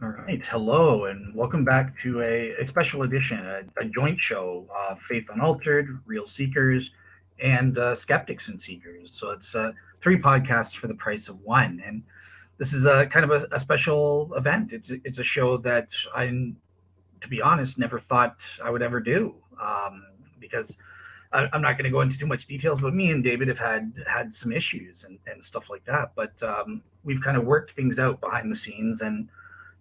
All right. Hello, and welcome back to a special edition, a joint show, Faith Unaltered, Real Seekers, and Skeptics and Seekers. So it's three podcasts for the price of one. And this is a kind of a special event. It's a show that to be honest, never thought I would ever do because I'm not going to go into too much details, but me and David have had some issues and stuff like that. But we've kind of worked things out behind the scenes, and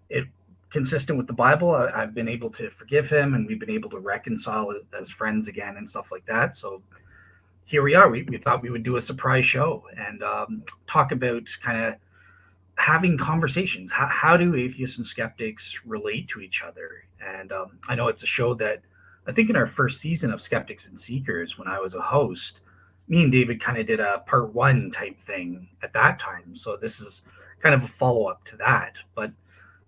it consistent with the Bible. I've been able to forgive him, and we've been able to reconcile as friends again and stuff like that. So here we are. We thought we would do a surprise show and talk about kind of having conversations. How do atheists and skeptics relate to each other? And I know it's a show that I think in our first season of Skeptics and Seekers, when I was a host, me and David kind of did a part one type thing at that time. So this is kind of a follow up to that. But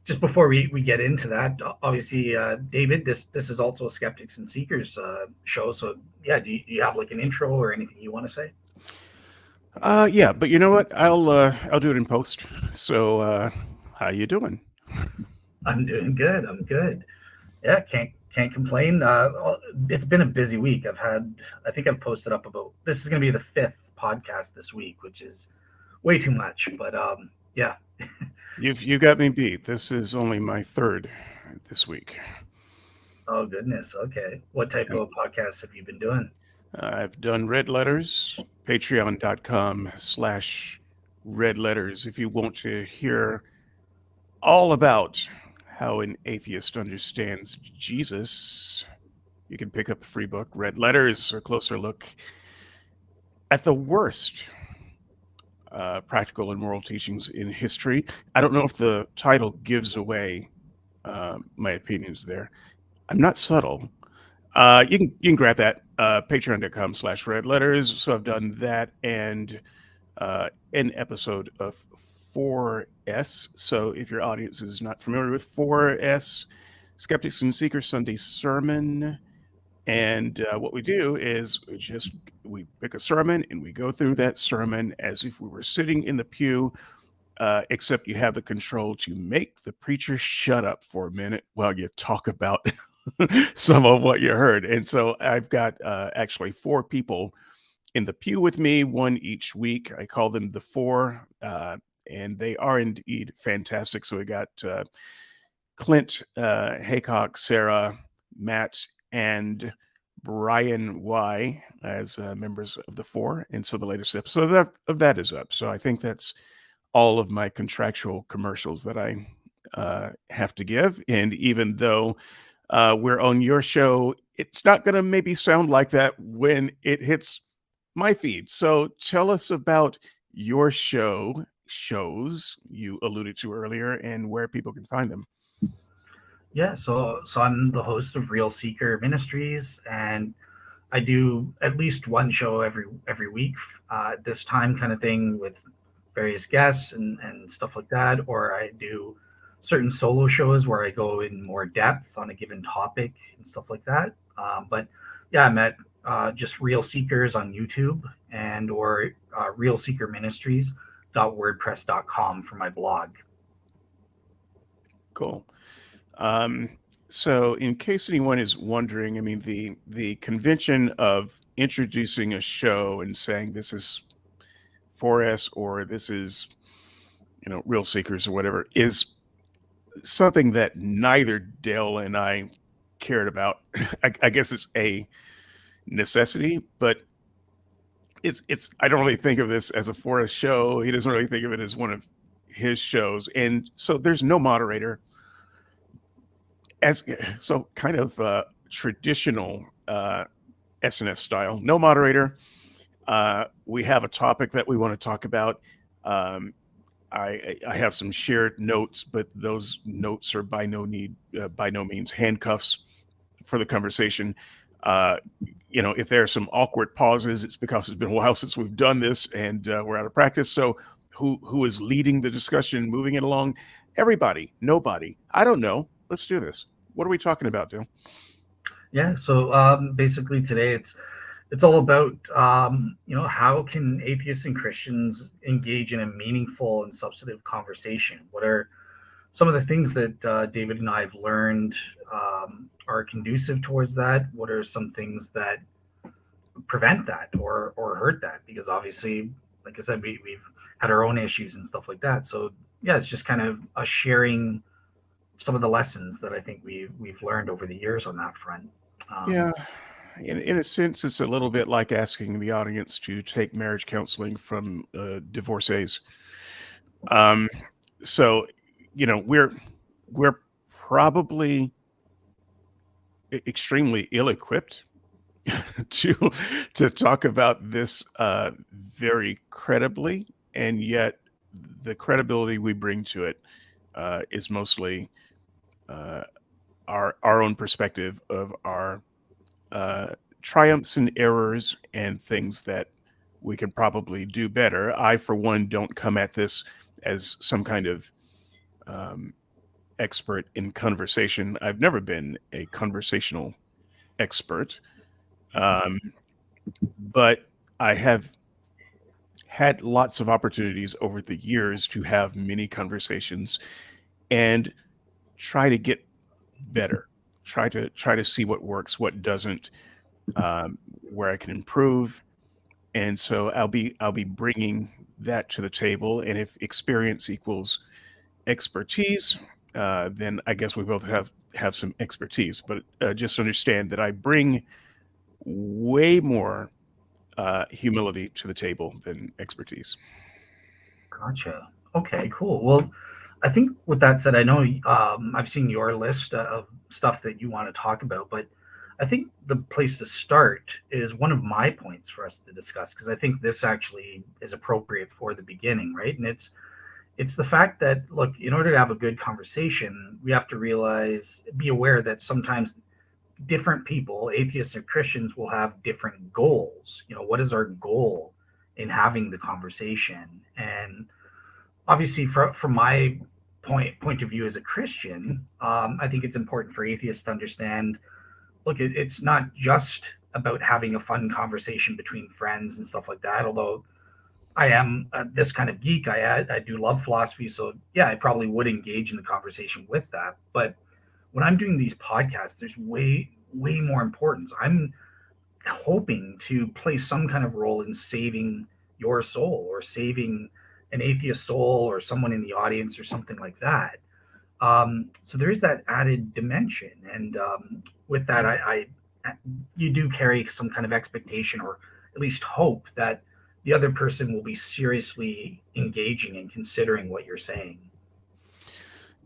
just before we get into that, obviously, David, this is also a Skeptics and Seekers show. So yeah, do you have like an intro or anything you want to say? Yeah, but you know what? I'll do it in post. So, how you doing? I'm doing good. I'm good. Yeah, can't complain. It's been a busy week. I think I've posted up about. This is going to be the fifth podcast this week, which is way too much. But yeah. You got me beat. This is only my third this week. Oh goodness. Okay. What type And of podcasts have you been doing? I've done red letters, patreon.com/red letters. If you want to hear all about how an atheist understands Jesus, you can pick up a free book, Red Letters, a closer look at the worst practical and moral teachings in history. I don't know if the title gives away my opinions there. I'm not subtle. You can grab that patreon.com/red letters. So I've done that and an episode of 4S. So if your audience is not familiar with 4S, Skeptics and Seekers Sunday Sermon. And what we do is we pick a sermon and we go through that sermon as if we were sitting in the pew, except you have the control to make the preacher shut up for a minute while you talk about some of what you heard. And so I've got actually four people in the pew with me, one each week. I call them the four, and they are indeed fantastic. So we got Clint, Haycock, Sarah, Matt, and Brian Y as members of the four. And so the latest episode of that is up. So I think that's all of my contractual commercials that I have to give. And even though we're on your show, it's not going to maybe sound like that when it hits my feed. So tell us about your shows you alluded to earlier and where people can find them. Yeah, so I'm the host of Real Seeker Ministries, and I do at least one show every week, this time kind of thing with various guests and stuff like that. Or I do certain solo shows where I go in more depth on a given topic and stuff like that. But yeah, I'm at just Real Seekers on YouTube and or Real Seeker Ministries .wordpress.com for my blog. Cool. Um, so, in case anyone is wondering, I mean, the convention of introducing a show and saying this is 4S or this is, Real Seekers or whatever is something that neither Dale and I cared about. I guess it's a necessity, but it's. I don't really think of this as a 4S show. He doesn't really think of it as one of his shows, and so there's no moderator as so kind of traditional SNS style. No moderator. We have a topic that we want to talk about. Um, I have some shared notes, but those notes are by no means handcuffs for the conversation. Uh, if there are some awkward pauses, it's because it's been a while since we've done this and we're out of practice. So who is leading the discussion, moving it along? Everybody, nobody. I don't know. Let's do this. What are we talking about, Dale? Yeah, so basically today it's all about how can atheists and Christians engage in a meaningful and substantive conversation? What are some of the things that David and I have learned are conducive towards that? What are some things that prevent that or hurt that? Because obviously, like I said, we've had our own issues and stuff like that. So yeah, it's just kind of a sharing some of the lessons that I think we've learned over the years on that front. Um, Yeah, in a sense, it's a little bit like asking the audience to take marriage counseling from divorcees. Um, so, you know, we're probably extremely ill-equipped to talk about this very credibly, and yet the credibility we bring to it is mostly uh, our own perspective of our uh, triumphs and errors and things that we can probably do better. I, for one, don't come at this as some kind of um, expert in conversation. I've never been a conversational expert, um, but I have had lots of opportunities over the years to have many conversations and try to get better. Try to see what works, what doesn't, where I can improve. And so I'll be bringing that to the table. And if experience equals expertise, then I guess we both have some expertise. But just understand that I bring way more humility to the table than expertise. Gotcha. Okay, cool. Well, I think with that said, I know I've seen your list of stuff that you want to talk about, but I think the place to start is one of my points for us to discuss because I think this actually is appropriate for the beginning, right? And it's the fact that look, in order to have a good conversation, we have to realize, be aware that sometimes different people, atheists or Christians, will have different goals. You know, what is our goal in having the conversation? And obviously, from my point of view as a Christian, I think it's important for atheists to understand. Look, it's not just about having a fun conversation between friends and stuff like that. Although I am this kind of geek, I do love philosophy, so yeah, I probably would engage in the conversation with that. But when I'm doing these podcasts, there's way more importance. I'm hoping to play some kind of role in saving your soul or saving an atheist soul or someone in the audience or something like that. So there is that added dimension, and with that, you do carry some kind of expectation or at least hope that the other person will be seriously engaging and considering what you're saying.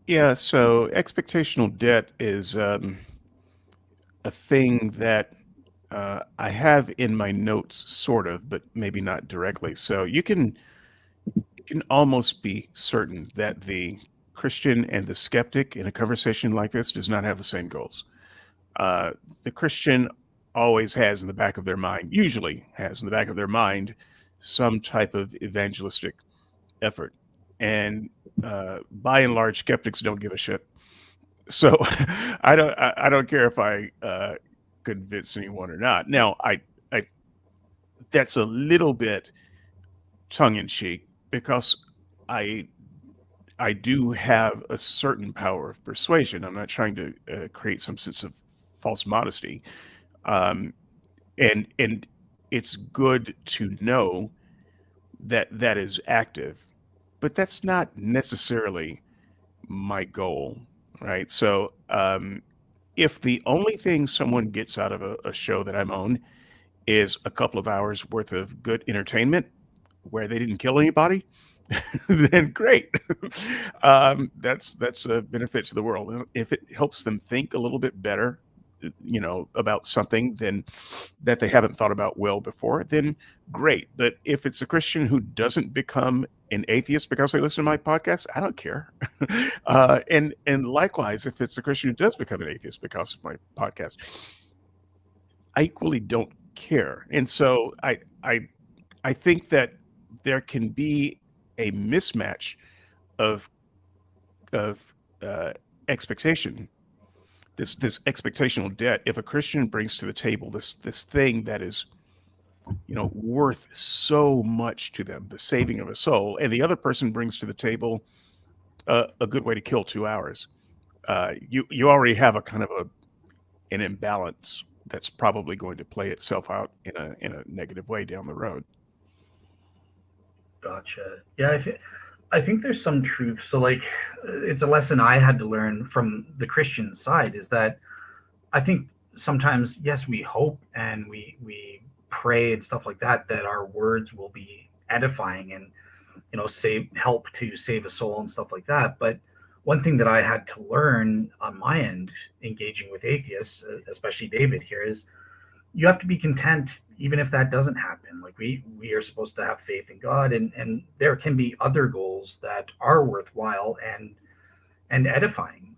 Yeah, so expectational debt is a thing that I have in my notes, sort of, but maybe not directly. So you can almost be certain that the Christian and the skeptic in a conversation like this does not have the same goals. Uh, the Christian always has in the back of their mind, usually has in the back of their mind, some type of evangelistic effort. And by and large, skeptics don't give a shit. So I don't care if I convince anyone or not. Now I that's a little bit tongue in cheek because I I do have a certain power of persuasion. I'm not trying to create some sense of false modesty. Um, and it's good to know that that is active, but that's not necessarily my goal, right? So if the only thing someone gets out of a show that I'm on is a couple of hours worth of good entertainment where they didn't kill anybody, then great. That's a benefit to the world. And if it helps them think a little bit better, about something then that they haven't thought about well before, then great. But if it's a Christian who doesn't become an atheist because they listen to my podcast, I don't care. And likewise, if it's a Christian who does become an atheist because of my podcast, I equally don't care. And so I think that there can be a mismatch of of uh, expectation, this expectational debt. If a Christian brings to the table this thing that is worth so much to them, the saving of a soul, and the other person brings to the table a good way to kill 2 hours. You already have a kind of an imbalance that's probably going to play itself out in a negative way down the road. Gotcha. Yeah, I think there's some truth. So, like, it's a lesson I had to learn from the Christian side is that I think sometimes, yes, we hope and we pray and stuff like that that our words will be edifying and save help to save a soul and stuff like that. But one thing that I had to learn on my end, engaging with atheists, especially David here, is you have to be content even if that doesn't happen. Like we are supposed to have faith in God, and there can be other goals that are worthwhile and edifying.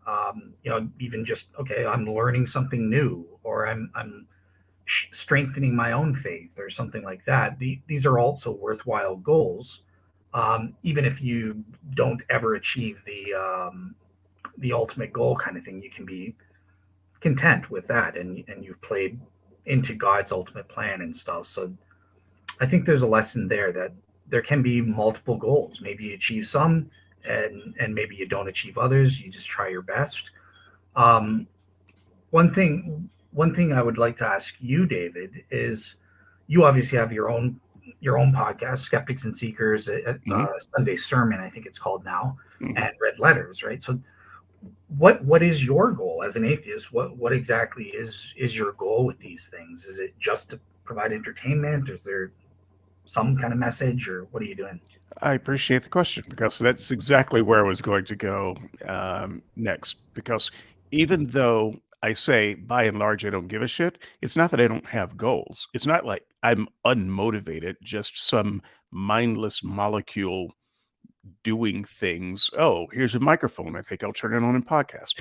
Even just, okay, I'm learning something new, or I'm strengthening my own faith or something like that. These are also worthwhile goals, even if you don't ever achieve the ultimate goal kind of thing. You can be content with that, and you've played into God's ultimate plan and stuff. So I think there's a lesson there that there can be multiple goals. Maybe you achieve some, and maybe you don't achieve others. You just try your best. Um, one thing I would like to ask you, David, is you obviously have your own podcast, Skeptics and Seekers, Hmm. Sunday Sermon, I think it's called now, Hmm. and Red Letters, right? So what is your goal as an atheist? What exactly is your goal with these things? Is it just to provide entertainment? Is there some kind of message, or what are you doing? I appreciate the question because that's exactly where I was going to go next. Because even though I say by and large I don't give a shit, it's not that I don't have goals. It's not like I'm unmotivated, just some mindless molecule doing things. Oh, here's a microphone. I think I'll turn it on in podcast.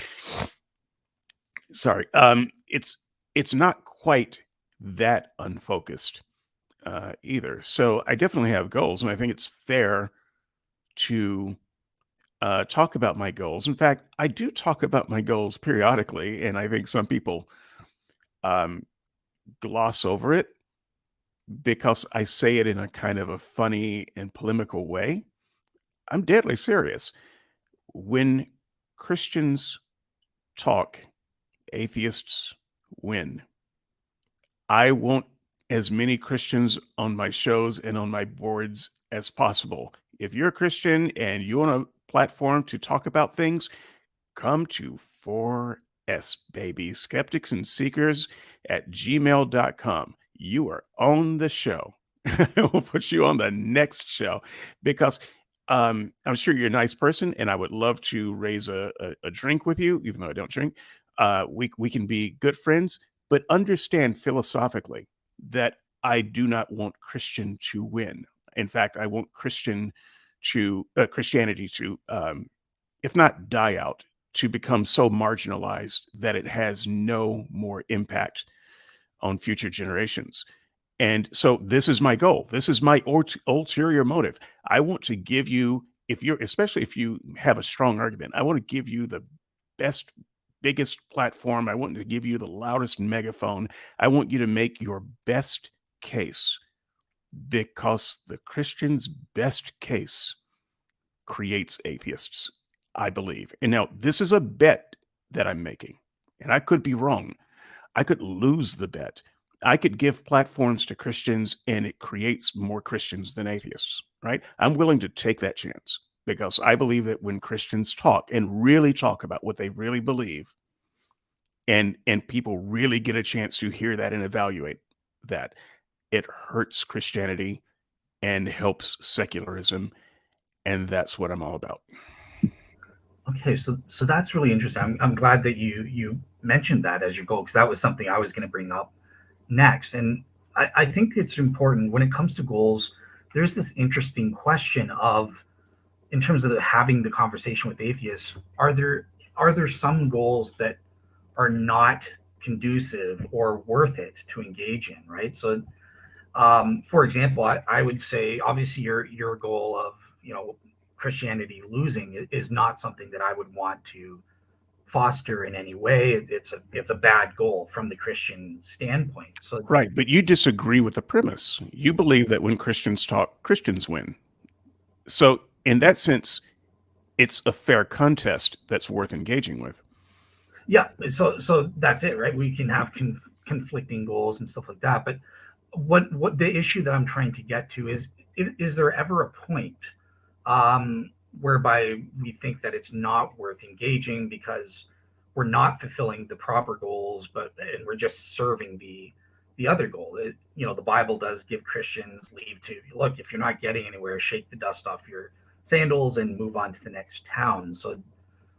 Sorry. It's not quite that unfocused either. So I definitely have goals, and I think it's fair to talk about my goals. In fact, I do talk about my goals periodically, and I think some people um, gloss over it because I say it in a kind of a funny and polemical way. I'm deadly serious. When Christians talk, atheists win. I want as many Christians on my shows and on my boards as possible. If you're a Christian and you want a platform to talk about things, come to 4S, baby. Skeptics and Seekers at gmail.com. You are on the show. We'll put you on the next show because I'm sure you're a nice person and I would love to raise a drink with you, even though I don't drink. We can be good friends, but understand philosophically that I do not want Christian to win. In fact, I want Christianity to if not die out, to become so marginalized that it has no more impact on future generations. And so this is my goal. This is my ulterior motive. I want to give you, if you're, especially if you have a strong argument, I want to give you the best, biggest platform. I want to give you the loudest megaphone. I want you to make your best case because the Christian's best case creates atheists, I believe. And now this is a bet that I'm making, and I could be wrong. I could lose the bet. I could give platforms to Christians and it creates more Christians than atheists, right? I'm willing to take that chance because I believe that when Christians talk and really talk about what they really believe and people really get a chance to hear that and evaluate that, it hurts Christianity and helps secularism, and that's what I'm all about. Okay, so that's really interesting. I'm glad that you mentioned that as your goal, because that was something I was going to bring up next. And I think it's important when it comes to goals. There's this interesting question of, in terms of having the conversation with atheists, are there some goals that are not conducive or worth it to engage in, right? So, for example, I would say obviously your goal of Christianity losing is not something that I would want to foster in any way. It's a bad goal from the Christian standpoint. So Right, but you disagree with the premise. You believe that when Christians talk, Christians win. So, in that sense, it's a fair contest that's worth engaging with. Yeah, so that's it, right? We can have conflicting goals and stuff like that, but what the issue that I'm trying to get to is there ever a point whereby we think that it's not worth engaging because we're not fulfilling the proper goals, but and we're just serving the other goal. The Bible does give Christians leave to look, if you're not getting anywhere, shake the dust off your sandals and move on to the next town. So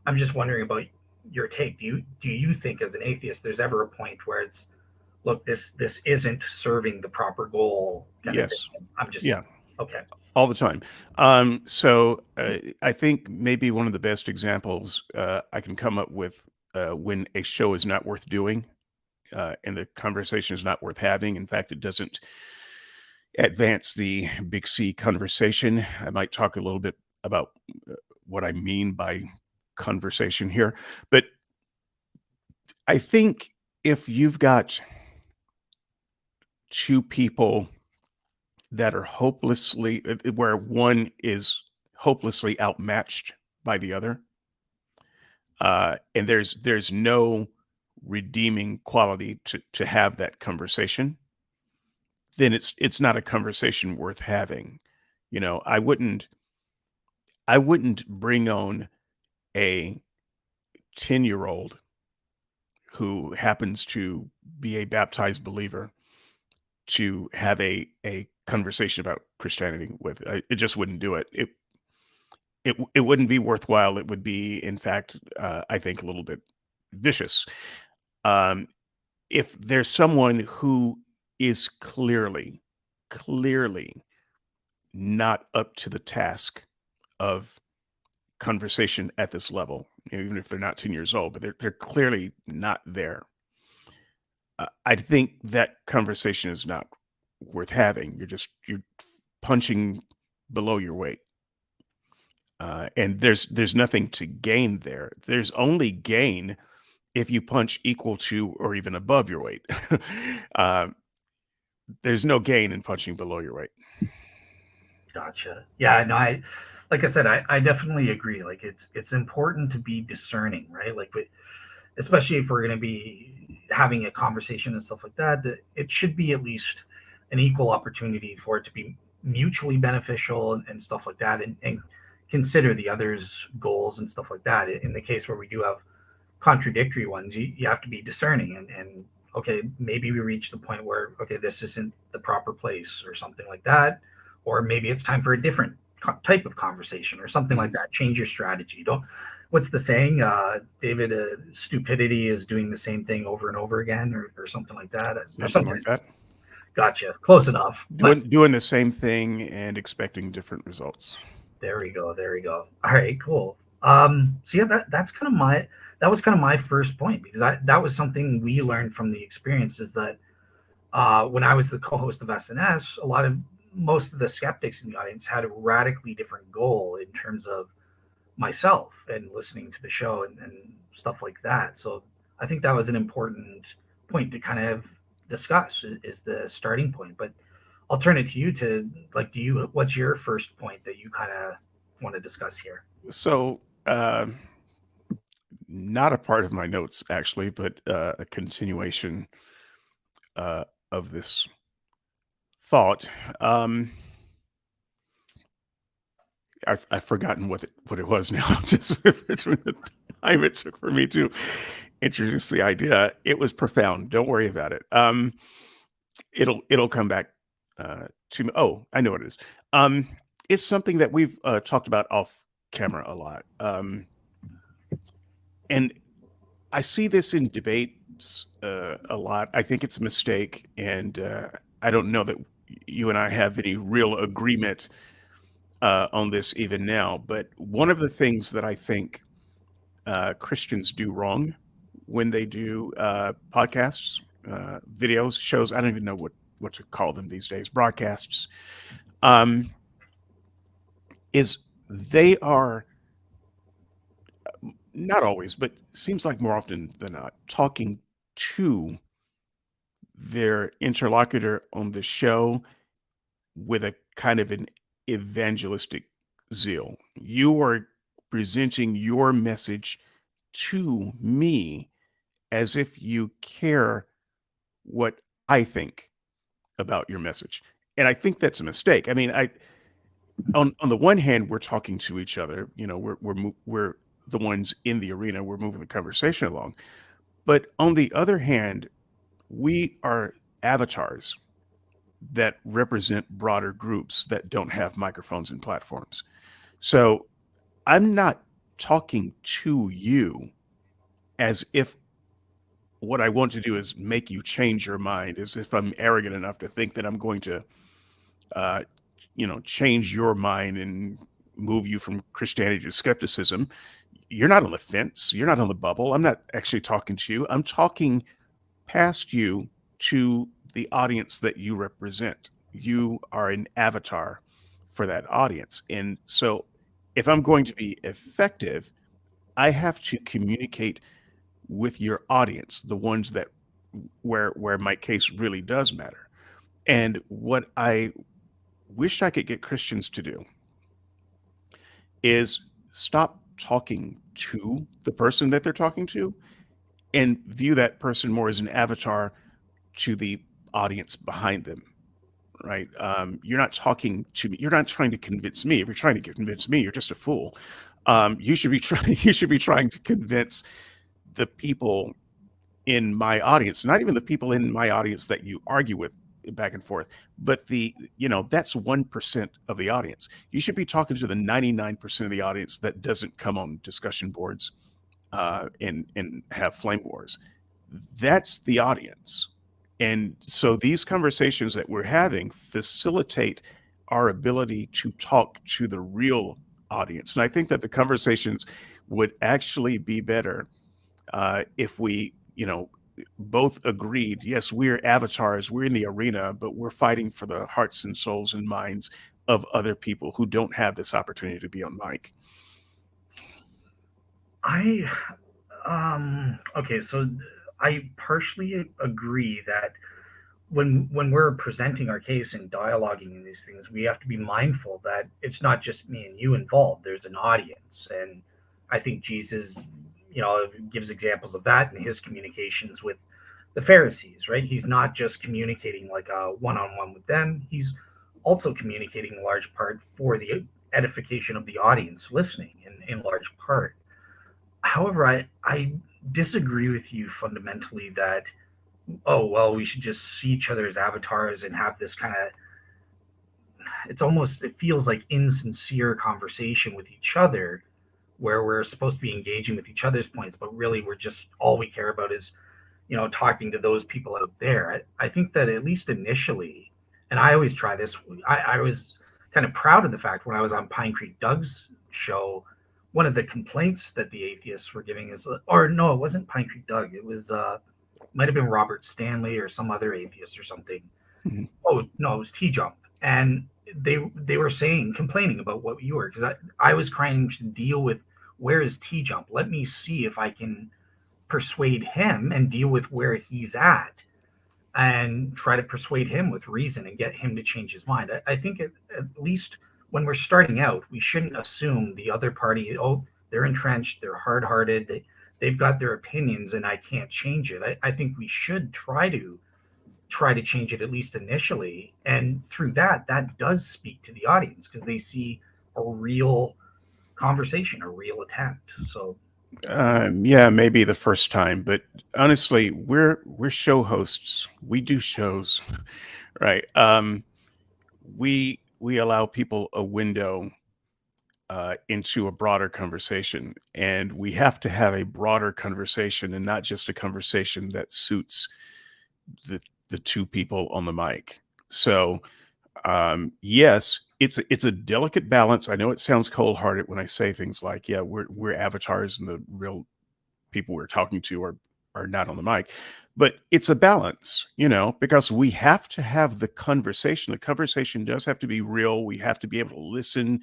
I'm just wondering about your take. Do you think as an atheist there's ever a point where it's look, this isn't serving the proper goal kind of thing? Yes. I'm just Yeah. okay. All the time. I think maybe one of the best examples I can come up with when a show is not worth doing and the conversation is not worth having. In fact, it doesn't advance the big C conversation. I might talk a little bit about what I mean by conversation here. But I think if you've got two people that are hopelessly, where one is hopelessly outmatched by the other, and there's no redeeming quality to have that conversation, then it's not a conversation worth having. I wouldn't bring on a 10-year-old who happens to be a baptized believer to have a conversation about Christianity with. It just wouldn't do it. It wouldn't be worthwhile. It would be, in fact, I think, a little bit vicious. Um, if there's someone who is clearly not up to the task of conversation at this level, even if they're not 10 years old, but they're clearly not there. I think that conversation is not worth having. You're punching below your weight. And there's nothing to gain there. There's only gain if you punch equal to or even above your weight. uh, there's no gain in punching below your weight. Gotcha. Yeah, no, like I said, I definitely agree. Like it's important to be discerning, right? Like, especially if we're going to be having a conversation and stuff like that, that it should be at least an equal opportunity for it to be mutually beneficial and stuff like that, and consider the other's goals and stuff like that. In the case where we do have contradictory ones, you have to be discerning and okay, maybe we reach the point where okay, this isn't the proper place or something like that, or maybe it's time for a different type of conversation or something like Mhm. that. Change your strategy. Don't What's the saying, David? Stupidity is doing the same thing over and over again, or something like that, or Something something. like that. Gotcha, close enough. But Doing the same thing and expecting different results. there we go. There we go. All right, cool. So yeah, that was kind of my first point because that was something we learned from the experience is that when I was the co-host of SNS, most of the skeptics in the audience had a radically different goal in terms of myself and listening to the show and stuff like that. So I think that was an important point to kind of discuss is the starting point. But I'll turn it to you to like, what's your first point that you kind of want to discuss here? So, not a part of my notes actually, but a continuation uh, of this thought. Um, I've forgotten what it was now. Just between the time it took for me to introduce the idea, it was profound. Don't worry about it. It'll come back to me. Oh, I know what it is. Um, it's something that we've talked about off camera a lot, and I see this in debates a lot. I think it's a mistake, and I don't know that you and I have any real agreement on this even now. But one of the things that I think Christians do wrong when they do podcasts, videos, shows. I don't even know what to call them these days. Broadcasts um, is they are not always, but seems like more often than not talking to their interlocutor on the show with a kind of an evangelistic zeal. You are presenting your message to me as if you care what I think about your message. And I think that's a mistake. I mean, on the one hand, we're talking to each other. You know, we're the ones in the arena. We're moving the conversation along. But on the other hand, we are avatars that represent broader groups that don't have microphones and platforms. So I'm not talking to you as if what I want to do is make you change your mind, as if I'm arrogant enough to think that I'm going to, uh, change your mind and move you from Christianity to skepticism. You're not on the fence. You're not on the bubble. I'm not actually talking to you. I'm talking past you to the audience that you represent. You are an avatar for that audience. And so if I'm going to be effective, I have to communicate with your audience, the ones that where my case really does matter. And what I wish I could get Christians to do is stop talking to the person that they're talking to and view that person more as an avatar to the audience behind them, right? You're not talking to me. You're not trying to convince me. If you're trying to convince me, you're just a fool. You should be trying. You should be trying to convince the people in my audience, not even the people in my audience that you argue with back and forth, but that's 1% of the audience. You should be talking to the 99% of the audience that doesn't come on discussion boards and have flame wars. That's the audience. And so these conversations that we're having facilitate our ability to talk to the real audience. And I think that the conversations would actually be better if we, both agreed, yes, we're avatars, we're in the arena, but we're fighting for the hearts and souls and minds of other people who don't have this opportunity to be on mic. I okay, so I partially agree that when we're presenting our case and dialoguing in these things, we have to be mindful that it's not just me and you involved. There's an audience, and I think Jesus, gives examples of that in his communications with the Pharisees. Right? He's not just communicating like a one-on-one with them. He's also communicating in large part for the edification of the audience listening, in large part. However, I disagree with you fundamentally that, oh well, we should just see each other as avatars and have this kind of, it feels like insincere conversation with each other, where we're supposed to be engaging with each other's points, but really we're just, all we care about is, talking to those people out there. I think that at least initially, and I always try this, I was kind of proud of the fact when I was on Pine Creek Doug's show, one of the complaints that the atheists were giving is, or no, it wasn't Pine Creek Doug, it was might have been Robert Stanley or some other atheist or something. Mhm. Oh no, it was T Jump, and they were saying, complaining about what you were, because I was trying to deal with, where is T Jump? Let me see if I can persuade him and deal with where he's at, and try to persuade him with reason and get him to change his mind. I think at least when we're starting out, we shouldn't assume the other party, oh, they're entrenched, they're hard hearted, they've got their opinions and I can't change it. I think we should try to change it, at least initially. And through that does speak to the audience, because they see a real conversation, a real attempt. So Yeah, maybe the first time, but honestly, we're show hosts. We do shows, right? We allow people a window into a broader conversation, and we have to have a broader conversation and not just a conversation that suits the the two people on the mic. So yes, it's a delicate balance. I know it sounds cold hearted when I say things like, yeah, we're avatars and the real people we're talking to are not on the mic. But it's a balance, because we have to have the conversation. The conversation does have to be real. We have to be able to listen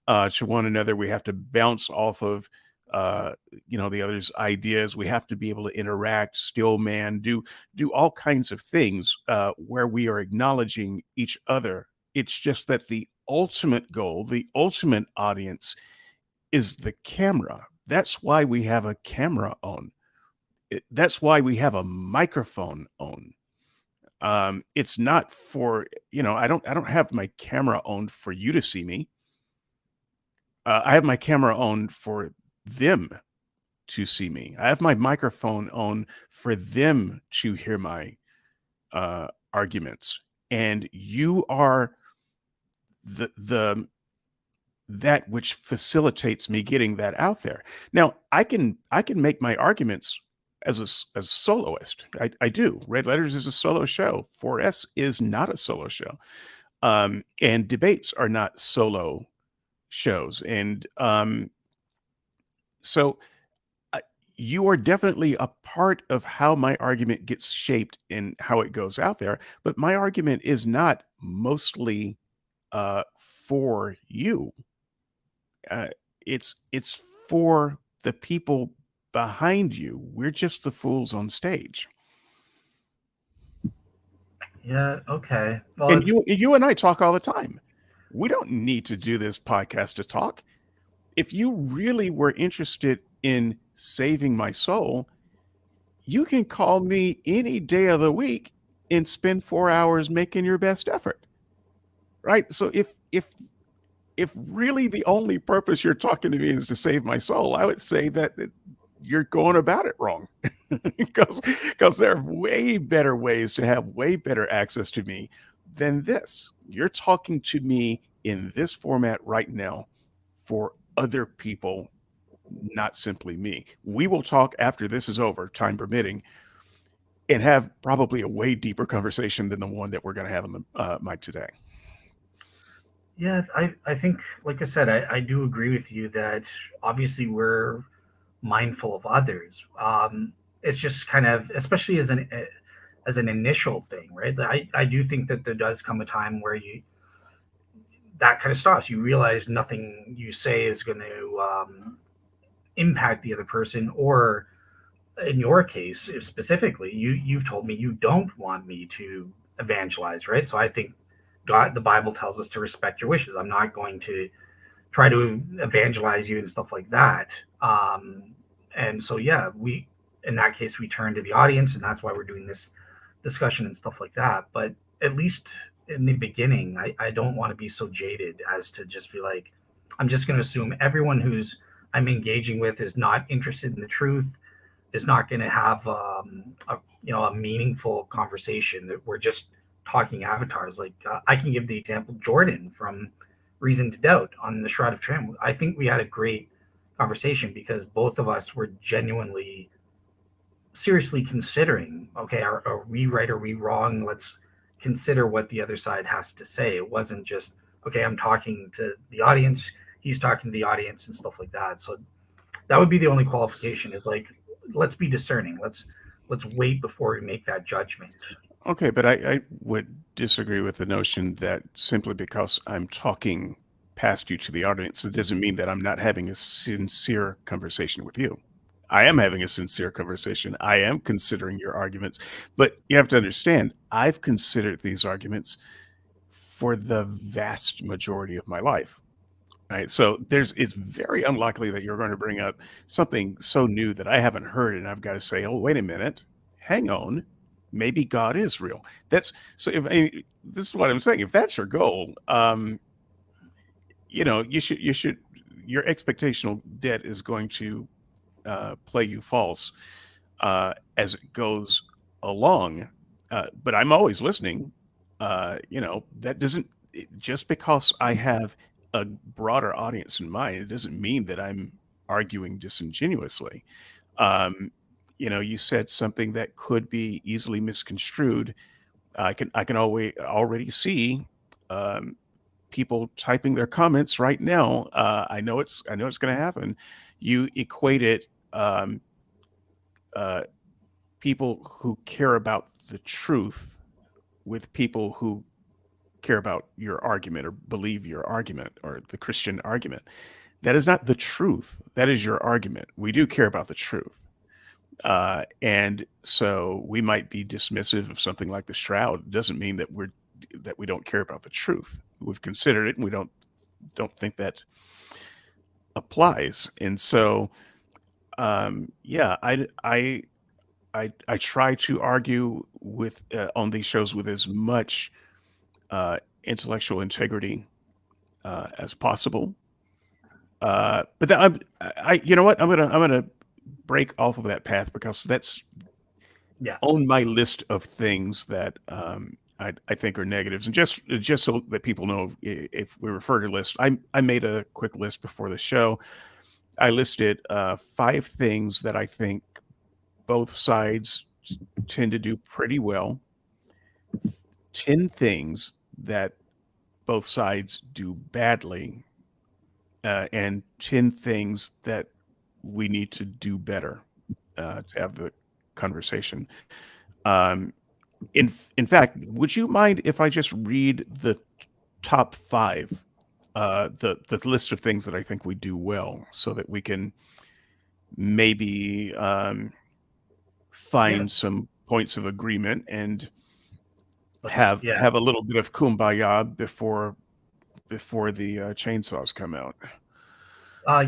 to one another. We have to bounce off of the other's ideas. We have to be able to interact, still man, do all kinds of things where we are acknowledging each other. It's just that the ultimate goal, the ultimate audience is the camera. That's why we have a camera on. That's why we have a microphone on. It's not for, I don't have my camera on for you to see me. I have my camera on for them to see me. I have my microphone on for them to hear my arguments. And you are the that which facilitates me getting that out there. Now, I can make my arguments as a soloist. I do. Red Letters is a solo show. 4S is not a solo show. And debates are not solo shows. And so you are definitely a part of how my argument gets shaped and how it goes out there. But my argument is not mostly for you. Uh, it's for the people behind you. We're just the fools on stage. Yeah. Okay. Well, And it's you and I talk all the time. We don't need to do this podcast to talk. If you really were interested in saving my soul, you can call me any day of the week and spend 4 hours making your best effort. Right? So if really the only purpose you're talking to me is to save my soul, I would say that you're going about it wrong. because there are way better ways to have way better access to me than this. You're talking to me in this format right now for other people, not simply me. We will talk after this is over, time permitting, and have probably a way deeper conversation than the one that we're going to have on the mic today. yeah. I think, like I said, I do agree with you that obviously we're mindful of others. It's just kind of, especially as an initial thing, right? I do think that there does come a time where you that kind of stops. You realize nothing you say is going to impact the other person, or in your case if specifically, you've told me you don't want me to evangelize, right? So I think the Bible tells us to respect your wishes. I'm not going to try to evangelize you and stuff like that. And so, yeah, we, in that case, we turn to the audience, and that's why we're doing this discussion and stuff like that. But at least in the beginning, I don't want to be so jaded as to just be like, I'm just going to assume everyone who's I'm engaging with is not interested in the truth, is not going to have a meaningful conversation. That we're just talking avatars. Like I can give the example Jordan from Reason to Doubt on the Shroud of Turin. I think we had a great conversation because both of us were genuinely seriously considering, okay, are we right, are we wrong? Let's consider what the other side has to say. It wasn't just, okay, I'm talking to the audience, he's talking to the audience and stuff like that. So that would be the only qualification, is like, let's be discerning. Let's wait before we make that judgment. Okay, but I would disagree with the notion that simply because I'm talking past you to the audience, it doesn't mean that I'm not having a sincere conversation with you. I am having a sincere conversation. I am considering your arguments, but you have to understand, I've considered these arguments for the vast majority of my life. Right. So it's very unlikely that you're going to bring up something so new that I haven't heard. And I've got to say, oh, wait a minute, hang on. Maybe God is real. That's so this is what I'm saying. If that's your goal, your expectational debt is going to play you false as it goes along. But I'm always listening. That doesn't, just because I have a broader audience in mind, it doesn't mean that I'm arguing disingenuously. You said something that could be easily misconstrued. I can already see um, people typing their comments right now. I know it's going to happen. You equated uh, people who care about the truth with people who care about your argument or believe your argument or the Christian argument. That is not the truth. That is your argument. We do care about the truth. And so we might be dismissive of something like the shroud. It doesn't mean that we don't care about the truth. We've considered it, and we don't think that applies. And so, yeah, I try to argue with on these shows with as much intellectual integrity as possible. But that, you know what? I'm gonna break off of that path because that's Yeah. on my list of things that I think are negatives. And just so that people know, if we refer to lists, I made a quick list before the show. I listed 5 things that I think both sides tend to do pretty well, 10 things that both sides do badly, and 10 things that we need to do better to have the conversation. Um, in fact, would you mind if I just read the top 5, the list of things that I think we do well, so that we can maybe Yeah. find some points of agreement and Let's, yeah. have a little bit of kumbaya before the chainsaws come out.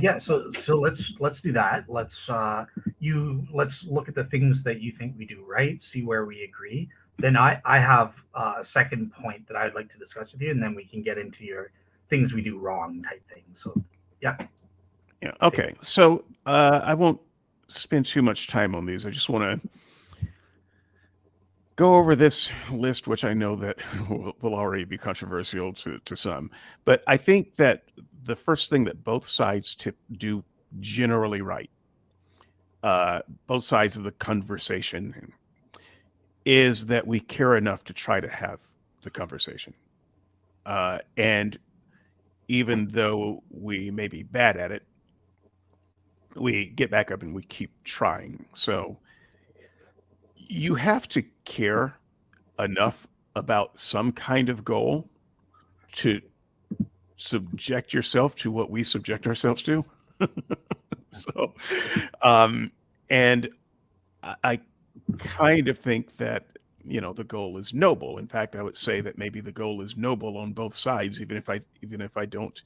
Yeah, so let's do that. Let's look at the things that you think we do right, see where we agree. Then I have a second point that I'd like to discuss with you, and then we can get into your things we do wrong type thing. So yeah, Yeah. take Okay. So I won't spend too much time on these. I just want to go over this list, which I know that will already be controversial to some. But I think that the first thing that both sides do generally right, both sides of the conversation, is that we care enough to try to have the conversation. And even though we may be bad at it, we get back up and we keep trying. So you have to care enough about some kind of goal to subject yourself to what we subject ourselves to. So, um, and I kind of think that, the goal is noble. In fact, I would say that maybe the goal is noble on both sides, even if I don't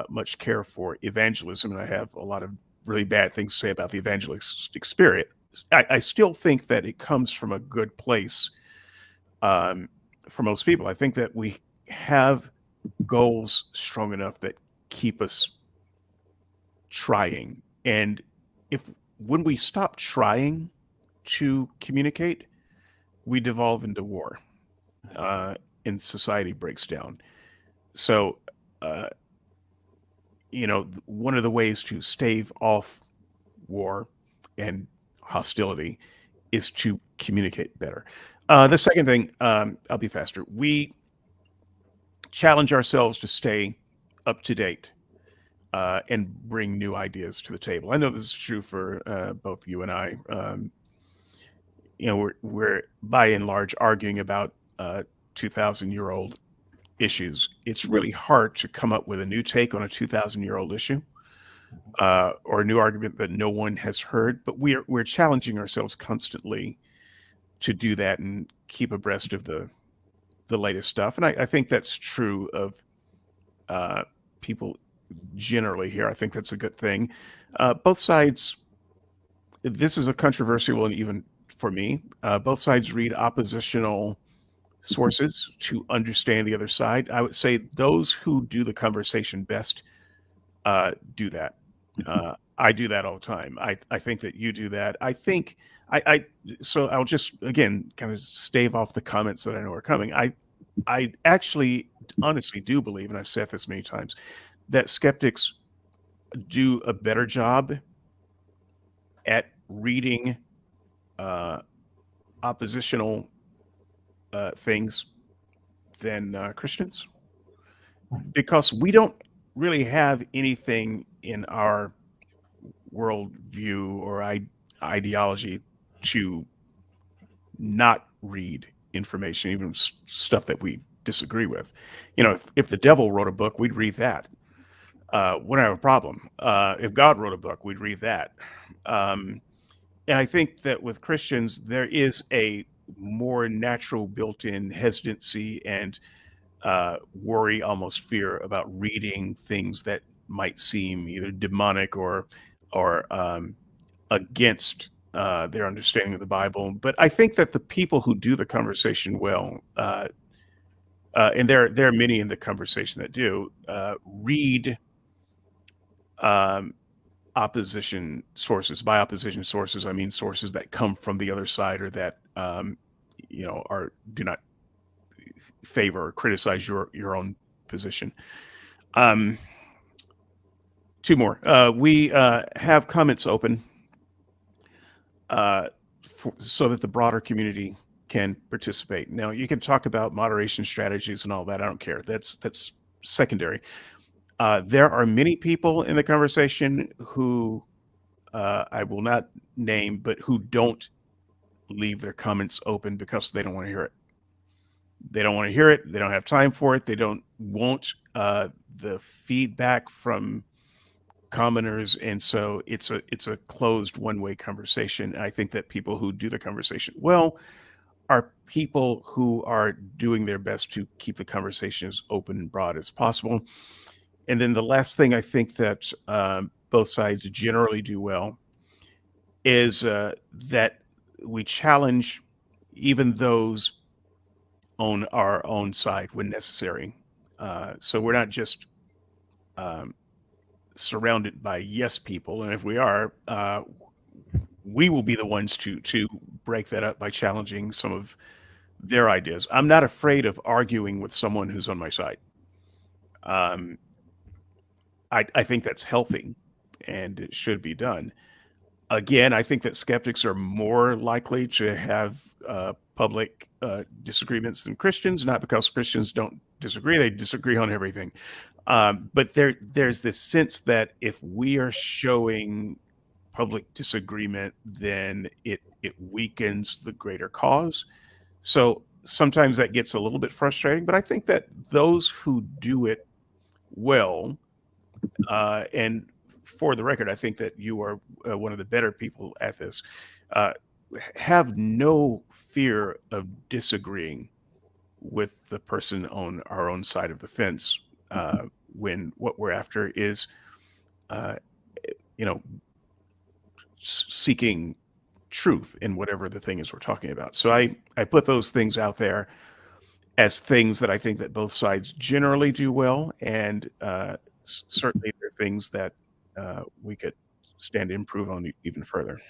much care for evangelism, and I have a lot of really bad things to say about the evangelistic spirit. I still think that it comes from a good place um, for most people. I think that we have goals strong enough that keep us trying. And if when we stop trying to communicate, we devolve into war, uh, and society breaks down. So, uh, one of the ways to stave off war and hostility is to communicate better. The second thing, I'll be faster. We challenge ourselves to stay up to date and bring new ideas to the table. I know this is true for both you and I. We're by and large arguing about 2,000-year-old issues. It's really hard to come up with a new take on a 2,000-year-old issue or a new argument that no one has heard. But we're challenging ourselves constantly to do that and keep abreast of the latest stuff. And I think that's true of uh, people generally here. I think that's a good thing. Both sides, this is a controversial one even for me. Both sides read oppositional sources to understand the other side. I would say those who do the conversation best do that. I do that all the time. I think that you do that. I think I so I'll just again kind of stave off the comments that I know are coming. I actually honestly do believe, and I've said this many times, that skeptics do a better job at reading uh, oppositional things than Christians because we don't really have anything in our worldview or ideology to not read information, even stuff that we disagree with. If the devil wrote a book, we'd read that. Wouldn't have a problem. If God wrote a book, we'd read that. And I think that with Christians, there is a more natural built-in hesitancy and worry, almost fear about reading things that might seem either demonic or against their understanding of the Bible. But I think that the people who do the conversation well, and there are many in the conversation that do, read um, opposition sources. By opposition sources, I mean sources that come from the other side or that are do not favor or criticize your own position. Um, Two more. We have comments open uh, so that the broader community can participate. Now, you can talk about moderation strategies and all that. I don't care. That's secondary. There are many people in the conversation who I will not name, but who don't leave their comments open because they don't want to hear it. They don't want to hear it. They don't have time for it. They don't want the feedback from commoners, and so it's a closed one-way conversation. And I think that people who do the conversation well are people who are doing their best to keep the conversation as open and broad as possible. And then the last thing I think that both sides generally do well is that we challenge even those on our own side when necessary. So we're not just um, surrounded by yes people, and if we are, we will be the ones to break that up by challenging some of their ideas. I'm not afraid of arguing with someone who's on my side. Um, I think that's healthy, and it should be done. Again, I think that skeptics are more likely to have public disagreements than Christians, not because Christians don't disagree, they disagree on everything. But there's this sense that if we are showing public disagreement, then it weakens the greater cause. So sometimes that gets a little bit frustrating, but I think that those who do it well, and for the record, I think that you are one of the better people at this, uh, have no fear of disagreeing with the person on our own side of the fence when what we're after is, uh, you know, seeking truth in whatever the thing is we're talking about. So I put those things out there as things that I think that both sides generally do well, and certainly there are things that we could stand to improve on even further.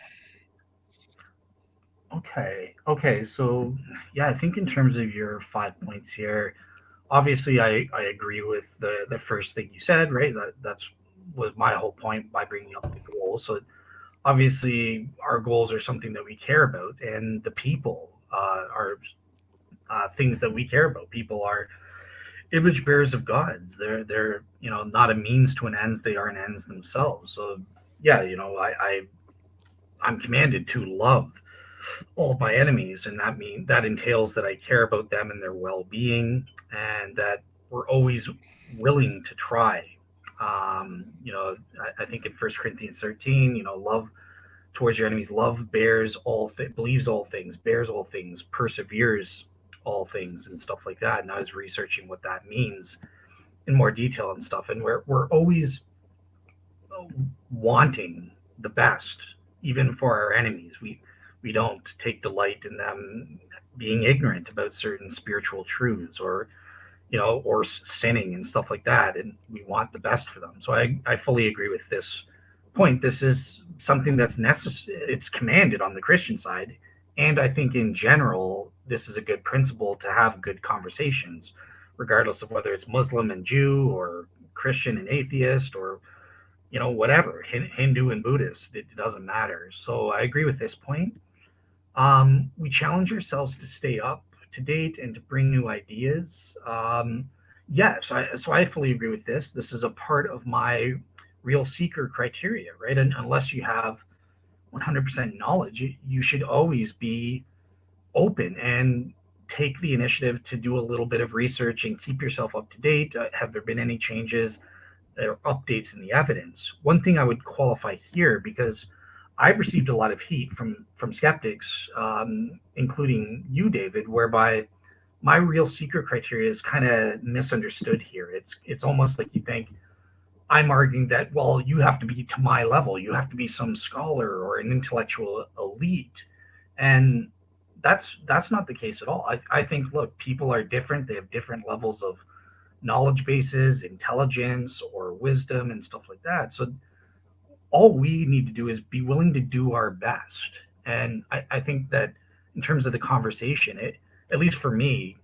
Okay. So, yeah, I think in terms of your 5 points here, obviously I agree with the first thing you said, right? That's was my whole point by bringing up the goals. So, obviously, our goals are something that we care about, and the people are things that we care about. People are image bearers of gods. They're not a means to an ends. They are an ends themselves. So, yeah, I'm commanded to love all my enemies, and that entails that I care about them and their well-being, and that we're always willing to try. I think in 1 Corinthians 13, love towards your enemies, love bears believes all things, bears all things, perseveres all things, and stuff like that. And I was researching what that means in more detail and stuff, and we're always wanting the best, even for our enemies. We don't take delight in them being ignorant about certain spiritual truths, or sinning and stuff like that, and we want the best for them. So I fully agree with this point. This is something that's necessary. It's commanded on the Christian side, and I think in general this is a good principle to have good conversations, regardless of whether it's Muslim and Jew, or Christian and atheist, or whatever, Hindu and Buddhist. It doesn't matter. So I agree with this point. We challenge ourselves to stay up to date and to bring new ideas. Yeah, so I fully agree with this. This is a part of my real seeker criteria, right? And unless you have 100% knowledge, you should always be open and take the initiative to do a little bit of research and keep yourself up to date. Have there been any changes or updates in the evidence? One thing I would qualify here, because I've received a lot of heat from skeptics, including you, David, whereby my real seeker criteria is kind of misunderstood here. It's almost like you think, I'm arguing that, well, you have to be to my level. You have to be some scholar or an intellectual elite. And that's not the case at all. I think, look, people are different. They have different levels of knowledge bases, intelligence, or wisdom and stuff like that. So all we need to do is be willing to do our best. And I think that in terms of the conversation, at least for me,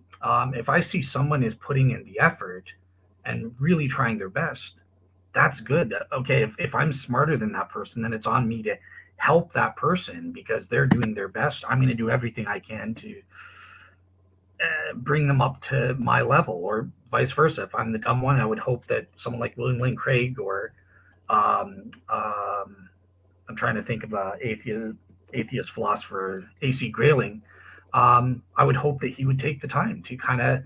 if I see someone is putting in the effort and really trying their best, that's good. Okay, if I'm smarter than that person, then it's on me to help that person because they're doing their best. I'm going to do everything I can to bring them up to my level, or vice versa. If I'm the dumb one, I would hope that someone like William Lane Craig or I'm trying to think of atheist philosopher AC Grayling. I would hope that he would take the time to kind of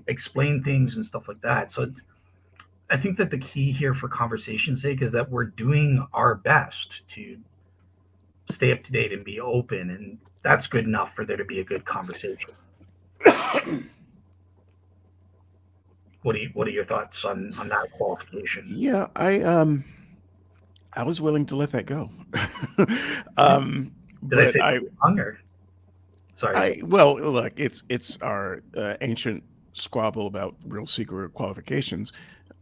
explain things and stuff like that. So I think that the key here for conversation's sake is that we're doing our best to stay up to date and be open, and that's good enough for there to be a good conversation. What are your thoughts on that qualification? Yeah, I was willing to let that go. Did I But say something wrong or sorry? well, look, it's our ancient squabble about real secret qualifications.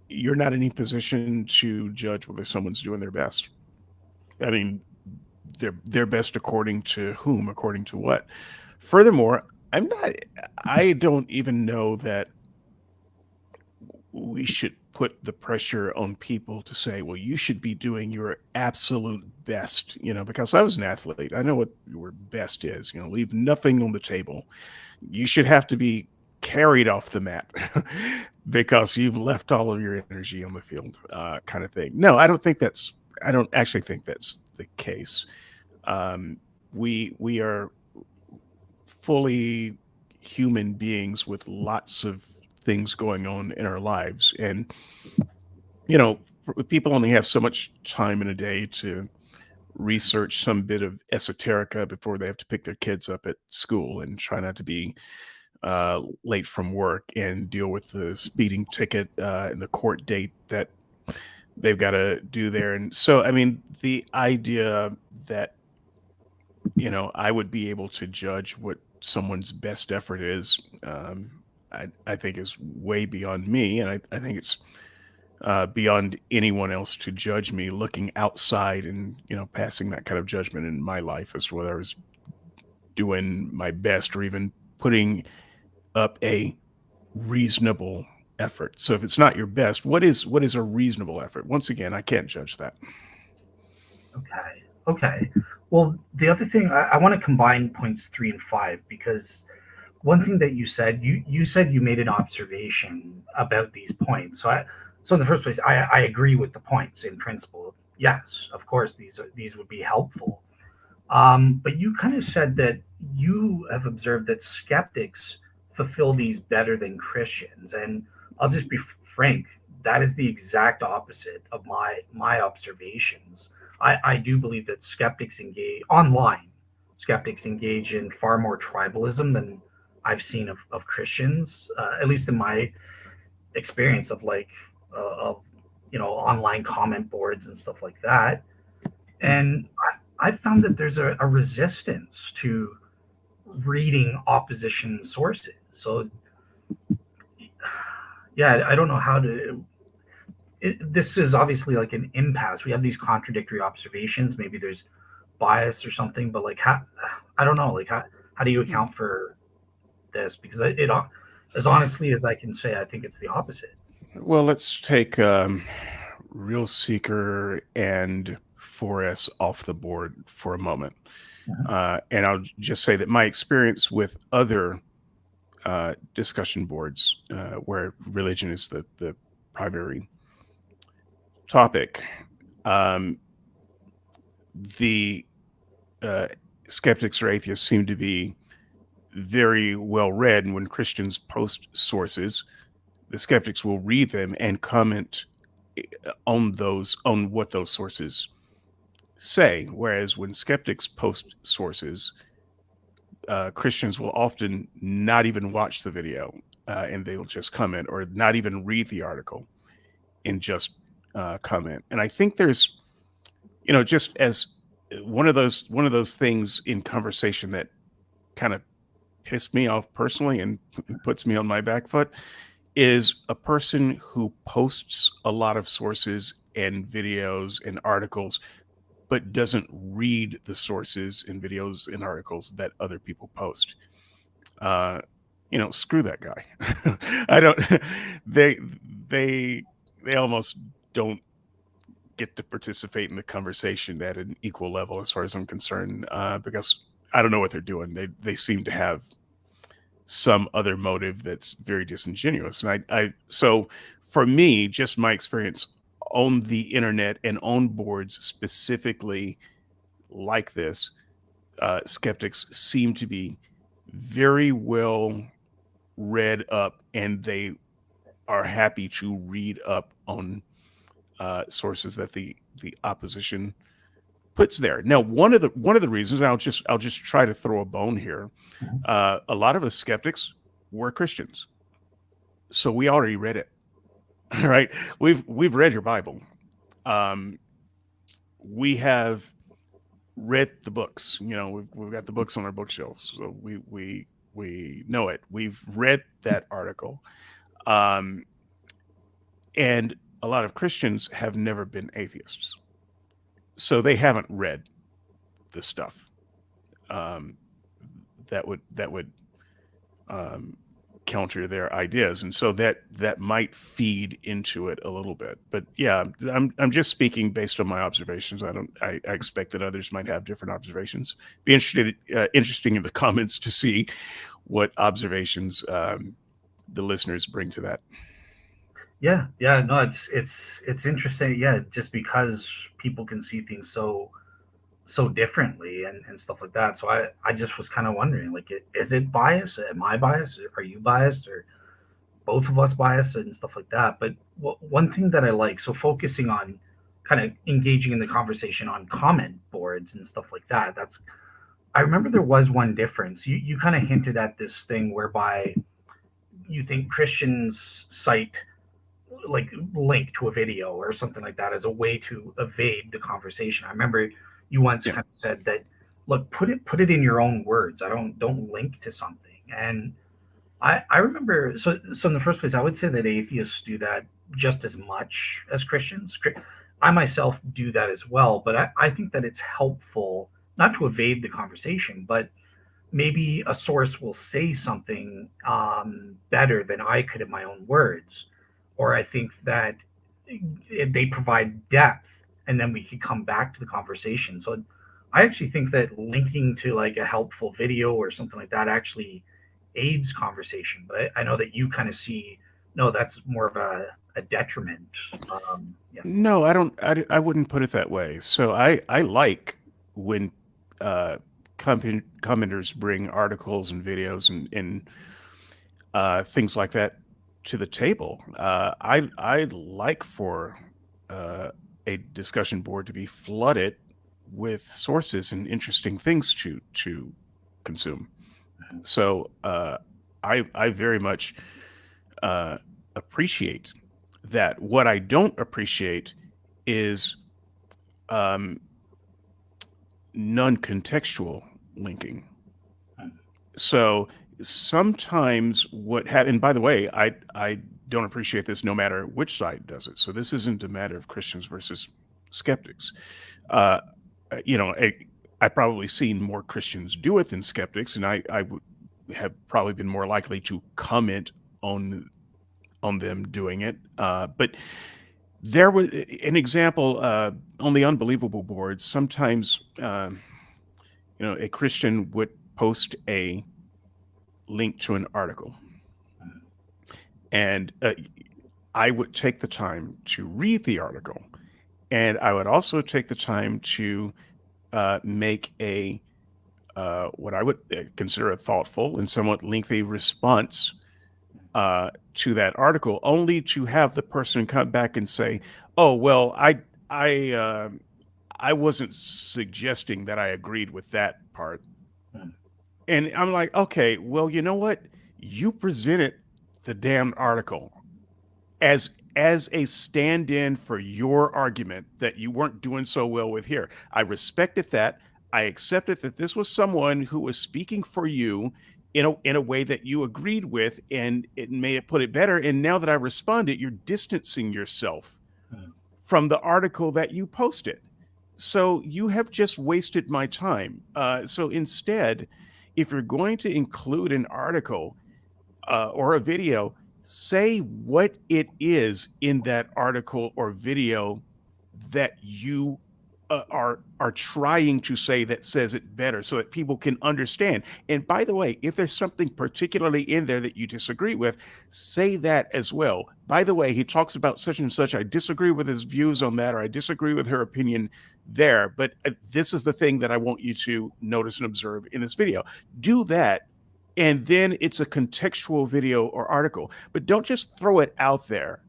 You're not in any position to judge whether someone's doing their best. I mean, their best according to whom, according to what. Furthermore, I don't even know that we should put the pressure on people to say, well, you should be doing your absolute best, because I was an athlete. I know what your best is, leave nothing on the table. You should have to be carried off the mat because you've left all of your energy on the field, kind of thing. No, I don't actually think that's the case. We are fully human beings with lots of things going on in our lives, and people only have so much time in a day to research some bit of esoterica before they have to pick their kids up at school and try not to be late from work and deal with the speeding ticket and the court date that they've got to do there. And so, I mean, the idea that I would be able to judge what someone's best effort is, I think is way beyond me, and I think it's beyond anyone else to judge me looking outside and passing that kind of judgment in my life as to whether I was doing my best or even putting up a reasonable effort. So if it's not your best, what is a reasonable effort? Once again, I can't judge that. Okay. Okay. Well, the other thing I want to combine points 3 and 5 because one thing that you said you made an observation about these points. So in the first place, I agree with the points in principle. Yes, of course, these would be helpful. But you kind of said that you have observed that skeptics fulfill these better than Christians, and I'll just be frank. That is the exact opposite of my observations. I do believe that skeptics engage online. Skeptics engage in far more tribalism than I've seen of Christians, at least in my experience of of online comment boards and stuff like that. And I found that there's a resistance to reading opposition sources. So yeah, I don't know how to. This is obviously like an impasse. We have these contradictory observations. Maybe there's bias or something, but I don't know. How do you account for this? Because as honestly as I can say, I think it's the opposite. Well, let's take Real Seeker and 4S off the board for a moment. Mhm. And I'll just say that my experience with other discussion boards where religion is the primary topic, um, the skeptics or atheists seem to be very well read. And when Christians post sources, the skeptics will read them and comment on what those sources say. Whereas when skeptics post sources, Christians will often not even watch the video and they'll just comment or not even read the article and just comment. And I think there's, just as one of those things in conversation that kind of pissed me off personally and puts me on my back foot is a person who posts a lot of sources and videos and articles, but doesn't read the sources and videos and articles that other people post. Uh, Screw that guy. I don't. They they they almost don't get to participate in the conversation at an equal level, as far as I'm concerned, because I don't know what they're doing. They seem to have some other motive that's very disingenuous. And I so for me, just my experience on the internet and on boards specifically like this, skeptics seem to be very well read up, and they are happy to read up on sources that the opposition puts there. Now, one of the reasons, and I'll just try to throw a bone here. Mhm. A lot of us skeptics were Christians, so we already read it. Right? We've read your Bible. Um, we have read the books. We've got the books on our bookshelves, so we know it. We've read that article, um, and a lot of Christians have never been atheists, so they haven't read the stuff um, that would um, counter their ideas, and so that might feed into it a little bit. But yeah, I'm just speaking based on my observations. I expect that others might have different observations. Be interesting in the comments to see what observations the listeners bring to that. Yeah, no, it's interesting. Yeah, just because people can see things so differently and stuff like that. So I just was kind of wondering, like, is it biased? Am I biased? Are you biased? Or both of us biased and stuff like that? But one thing that I like, so focusing on kind of engaging in the conversation on comment boards and stuff like that. That's I remember there was one difference. You kind of hinted at this thing whereby you think Christians cite like link to a video or something like that as a way to evade the conversation. I remember you once Yeah. kind of said that, look, put it in your own words. I don't link to something. And I remember, so in the first place, I would say that atheists do that just as much as Christians. I myself do that as well, but I think that it's helpful not to evade the conversation, but maybe a source will say something better than I could in my own words, or I think that they provide depth, and then we could come back to the conversation. So I actually think that linking to like a helpful video or something like that actually aids conversation. But I know that you kind of see, no, that's more of a detriment. Yeah. No, I don't. I wouldn't put it that way. So I like when commenters bring articles and videos and things like that to the table. I like for uh, a discussion board to be flooded with sources and interesting things to consume. So I very much uh, appreciate that. What I don't appreciate is um, non-contextual linking. So sometimes and by the way, I don't appreciate this no matter which side does it. So this isn't a matter of Christians versus skeptics. Uh, I probably seen more Christians do it than skeptics, and I would have probably been more likely to comment on them doing it. But there was an example on the Unbelievable board. Sometimes, a Christian would post a link to an article, and I would take the time to read the article, and I would also take the time to make a what I would consider a thoughtful and somewhat lengthy response to that article, only to have the person come back and say, "Oh, well, I wasn't suggesting that I agreed with that part." And I'm like, "Okay, well, you know what? You presented the damn article as as a stand-in for your argument that you weren't doing so well with here. I respected that. I accepted that this was someone who was speaking for you in a way that you agreed with, and it made it put it better. And now that I responded, you're distancing yourself Mm. from the article that you posted. So you have just wasted my time. So instead, if you're going to include an article or a video, say what it is in that article or video that you are trying to say that says it better so that people can understand. And by the way, if there's something particularly in there that you disagree with, say that as well. By the way, he talks about such and such. I disagree with his views on that, or I disagree with her opinion there. But this is the thing that I want you to notice and observe in this video. Do that, and then it's a contextual video or article. But don't just throw it out there.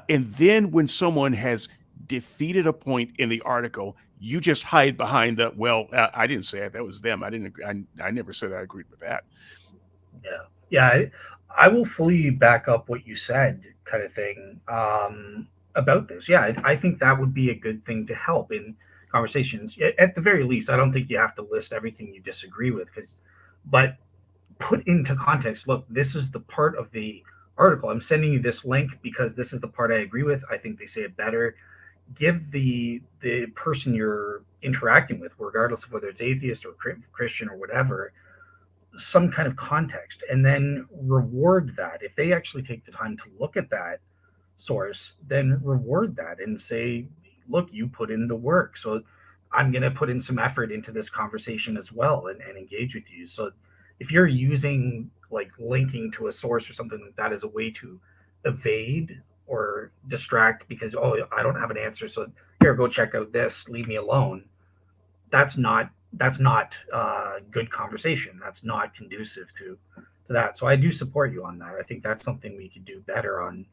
And then when someone has defeated a point in the article, you just hide behind the, well, I didn't say it. That was them. I didn't agree. I never said I agreed with that. Yeah, yeah, I will fully back up what you said, kind of thing, about this. Yeah, I think that would be a good thing to help in conversations. At the very least, I don't think you have to list everything you disagree with, but put into context. Look, this is the part of the article. I'm sending you this link because this is the part I agree with. I think they say it better. Give the person you're interacting with, regardless of whether it's atheist or Christian or whatever, some kind of context, and then reward that. If they actually take the time to look at that source, then reward that and say, look, you put in the work. So I'm going to put in some effort into this conversation as well, and engage with you. So if you're using like linking to a source or something like that as a way to evade or distract because, oh, I don't have an answer, so here, go check out this, leave me alone, that's not good conversation. That's not conducive to that. So I do support you on that. I think that's something we could do better on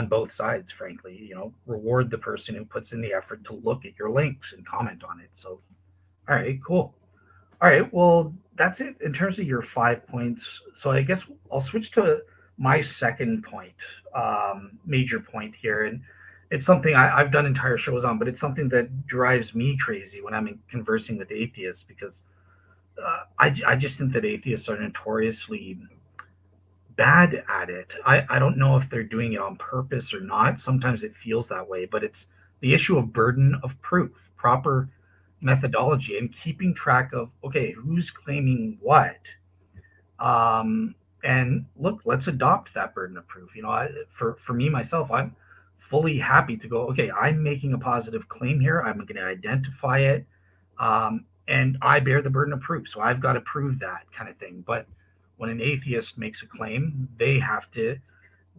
both sides. Frankly, reward the person who puts in the effort to look at your links and comment on it. So, all right, cool. All right, well, that's it in terms of your 5 points. So I guess I'll switch to my second point, major point here, and it's something I've done entire shows on, but it's something that drives me crazy when I'm conversing with atheists because I just think that atheists are notoriously bad at it. I don't know if they're doing it on purpose or not. Sometimes it feels that way, but it's the issue of burden of proof, proper methodology, and keeping track of, okay, who's claiming what. And look, let's adopt that burden of proof. For me myself, I'm fully happy to go, okay, I'm making a positive claim here. I'm going to identify it. And I bear the burden of proof. So I've got to prove that kind of thing. But when an atheist makes a claim, they have to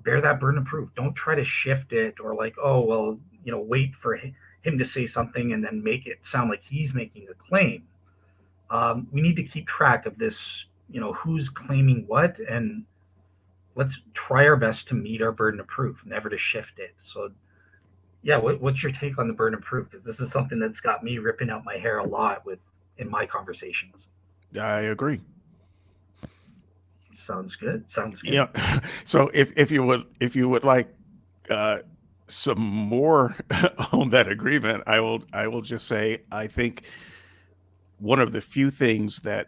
bear that burden of proof. Don't try to shift it or like, oh, well, wait for him to say something and then make it sound like he's making a claim. We need to keep track of this, who's claiming what, and let's try our best to meet our burden of proof, never to shift it. So, yeah, what's your take on the burden of proof? Because this is something that's got me ripping out my hair a lot in my conversations. I agree. Sounds good. Sounds good. Yeah. So if you would like some more on that agreement, I will just say I think one of the few things that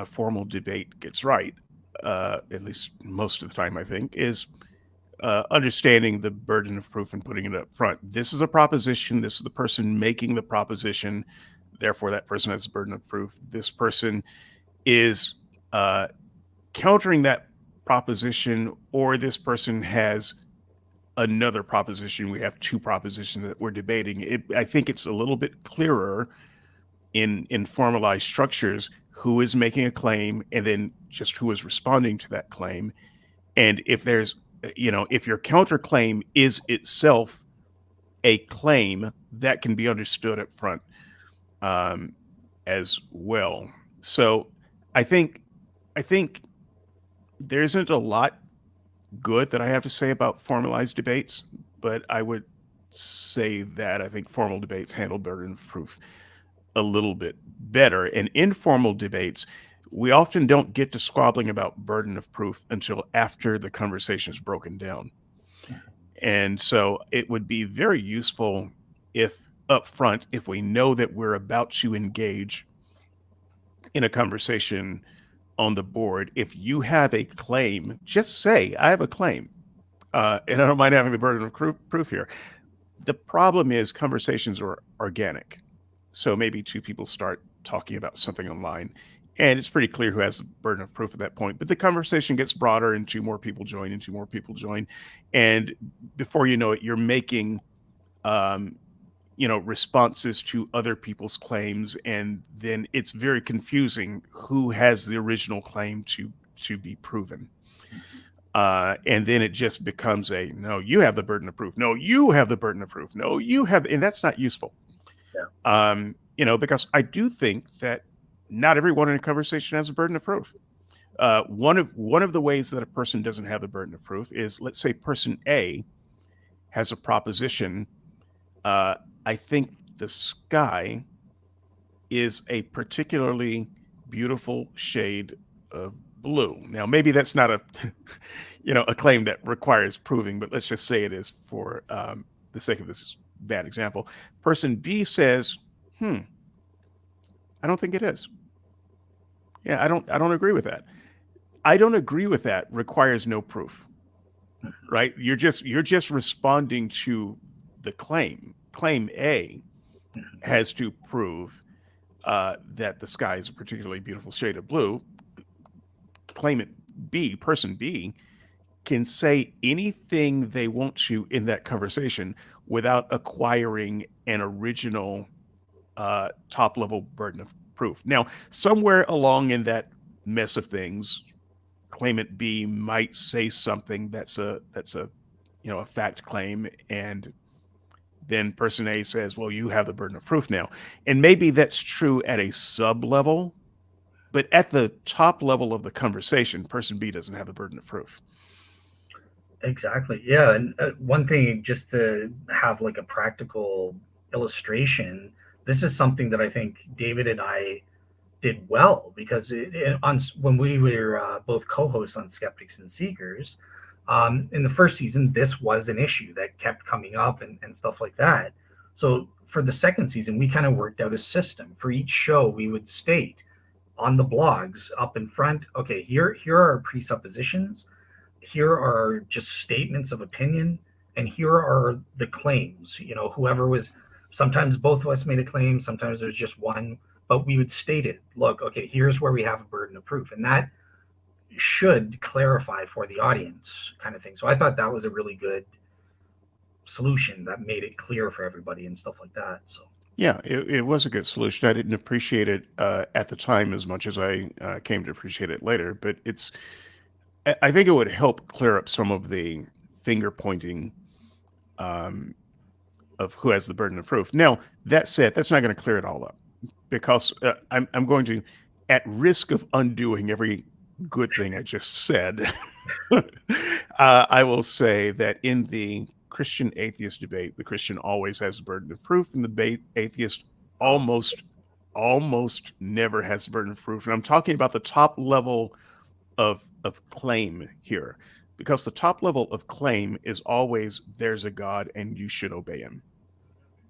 formal debate gets right, at least most of the time, I think, is understanding the burden of proof and putting it up front. This is a proposition. This is the person making the proposition. Therefore, that person has the burden of proof. This person is countering that proposition, or this person has another proposition. We have two propositions that we're debating. I think it's a little bit clearer in formalized structures who is making a claim and then just who is responding to that claim. And if there's, if your counterclaim is itself a claim, that can be understood up front as well. So I think there isn't a lot good that I have to say about formalized debates, but I would say that I think formal debates handle burden of proof a little bit better. And informal debates, we often don't get to squabbling about burden of proof until after the conversation is broken down. And so it would be very useful if up front, if we know that we're about to engage in a conversation on the board, if you have a claim, just say, I have a claim. And I don't mind having the burden of proof here. The problem is conversations are organic. So maybe two people start talking about something online, and it's pretty clear who has the burden of proof at that point. But the conversation gets broader, and two more people join, and two more people join. And before you know it, you're making um, responses to other people's claims, and then it's very confusing who has the original claim to be proven. And then it just becomes a no, you have the burden of proof. No, you have the burden of proof. No, you have, and that's not useful. Yeah. Because I do think that not everyone in a conversation has a burden of proof. One of the ways that a person doesn't have the burden of proof is, let's say, person A has a proposition. I think the sky is a particularly beautiful shade of blue. Now, maybe that's not a a claim that requires proving, but let's just say it is for the sake of this bad example. Person B says, I don't think it is. Yeah, I don't agree with that. I don't agree with that requires no proof, right? You're just responding to the claim. Claim A has to prove that the sky is a particularly beautiful shade of blue. Claimant B, person B, can say anything they want to in that conversation without acquiring an original top level burden of proof. Now, somewhere along in that mess of things, claimant B might say something that's a fact claim, and then person A says, well, you have the burden of proof now. And maybe that's true at a sub level, but at the top level of the conversation, person B doesn't have the burden of proof. Exactly. Yeah. And one thing, just to have like a practical illustration, this is something that I think David and I did well because when we were both co-hosts on Skeptics and Seekers, in the first season, this was an issue that kept coming up and stuff like that. So for the second season, we kind of worked out a system. For each show, we would state on the blogs up in front, okay, here are our presuppositions, here are just statements of opinion, and here are the claims. Whoever was, sometimes both of us made a claim, sometimes there's just one, but we would state it. Look, okay, here's where we have a burden of proof, and that should clarify for the audience, kind of thing. So I thought that was a really good solution that made it clear for everybody and stuff like that. So Yeah, it was a good solution. I didn't appreciate it at the time as much as I came to appreciate it later, but I think it would help clear up some of the finger pointing um, of who has the burden of proof. Now, that said, that's not going to clear it all up, because I'm going to, at risk of undoing every good thing I just said, I will say that in the Christian atheist debate, the Christian always has the burden of proof, and the atheist almost never has the burden of proof. And I'm talking about the top level of claim here, because the top level of claim is always there's a God and you should obey him.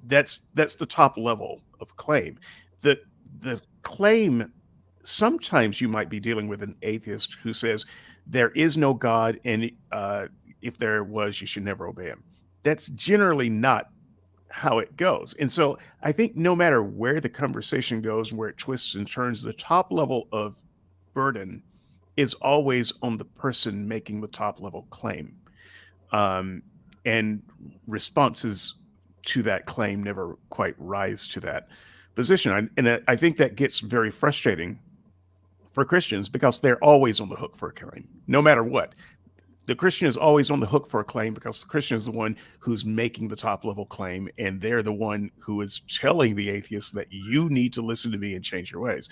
That's the top level of claim. The claim, sometimes you might be dealing with an atheist who says there is no God, and if there was, you should never obey him. That's generally not how it goes. And so I think no matter where the conversation goes and where it twists and turns, the top level of burden is always on the person making the top level claim. Um, and responses to that claim never quite rise to that position. And I think that gets very frustrating for Christians, because they're always on the hook for a claim, no matter what. The Christian is always on the hook for a claim, because the Christian is the one who's making the top level claim, and they're the one who is telling the atheist that you need to listen to me and change your ways.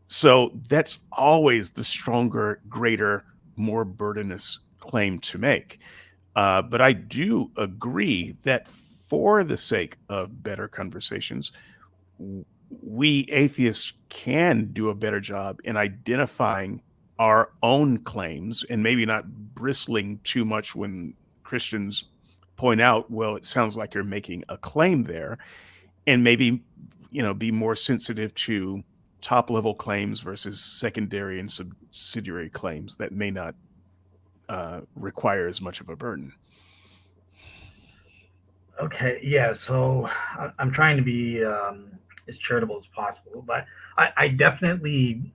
So that's always the stronger, greater, more burdenous claim to make. But I do agree that for the sake of better conversations, we atheists can do a better job in identifying our own claims, and maybe not bristling too much when Christians point out, well, it sounds like you're making a claim there, and maybe, be more sensitive to top level claims versus secondary and subsidiary claims that may not require as much of a burden. Okay, yeah. So I'm trying to be as charitable as possible, but I definitely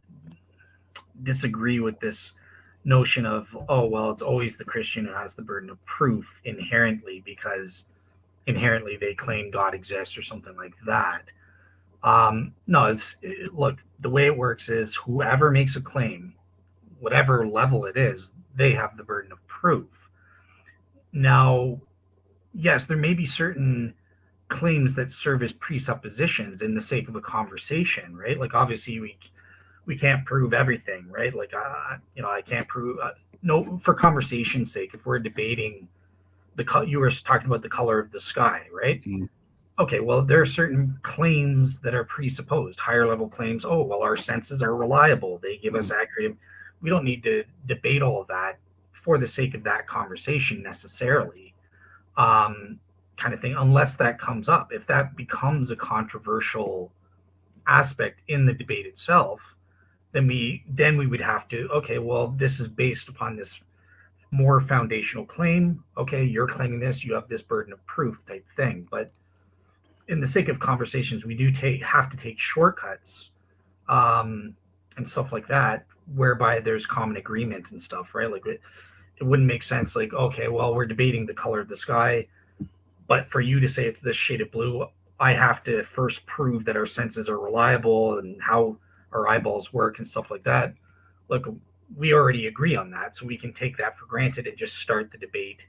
disagree with this notion of, oh well, it's always the Christian who has the burden of proof inherently because inherently they claim God exists or something like that. No, look, the way it works is whoever makes a claim, whatever level it is, they have the burden of proof. Now, yes, there may be certain claims that serve as presuppositions in the sake of a conversation, right? Like obviously we can't prove everything, right? Like I can't prove no, for conversation's sake. If we're debating you were talking about the color of the sky, right? Mm. Okay, well, there are certain claims that are presupposed, higher level claims. Oh, well, our senses are reliable; they give us Mm. accurate. We don't need to debate all of that for the sake of that conversation necessarily, um, kind of thing. Unless that comes up, if that becomes a controversial aspect in the debate itself, then we would have to, okay, well, this is based upon this more foundational claim. Okay, you're claiming this, you have this burden of proof type thing. But in the sake of conversations, we do have to take shortcuts, and stuff like that, whereby there's common agreement and stuff, right? Like it wouldn't make sense. Like, okay, well, we're debating the color of the sky, but for you to say it's this shade of blue, I have to first prove that our senses are reliable and how our eyeballs work and stuff like that. Look, we already agree on that, so we can take that for granted and just start the debate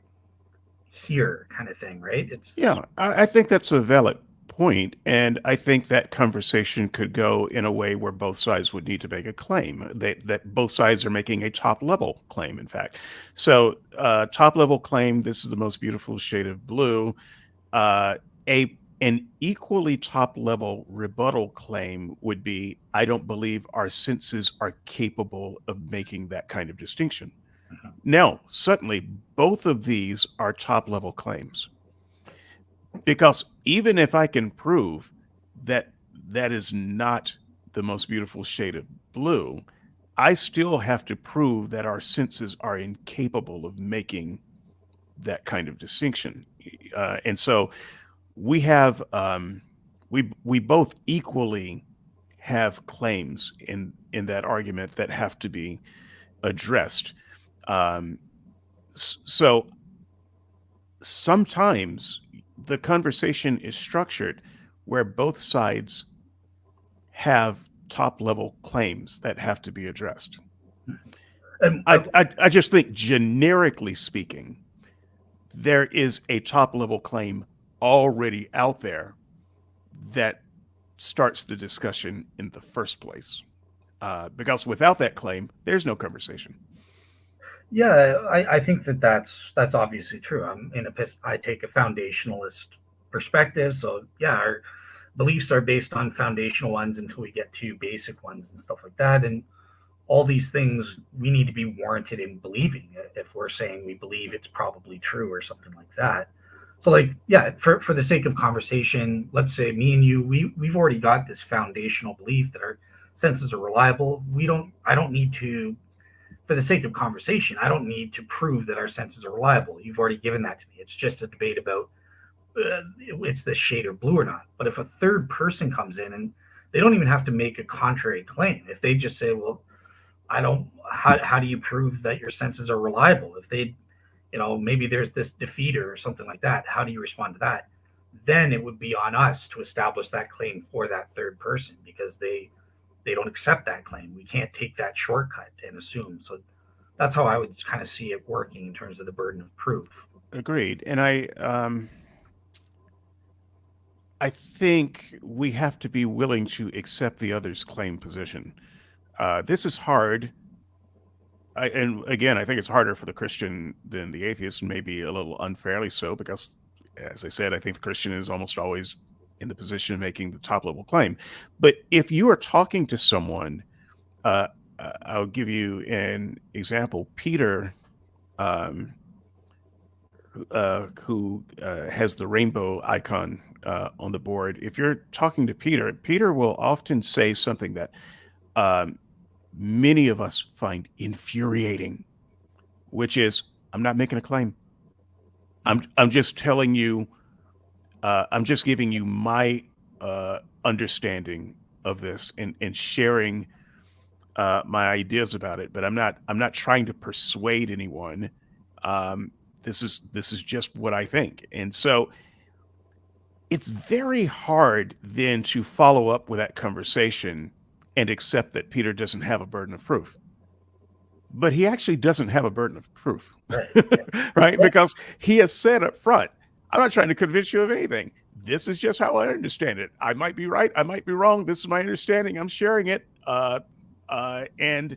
here, kind of thing, right? It's Yeah, I think that's a valid point, and I think that conversation could go in a way where both sides would need to make a claim. That both sides are making a top level claim, in fact. So, top level claim: this is the most beautiful shade of blue. A an equally top level rebuttal claim would be, I don't believe our senses are capable of making that kind of distinction. Now, suddenly, both of these are top level claims, because even if I can prove that that is not the most beautiful shade of blue, I still have to prove that our senses are incapable of making that kind of distinction. And so we have we both equally have claims in that argument that have to be addressed. Um, so sometimes the conversation is structured where both sides have top level claims that have to be addressed. and I just think, generically speaking, there is a top level claim already out there that starts the discussion in the first place. Because without that claim, there's no conversation. Yeah, I think that that's obviously true. I take a foundationalist perspective, so yeah, our beliefs are based on foundational ones until we get to basic ones and stuff like that. And all these things we need to be warranted in believing it. If we're saying we believe it's probably true or something like that. So like, yeah, for the sake of conversation, let's say me and you, we've already got this foundational belief that our senses are reliable. I don't need to, for the sake of conversation, I don't need to prove that our senses are reliable. You've already given that to me. It's just a debate about it's the shade of blue or not. But if a third person comes in and they don't even have to make a contrary claim, if they just say, well, I don't, how do you prove that your senses are reliable? If they, maybe there's this defeater or something like that, how do you respond to that? Then it would be on us to establish that claim for that third person because they don't accept that claim. We can't take that shortcut and assume. So that's how I would kind of see it working in terms of the burden of proof. Agreed. And I think we have to be willing to accept the other's claim position. This is hard. And again, I think it's harder for the Christian than the atheist, maybe a little unfairly so, because, as I said, I think the Christian is almost always in the position of making the top level claim. But if you are talking to someone, uh, I'll give you an example. Peter, um, who has the rainbow icon on the board, if you're talking to Peter, Peter will often say something that um, many of us find infuriating, which is, "I'm not making a claim. I'm just telling you. I'm just giving you my understanding of this and sharing my ideas about it. But I'm not trying to persuade anyone. Um, this is just what I think." And so it's very hard then to follow up with that conversation and accept that Peter doesn't have a burden of proof. But he actually doesn't have a burden of proof, Right. right? Yeah. Because he has said up front, "I'm not trying to convince you of anything. This is just how I understand it. I might be right. I might be wrong. This is my understanding. I'm sharing it." And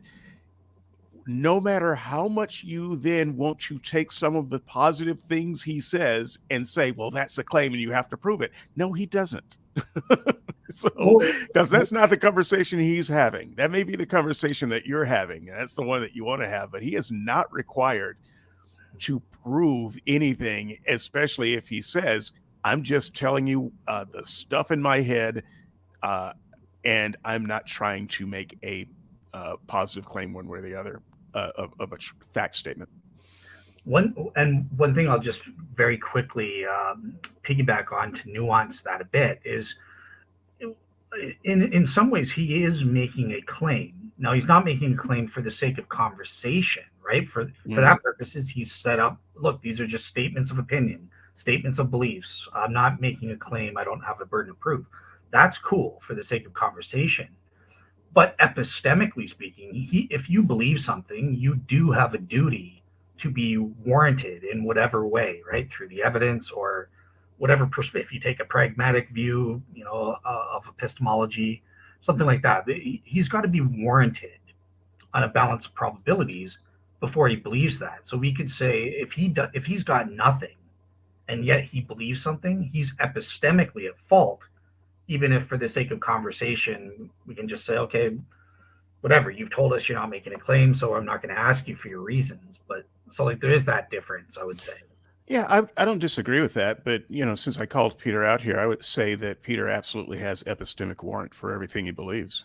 no matter how much you then want to take some of the positive things he says and say, "Well, that's a claim and you have to prove it." No, he doesn't. So, Well, because that's not the conversation he's having. That may be the conversation that you're having. That's the one that you want to have, but he is not required to prove anything, especially if he says, "I'm just telling you the stuff in my head, uh, and I'm not trying to make a positive claim one way or the other of a fact statement." one thing I'll just very quickly piggyback on to nuance that a bit is, in some ways he is making a claim. Now he's not making a claim for the sake of conversation, right? For Mhm. that purposes, he's set up. Look, these are just statements of opinion, statements of beliefs. I'm not making a claim. I don't have a burden of proof. That's cool for the sake of conversation. But epistemically speaking, if you believe something, you do have a duty to be warranted in whatever way, right? Through the evidence or whatever perspective. If you take a pragmatic view, of epistemology, something like that, he's got to be warranted on a balance of probabilities before he believes that. So we could say if he's got nothing and yet he believes something, he's epistemically at fault. Even if, for the sake of conversation, we can just say, okay, whatever, you've told us you're not making a claim, so I'm not going to ask you for your reasons. But so, like, there is that difference, I would say. Yeah, I don't disagree with that, but since I called Peter out here, I would say that Peter absolutely has epistemic warrant for everything he believes.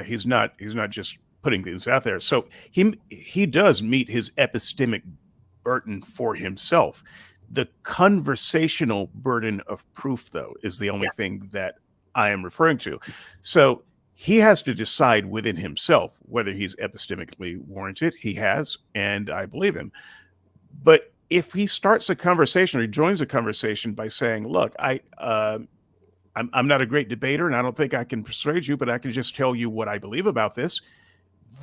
He's not just putting things out there. So he does meet his epistemic burden for himself. The conversational burden of proof, though, is the only Yeah, thing that I am referring to. So he has to decide within himself whether he's epistemically warranted. He has, and I believe him. But if he starts a conversation or he joins a conversation by saying, "Look, I'm not a great debater, and I don't think I can persuade you, but I can just tell you what I believe about this,"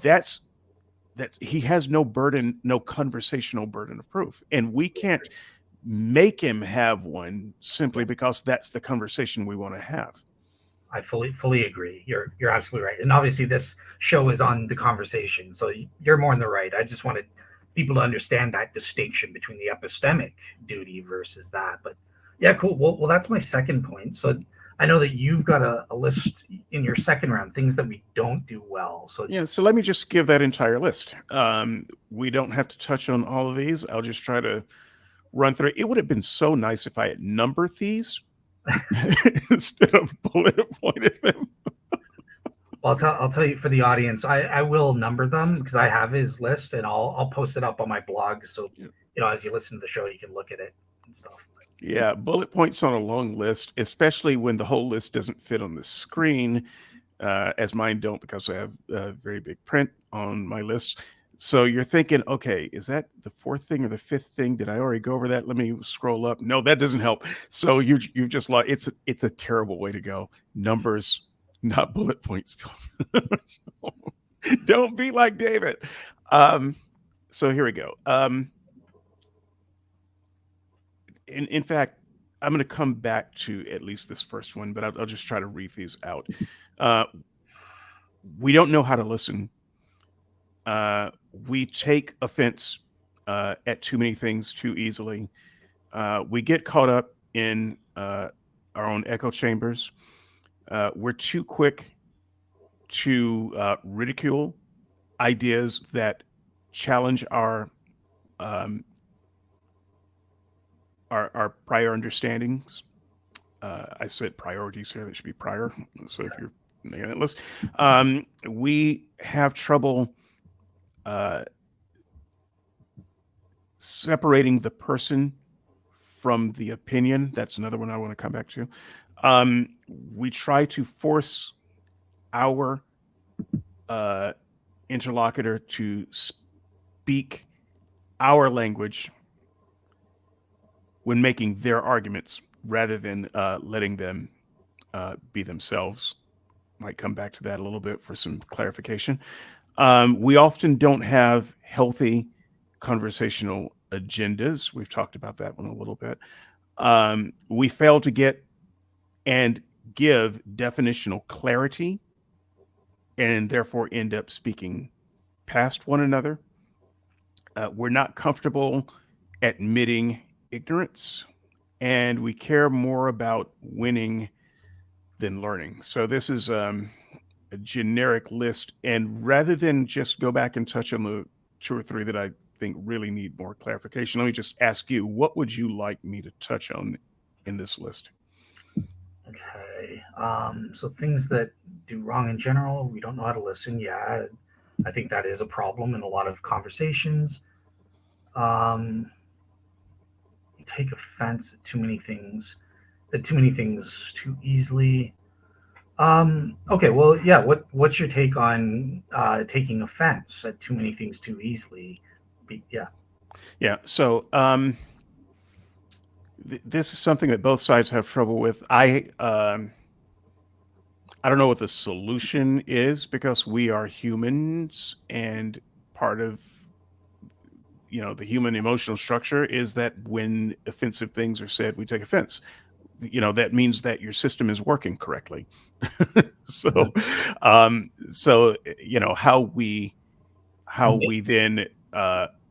that's he has no burden, no conversational burden of proof, and we can't make him have one simply because that's the conversation we want to have. I fully agree. You're absolutely right. And obviously, this show is on the conversation, so you're more in the right. I just wanted people to understand that distinction between the epistemic duty versus that. But yeah, cool. Well, that's my second point. So I know that you've got a list in your second round, things that we don't do well. So Yeah, so let me just give that entire list. We don't have to touch on all of these. I'll just try to run through. It would have been so nice if I had numbered these instead of bullet pointed them. I'll tell you, for the audience, I will number them because I have his list, and I'll post it up on my blog. So as you listen to the show, you can look at it and stuff. Yeah, bullet points on a long list, especially when the whole list doesn't fit on the screen, as mine don't because I have very big print on my list. So you're thinking, okay, is that the fourth thing or the fifth thing? Did I already go over that? Let me scroll up. No, that doesn't help. So you've just lost. It's a terrible way to go. Numbers, not bullet points. Don't be like David. Um, so here we go. In fact, I'm going to come back to at least this first one, but I'll just try to read these out. Uh, we don't know how to listen. We take offense at too many things too easily. We get caught up in our own echo chambers. We're too quick to ridicule ideas that challenge our um, our prior understandings. I said priorities here; that should be prior. So if you're making that list, we have trouble uh, separating the person from the opinion. That's another one I want to come back to. We try to force our uh, interlocutor to speak our language when making their arguments rather than letting them be themselves. Might come back to that a little bit for some clarification. We often don't have healthy conversational agendas. We've talked about that one a little bit. We fail to get and give definitional clarity and therefore end up speaking past one another. We're not comfortable admitting ignorance, and we care more about winning than learning. So this is a generic list, and rather than just go back and touch on the two or three that I think really need more clarification, let me just ask you, what would you like me to touch on in this list? Okay. So things that do wrong in general, we don't know how to listen. Yeah, I think that is a problem in a lot of conversations. Um, you take offense at too many things too easily. Okay, well, yeah. What's your take on taking offense at too many things too easily? Yeah. Yeah, so this is something that both sides have trouble with. I don't know what the solution is because we are humans, and part of the human emotional structure is that when offensive things are said, we take offense. That means that your system is working correctly. Mhm. so, how we then Maybe.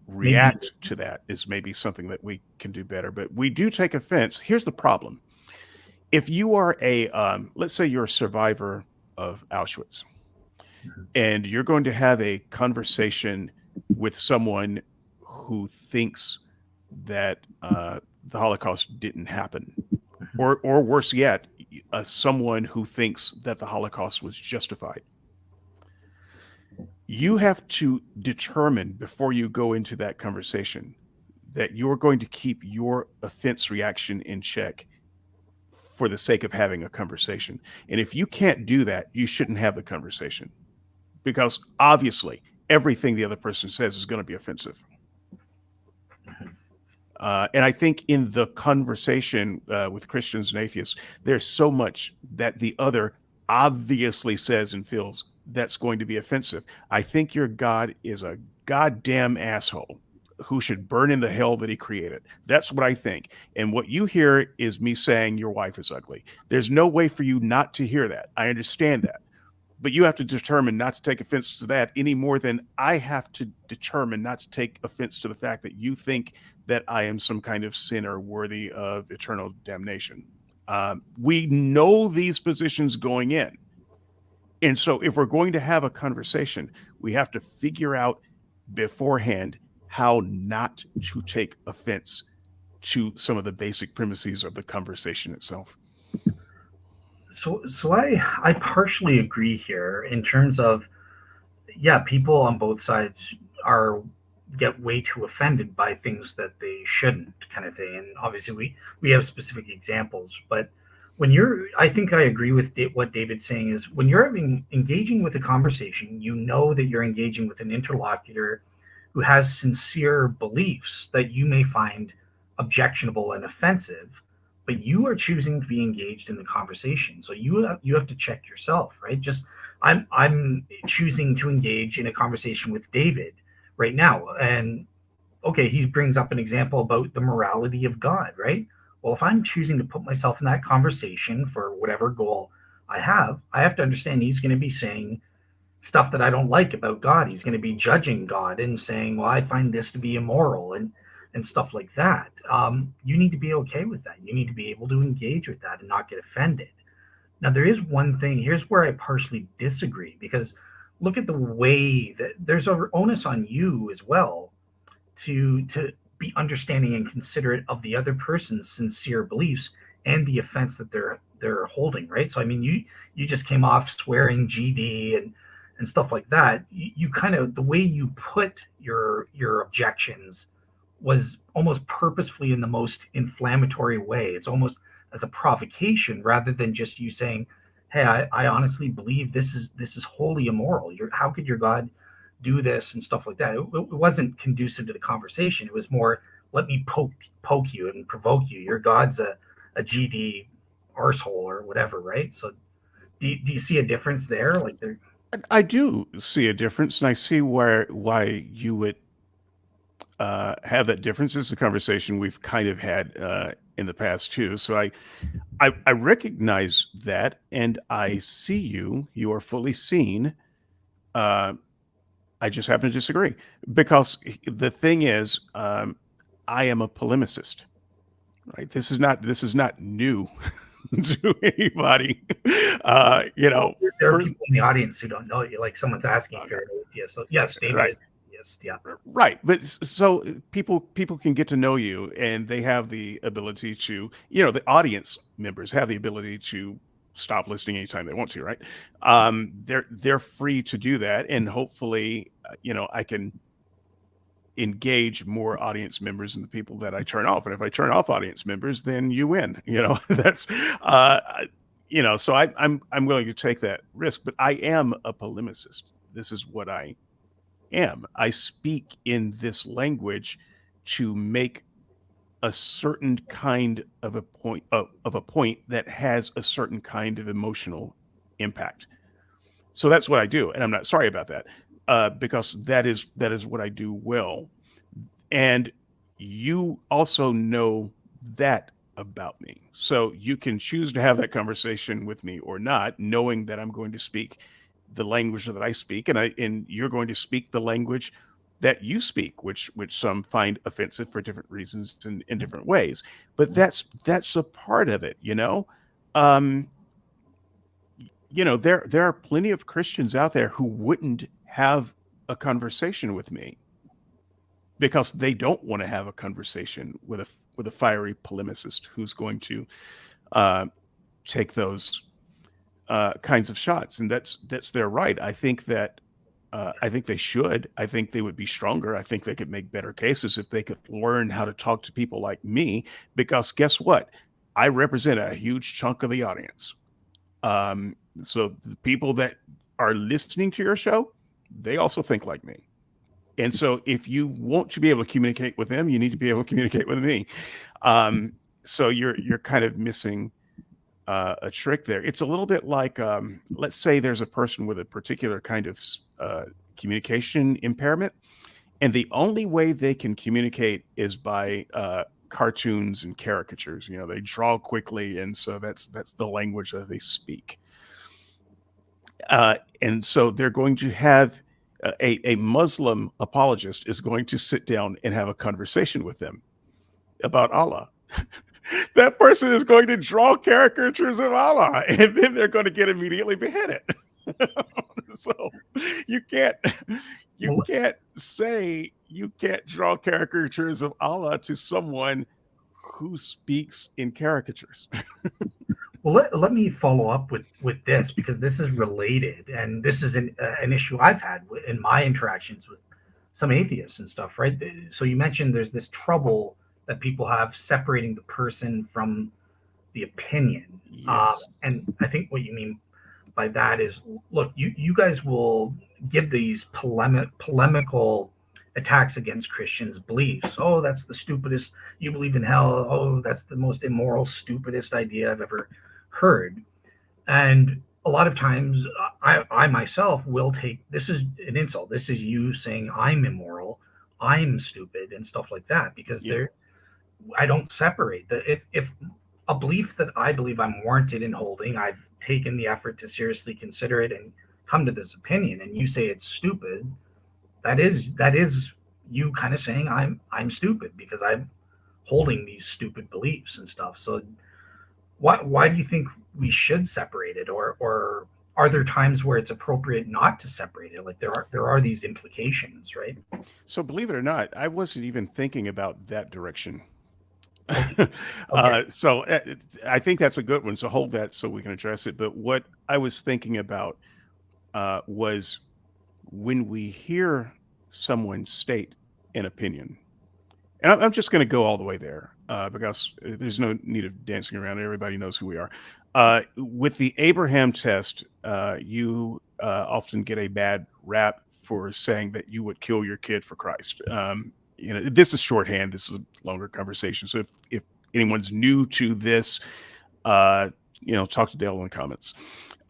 react to that is maybe something that we can do better. But we do take offense. Here's the problem: if you are let's say you're a survivor of Auschwitz, Mhm. and you're going to have a conversation with someone who thinks that the Holocaust didn't happen, Mhm. or worse yet, someone who thinks that the Holocaust was justified. You have to determine before you go into that conversation that you're going to keep your offense reaction in check for the sake of having a conversation. And if you can't do that, you shouldn't have the conversation because obviously everything the other person says is going to be offensive. And I think in the conversation with Christians and atheists, there's so much that the other obviously says and feels that's going to be offensive. I think your God is a goddamn asshole who should burn in the hell that he created. That's what I think. And what you hear is me saying your wife is ugly. There's no way for you not to hear that. I understand that. But you have to determine not to take offense to that any more than I have to determine not to take offense to the fact that you think that I am some kind of sinner worthy of eternal damnation. We know these positions going in. And so if we're going to have a conversation, we have to figure out beforehand how not to take offense to some of the basic premises of the conversation itself. So I partially agree here in terms of, yeah, people on both sides are get way too offended by things that they shouldn't, kind of thing. And obviously we have specific examples, but when you're, I think I agree with what David's saying is when you're engaging with a conversation, you know that you're engaging with an interlocutor who has sincere beliefs that you may find objectionable and offensive, but you are choosing to be engaged in the conversation. So you have to check yourself, right? Just I'm choosing to engage in a conversation with David right now, and okay, he brings up an example about the morality of God, right? Well, if I'm choosing to put myself in that conversation for whatever goal I have to understand he's going to be saying stuff that I don't like about God. He's going to be judging God and saying, "Well, I find this to be immoral," and stuff like that. You need to be okay with that. You need to be able to engage with that and not get offended. Now, there is one thing. Here's where I partially disagree because look at the way that there's an onus on you as well to be understanding and considerate of the other person's sincere beliefs and the offense that they're holding, right? So I mean, you just came off swearing GD and stuff like that. You kind of, the way you put your objections was almost purposefully in the most inflammatory way. It's almost as a provocation rather than just you saying, "Hey, I honestly believe this is wholly immoral. How could your God do this?" and stuff like that. It wasn't conducive to the conversation. It was more, let me poke you and provoke you. Your God's a GD arsehole or whatever, right? So do you see a difference there? Like there, I do see a difference, and I see why you would have that difference. This is a conversation we've kind of had in the past too. So I recognize that, and I see you. You are fully seen. Uh, I just happen to disagree because the thing is, I am a polemicist. Right? This is not new to anybody. there are First, people in the audience who don't know you. Like someone's asking if okay, you're an atheist. So yes, David right. is an atheist. Yeah. Right, but so people can get to know you, and they have the ability to, the audience members have the ability to stop listening anytime they want to, right? They're free to do that, and hopefully, I can engage more audience members than the people that I turn off. And if I turn off audience members, then you win. That's So I'm willing to take that risk, but I am a polemicist. This is what I am. I speak in this language to make a certain kind of a point that has a certain kind of emotional impact. So that's what I do, and I'm not sorry about that, because that is what I do well. And you also know that about me. So you can choose to have that conversation with me or not, knowing that I'm going to speak the language that I speak, and you're going to speak the language that you speak, which some find offensive for different reasons in different ways. But that's a part of it. Um, there are plenty of Christians out there who wouldn't have a conversation with me because they don't want to have a conversation with a fiery polemicist who's going to uh, take those kinds of shots, and that's their right. I think they should. I think they would be stronger. I think they could make better cases if they could learn how to talk to people like me. Because guess what? I represent a huge chunk of the audience. So the people that are listening to your show, they also think like me. And so if you want to be able to communicate with them, you need to be able to communicate with me. So you're kind of missing a trick there. It's a little bit like, let's say there's a person with a particular kind of communication impairment, and the only way they can communicate is by cartoons and caricatures. They draw quickly, and so that's the language that they speak. And so they're going to have a Muslim apologist is going to sit down and have a conversation with them about Allah. That person is going to draw caricatures of Allah, and then they're going to get immediately beheaded. So you can't say you can't draw caricatures of Allah to someone who speaks in caricatures. Well, let me follow up with this because this is related, and this is an issue I've had in my interactions with some atheists and stuff, right? So you mentioned there's this trouble that people have separating the person from the opinion, Yes. and I think what you mean by that is, look, you guys will give these polemical attacks against Christians' beliefs. Oh, that's the stupidest. You believe in hell. Oh, that's the most immoral, stupidest idea I've ever heard. And a lot of times, I myself will take this is an insult. This is you saying I'm immoral, I'm stupid, and stuff like that because Yep. I don't separate the if a belief that I believe I'm warranted in holding, I've taken the effort to seriously consider it and come to this opinion, and you say it's stupid. That is you kind of saying I'm stupid because I'm holding these stupid beliefs and stuff. So why do you think we should separate it, or are there times where it's appropriate not to separate it? Like there are these implications, right? So believe it or not, I wasn't even thinking about that direction. Okay. Okay. So I think that's a good one. So hold that so we can address it. But what I was thinking about was when we hear someone state an opinion, and I'm just going to go all the way there because there's no need of dancing around. Everybody knows who we are. With the Abraham test, you often get a bad rap for saying that you would kill your kid for Christ. This is shorthand. This is a longer conversation. So if anyone's new to this, uh, talk to Dale in the comments.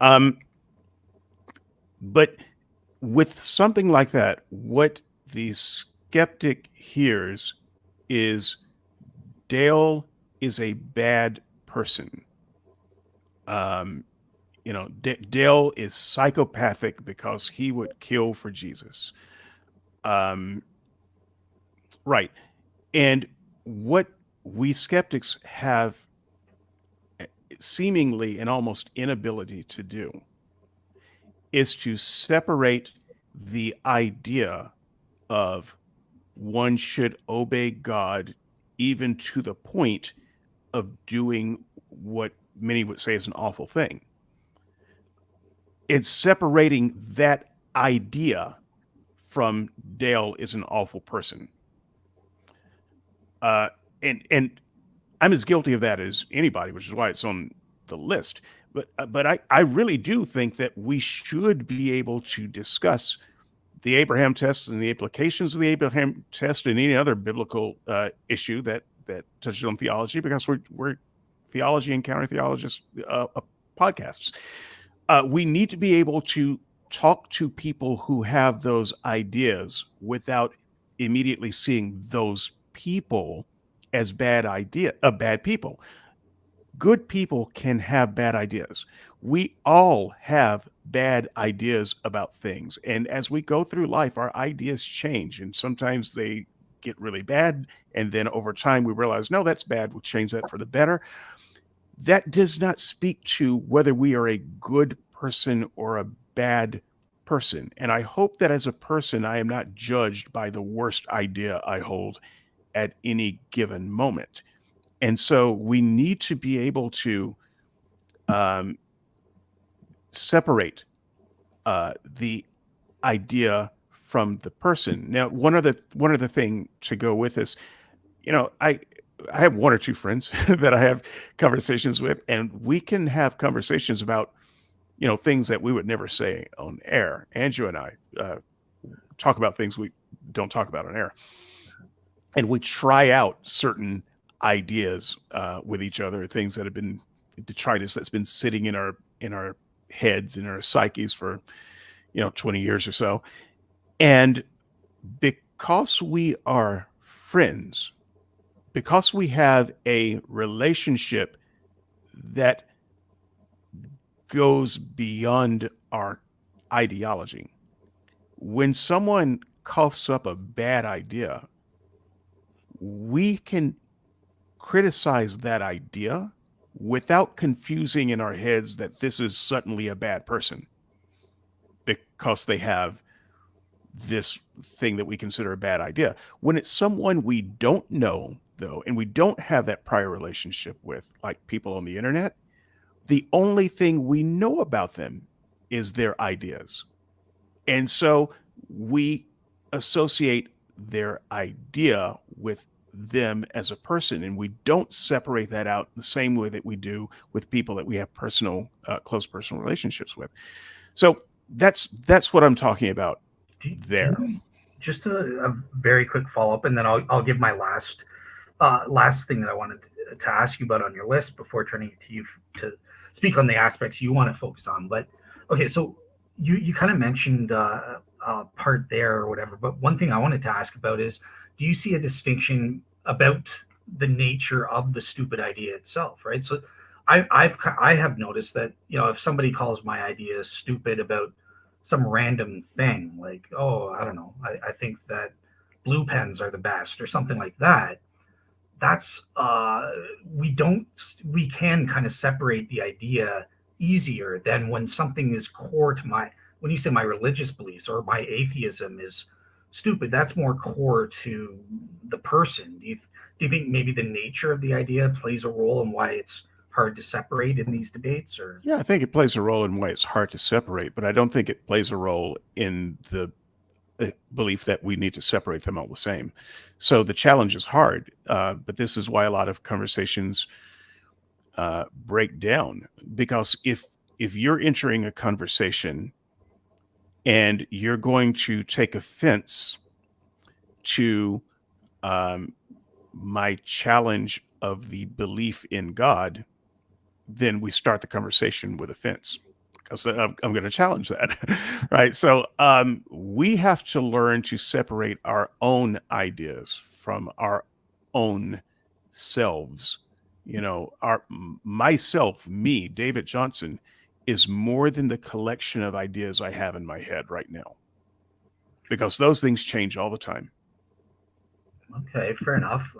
Um, but with something like that, what the skeptic hears is Dale is a bad person. Um, Dale is psychopathic because he would kill for Jesus. Um, right. And what we skeptics have seemingly an almost inability to do is to separate the idea of one should obey God even to the point of doing what many would say is an awful thing. It's separating that idea from Dale is an awful person. Uh, and I'm as guilty of that as anybody, which is why it's on the list. But I really do think that we should be able to discuss the Abraham test and the implications of the Abraham test and any other biblical issue that touches on theology, because we're theology and counter theologists podcasts. We need to be able to talk to people who have those ideas without immediately seeing those people as bad people. Good people can have bad ideas. We all have bad ideas about things. And as we go through life, our ideas change. And sometimes they get really bad. And then over time, we realize, no, that's bad. We'll change that for the better. That does not speak to whether we are a good person or a bad person. And I hope that as a person, I am not judged by the worst idea I hold at any given moment. And so we need to be able to um, separate the idea from the person. Now, one other thing to go with this, I have one or two friends that I have conversations with, and we can have conversations about things that we would never say on air. Andrew and I talk about things we don't talk about on air, and we try out certain ideas with each other, things that have been detritus that's been sitting in our heads, in our psyches for 20 years or so. And because we are friends, because we have a relationship that goes beyond our ideology, when someone coughs up a bad idea, we can criticize that idea without confusing in our heads that this is suddenly a bad person because they have this thing that we consider a bad idea. When it's someone we don't know, though, and we don't have that prior relationship with, like people on the internet, the only thing we know about them is their ideas. And so we associate their idea with them as a person, and we don't separate that out the same way that we do with people that we have close personal relationships with. So that's what I'm talking about there. Just a very quick follow up, and then I'll give my last thing that I wanted to ask you about on your list before turning it to you to speak on the aspects you want to focus on. But okay, so you kind of mentioned part there or whatever, but one thing I wanted to ask about is, do you see a distinction about the nature of the stupid idea itself, right? So I have noticed that if somebody calls my idea stupid about some random thing, like, oh, I don't know, I think that blue pens are the best or something like that, that's we can kind of separate the idea easier than when something is core to my, when you say my religious beliefs or my atheism is stupid, that's more core to the person. Do you think maybe the nature of the idea plays a role in why it's hard to separate in these debates? Or Yeah, I think it plays a role in why it's hard to separate, but I don't think it plays a role in the belief that we need to separate them all the same. So the challenge is hard, but this is why a lot of conversations break down, because if you're entering a conversation and you're going to take offense to um, my challenge of the belief in God, then we start the conversation with offense, because I'm going to challenge that, right? So we have to learn to separate our own ideas from our own selves. You know, myself, me, David Johnson, is more than the collection of ideas I have in my head right now, because those things change all the time. okay, fair enough.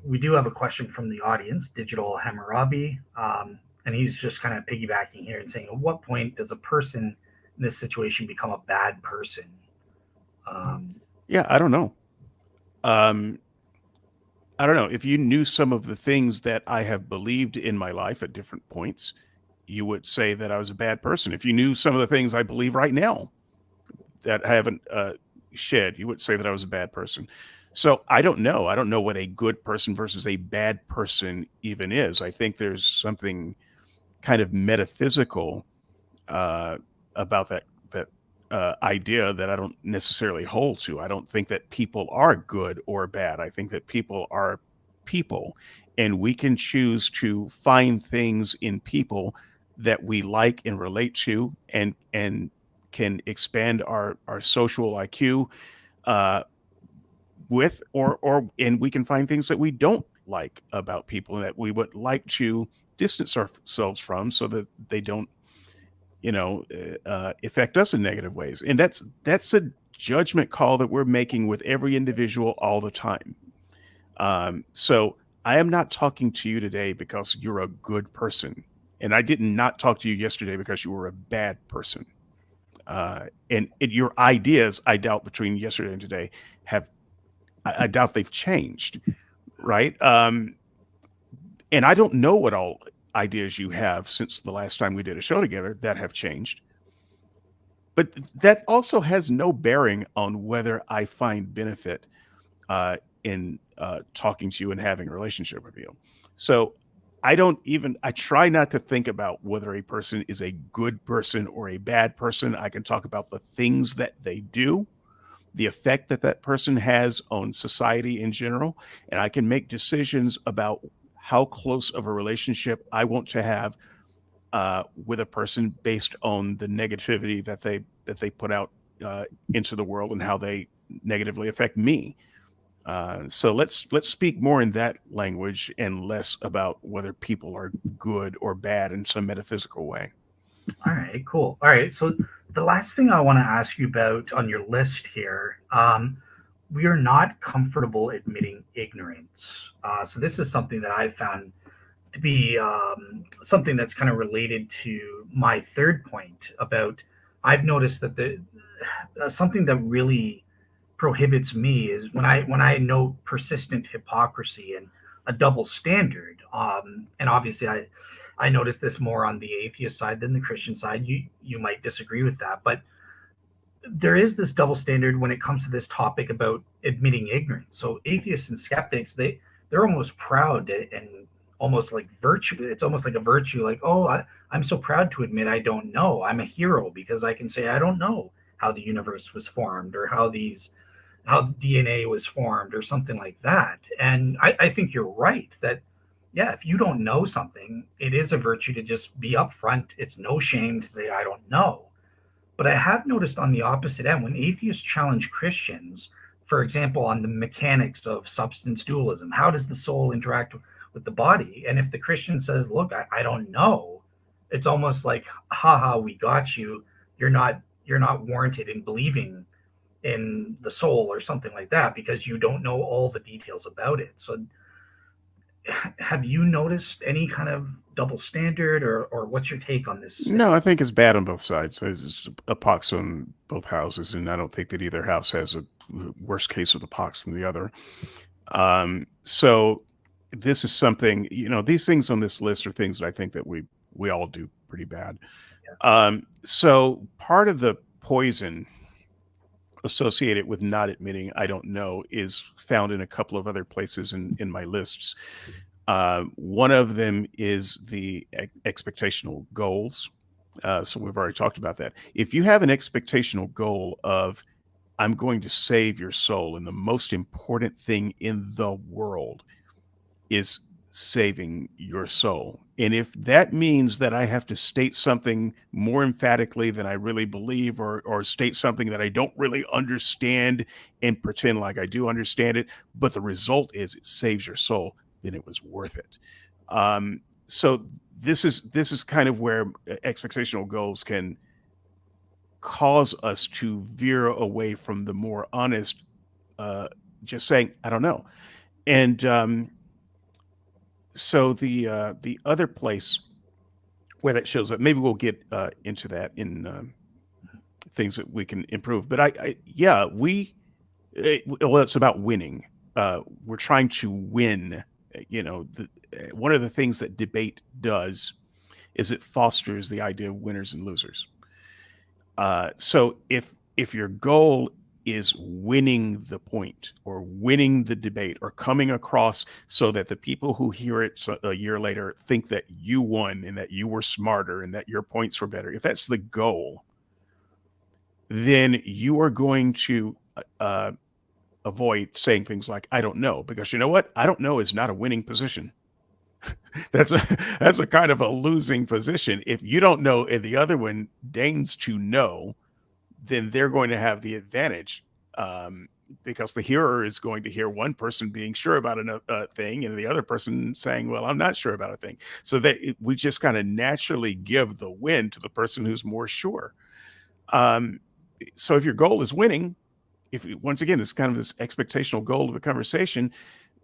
We do have a question from the audience, Digital Hammurabi, and he's just kind of piggybacking here and saying, at what point does a person in this situation become a bad person? Um, Yeah, I don't know. Um, I don't know. If you knew some of the things that I have believed in my life at different points, you would say that I was a bad person. If you knew some of the things I believe right now that I haven't shed, you would say that I was a bad person. So I don't know. I don't know what a good person versus a bad person even is. I think there's something kind of metaphysical uh, about that idea that I don't necessarily hold to. I don't think that people are good or bad. I think that people are people, and we can choose to find things in people that we like and relate to, and can expand our social IQ uh, with, or and we can find things that we don't like about people and that we would like to distance ourselves from, so that they don't, affect us in negative ways. And that's a judgment call that we're making with every individual all the time. So I am not talking to you today because you're a good person, and I did not talk to you yesterday because you were a bad person. And your ideas, I doubt, between yesterday and today have, I doubt they've changed, right? And I don't know what all ideas you have since the last time we did a show together that have changed. But that also has no bearing on whether I find benefit in talking to you and having a relationship with you. So I try not to think about whether a person is a good person or a bad person. I can talk about the things that they do, the effect that that person has on society in general, and I can make decisions about how close of a relationship I want to have with a person based on the negativity that they put out into the world and how they negatively affect me. So let's speak more in that language and less about whether people are good or bad in some metaphysical way. all right, cool. All right, so the last thing I want to ask you about on your list here, we are not comfortable admitting ignorance. So this is something that I've found to be something that's kind of related to my third point about. I've noticed that the something that really prohibits me is when I note persistent hypocrisy and a double standard. And obviously, I notice this more on the atheist side than the Christian side. You might disagree with that, but there is this double standard when it comes to this topic about admitting ignorance. So atheists and skeptics, they're almost proud and almost like virtue. It's almost like a virtue, like, oh, I'm so proud to admit I don't know. I'm a hero because I can say I don't know how the universe was formed or how DNA was formed or something like that. And I think you're right that, yeah, if you don't know something, it is a virtue to just be upfront. It's no shame to say, I don't know. But I have noticed on the opposite end, when atheists challenge Christians, for example, on the mechanics of substance dualism, how does the soul interact with the body? And if the Christian says, look, I don't know, it's almost like, haha, we got you. You're not warranted in believing in the soul or something like that because you don't know all the details about it. So have you noticed any kind of double standard, or what's your take on this? No, I think it's bad on both sides. There's a pox on both houses, and I don't think that either house has a worse case of the pox than the other. So this is something, these things on this list are things that I think that we all do pretty bad. So part of the poison associated with not admitting I don't know is found in a couple of other places in my lists. One of them is the expectational goals. So we've already talked about that. If you have an expectational goal of, I'm going to save your soul, and the most important thing in the world is saving your soul. And if that means that I have to state something more emphatically than I really believe, or state something that I don't really understand and pretend like I do understand it, but the result is it saves your soul, then it was worth it. So this is kind of where expectational goals can cause us to veer away from the more honest, just saying, I don't know. And so the other place where that shows up, maybe we'll get into that in things that we can improve. But yeah, well, it's about winning. We're trying to win. One of the things that debate does is it fosters the idea of winners and losers. So if your goal is winning the point or winning the debate or coming across so that the people who hear it a year later think that you won and that you were smarter and that your points were better, if that's the goal, then you are going to avoid saying things like, I don't know, because you know what? I don't know is not a winning position. That's a kind of a losing position. If you don't know and the other one deigns to know, then they're going to have the advantage, because the hearer is going to hear one person being sure about a thing and the other person saying, well, I'm not sure about a thing. So that we just kind of naturally give the win to the person who's more sure. Um, so if your goal is winning, once again, it's kind of this expectational goal of the conversation,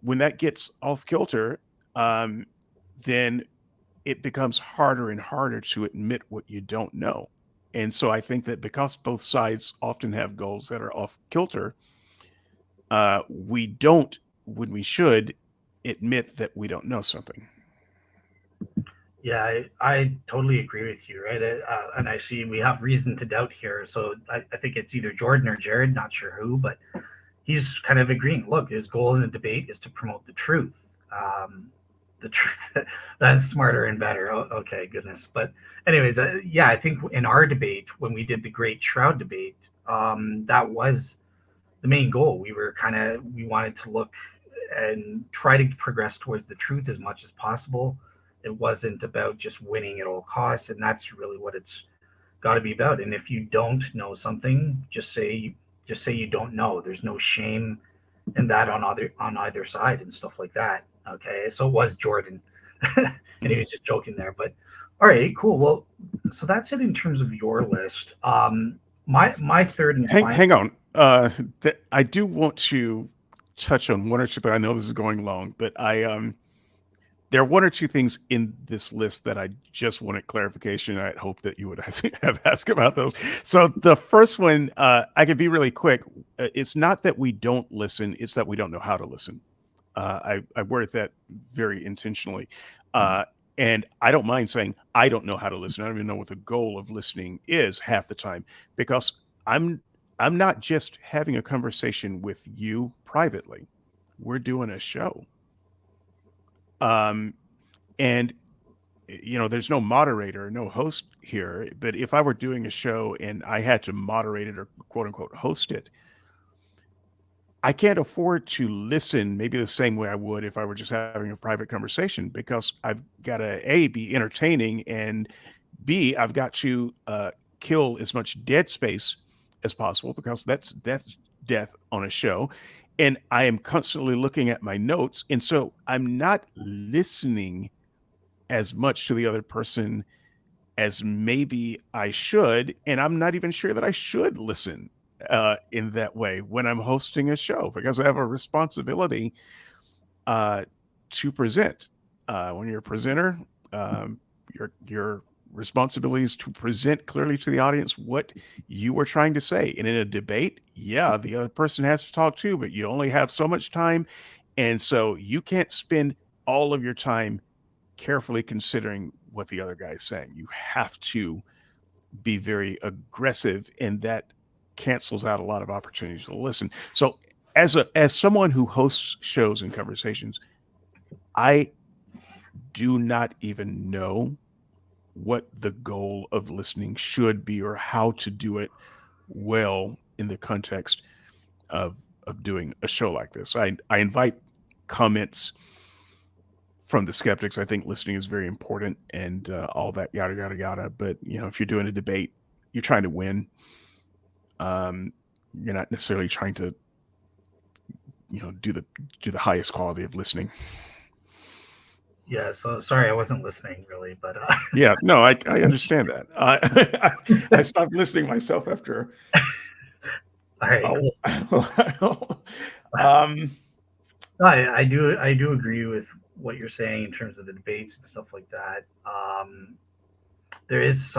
when that gets off kilter, then it becomes harder and harder to admit what you don't know. And so I think that because both sides often have goals that are off kilter, we don't, when we should, admit that we don't know something. Yeah, I totally agree with you, right? And I see we have reason to doubt here. So I think it's either Jordan or Jared, not sure who, but he's kind of agreeing. Look, his goal in the debate is to promote the truth. The truth that's smarter and better. Oh, okay, goodness. But anyways, yeah, I think in our debate when we did the Great Shroud debate, that was the main goal. We wanted to look and try to progress towards the truth as much as possible. It wasn't about just winning at all costs, and that's really what it's got to be about. And if you don't know something, just say you don't know. There's no shame in that on either side and stuff like that. Okay, so it was Jordan, and he was just joking there. But all right, cool. Well, so that's it in terms of your list. My third and final. Hang on. I do want to touch on one or two, but I know this is going long, but there are one or two things in this list that I just wanted clarification. I hope that you would have asked about those. So the first one, I could be really quick. It's not that we don't listen; it's that we don't know how to listen. I worded that very intentionally, and I don't mind saying I don't know how to listen. I don't even know what the goal of listening is half the time, because I'm not just having a conversation with you privately. We're doing a show. And there's no moderator, no host here, but if I were doing a show and I had to moderate it or quote unquote host it, I can't afford to listen maybe the same way I would if I were just having a private conversation, because I've got to be entertaining, and B, I've got to kill as much dead space as possible, because that's death on a show. And I am constantly looking at my notes. And so I'm not listening as much to the other person as maybe I should. And I'm not even sure that I should listen in that way when I'm hosting a show, because I have a responsibility to present. When you're a presenter, your responsibility is to present clearly to the audience what you were trying to say. And in a debate, yeah, the other person has to talk too, but you only have so much time. And so you can't spend all of your time carefully considering what the other guy is saying. You have to be very aggressive, and that cancels out a lot of opportunities to listen. So as someone who hosts shows and conversations, I do not even know what the goal of listening should be or how to do it well in the context of doing a show like this. I invite comments from the skeptics. I think listening is very important and all that yada yada yada. But if you're doing a debate, you're trying to win. You're not necessarily trying to do the highest quality of listening. Yeah, so sorry I wasn't listening really, but Yeah, no, I understand that. I stopped listening myself after. all right, cool. No, I do agree with what you're saying in terms of the debates and stuff like that. There is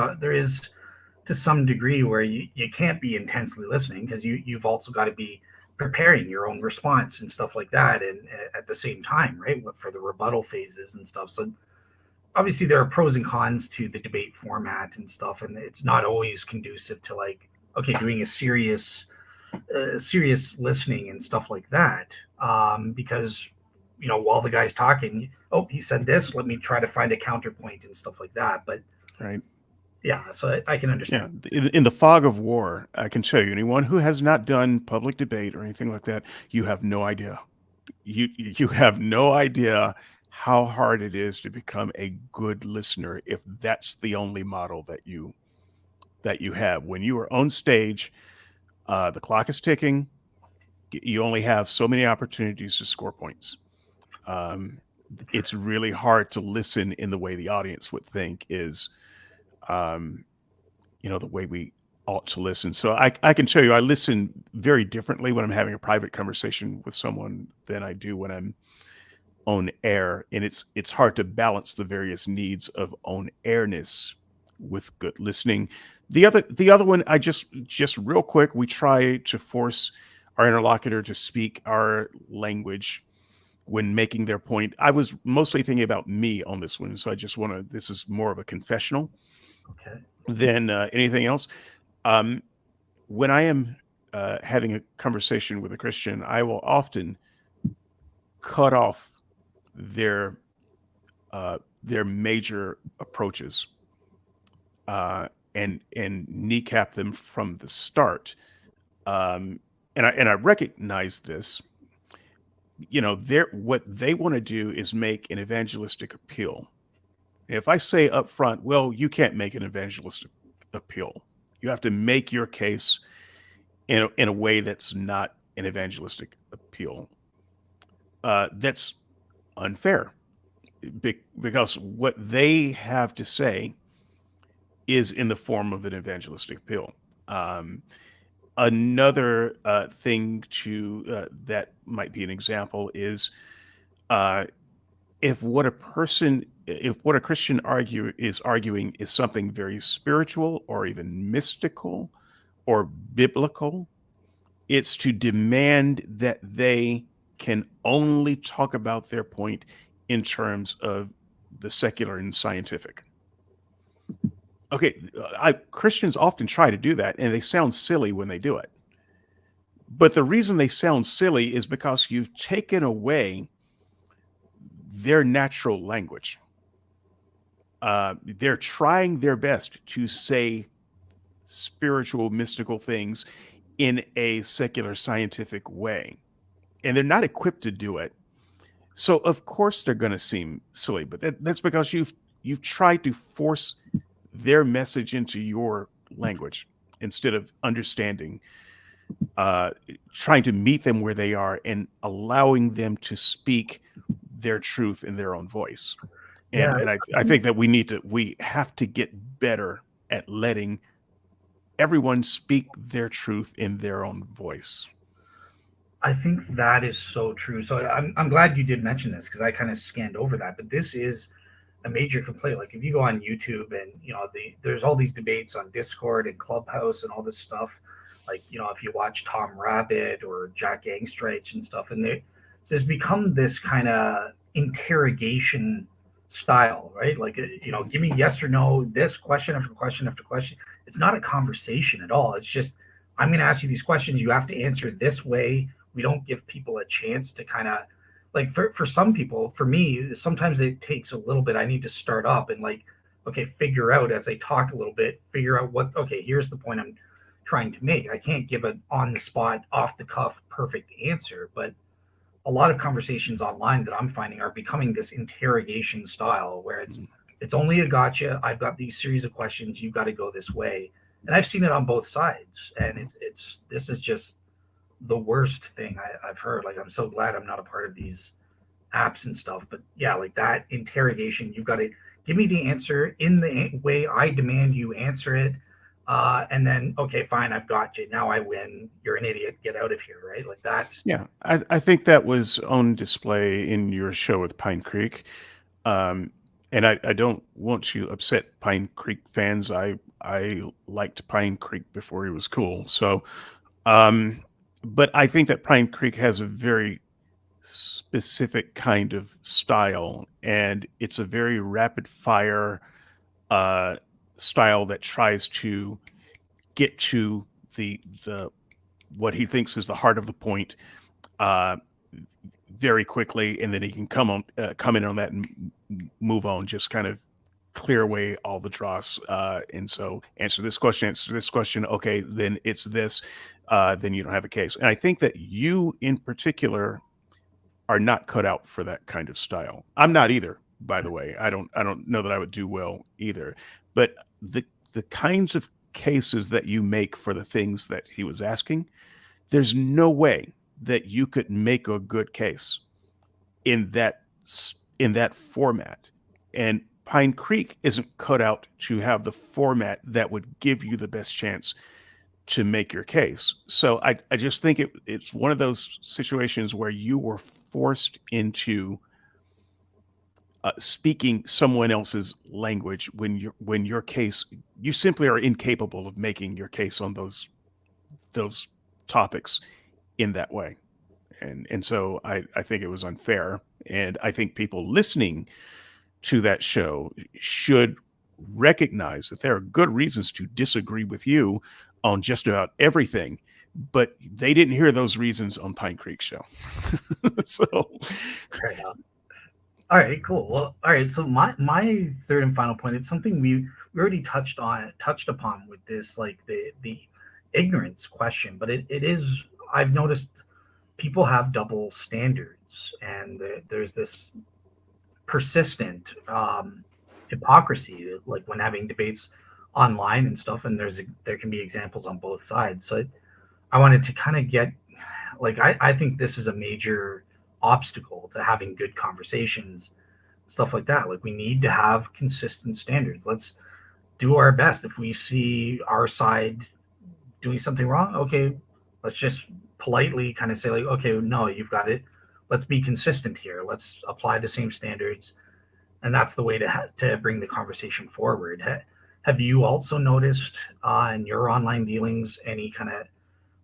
to some degree where you can't be intensely listening because you've also got to be preparing your own response and stuff like that, and at the same time, right, for the rebuttal phases and stuff. So obviously there are pros and cons to the debate format and stuff, and it's not always conducive to like doing a serious listening and stuff like that, because while the guy's talking, oh, he said this, let me try to find a counterpoint and stuff like that. But right. yeah, so I can understand. Yeah, in the fog of war, I can tell you, anyone who has not done public debate or anything like that, you have no idea. You have no idea how hard it is to become a good listener if that's the only model that you have. When you are on stage, the clock is ticking. You only have so many opportunities to score points. It's really hard to listen in the way the audience would think is, the way we ought to listen. So I can tell you, I listen very differently when I'm having a private conversation with someone than I do when I'm on air. And it's hard to balance the various needs of on airness with good listening. The other one, I just real quick, we try to force our interlocutor to speak our language when making their point. I was mostly thinking about me on this one, so I just want to. This is more of a confessional Okay. than anything else. When I am having a conversation with a Christian, I will often cut off their major approaches and kneecap them from the start. And I recognize this. What they want to do is make an evangelistic appeal. If I say up front, well, you can't make an evangelistic appeal. You have to make your case in a way that's not an evangelistic appeal. That's unfair because what they have to say is in the form of an evangelistic appeal. Another thing that might be an example is if what a Christian is arguing is something very spiritual or even mystical or biblical, it's to demand that they can only talk about their point in terms of the secular and scientific. Okay, Christians often try to do that, and they sound silly when they do it. But the reason they sound silly is because you've taken away their natural language. They're trying their best to say spiritual, mystical things in a secular, scientific way, and they're not equipped to do it. So of course they're going to seem silly, but that's because you've tried to force their message into your language instead of understanding, trying to meet them where they are and allowing them to speak their truth in their own voice. And I think that we have to get better at letting everyone speak their truth in their own voice. I think that is so true. So I'm glad you did mention this because I kind of scanned over that. But this is a major complaint. Like if you go on YouTube and there's all these debates on Discord and Clubhouse and all this stuff. Like if you watch Tom Rabbit or Jack Angstreich and stuff, and there's become this kind of interrogation style, right? Like give me yes or no, this question after question after question. It's not a conversation at all. It's just I'm going to ask you these questions. You have to answer this way. We don't give people a chance to kind of like for some people, for me, sometimes it takes a little bit. I need to start up and like, okay, figure out as I talk a little bit, figure out what, okay, here's the point I'm trying to make. I can't give an on the spot, off the cuff, perfect answer, but a lot of conversations online that I'm finding are becoming this interrogation style where it's only a gotcha. I've got these series of questions. You've got to go this way, and I've seen it on both sides. And it's this is just the worst thing I've heard. Like I'm so glad I'm not a part of these apps and stuff. But yeah, like that interrogation, you've got to give me the answer in the way I demand you answer it. And then, okay, fine, I've got you. Now I win. You're an idiot. Get out of here, right? Like that's Yeah, I think that was on display in your show with Pine Creek. Um, and I don't want to upset Pine Creek fans. I liked Pine Creek before he was cool. So, um, but I think that Pine Creek has a very specific kind of style, and it's a very rapid fire uh, style that tries to get to the what he thinks is the heart of the point uh, very quickly, and then he can come in on that and move on, just kind of clear away all the dross. And so, answer this question, answer this question. Okay, then it's this. Then you don't have a case. And I think that you, in particular, are not cut out for that kind of style. I'm not either, by the way. I don't know that I would do well either. But the kinds of cases that you make for the things that he was asking, there's no way that you could make a good case in that format. And Pine Creek isn't cut out to have the format that would give you the best chance to make your case. So I just think it's one of those situations where you were forced into speaking someone else's language when your case, you simply are incapable of making your case on those topics in that way. And so I think it was unfair. And I think people listening to that show should recognize that there are good reasons to disagree with you on just about everything, but they didn't hear those reasons on Pine Creek show. So fair enough. All right, cool. Well, all right. So my third and final point, it's something we already touched upon with this, like the ignorance question, but it is I've noticed people have double standards, and there's this persistent hypocrisy, like when having debates online and stuff. And there can be examples on both sides. So I wanted to kind of get like I think this is a major obstacle to having good conversations, stuff like that. Like we need to have consistent standards. Let's do our best. If we see our side doing something wrong, okay, let's just politely kind of say like, okay, no, you've got it. Let's be consistent here. Let's apply the same standards, and that's the way to bring the conversation forward. Have you also noticed in your online dealings any kind of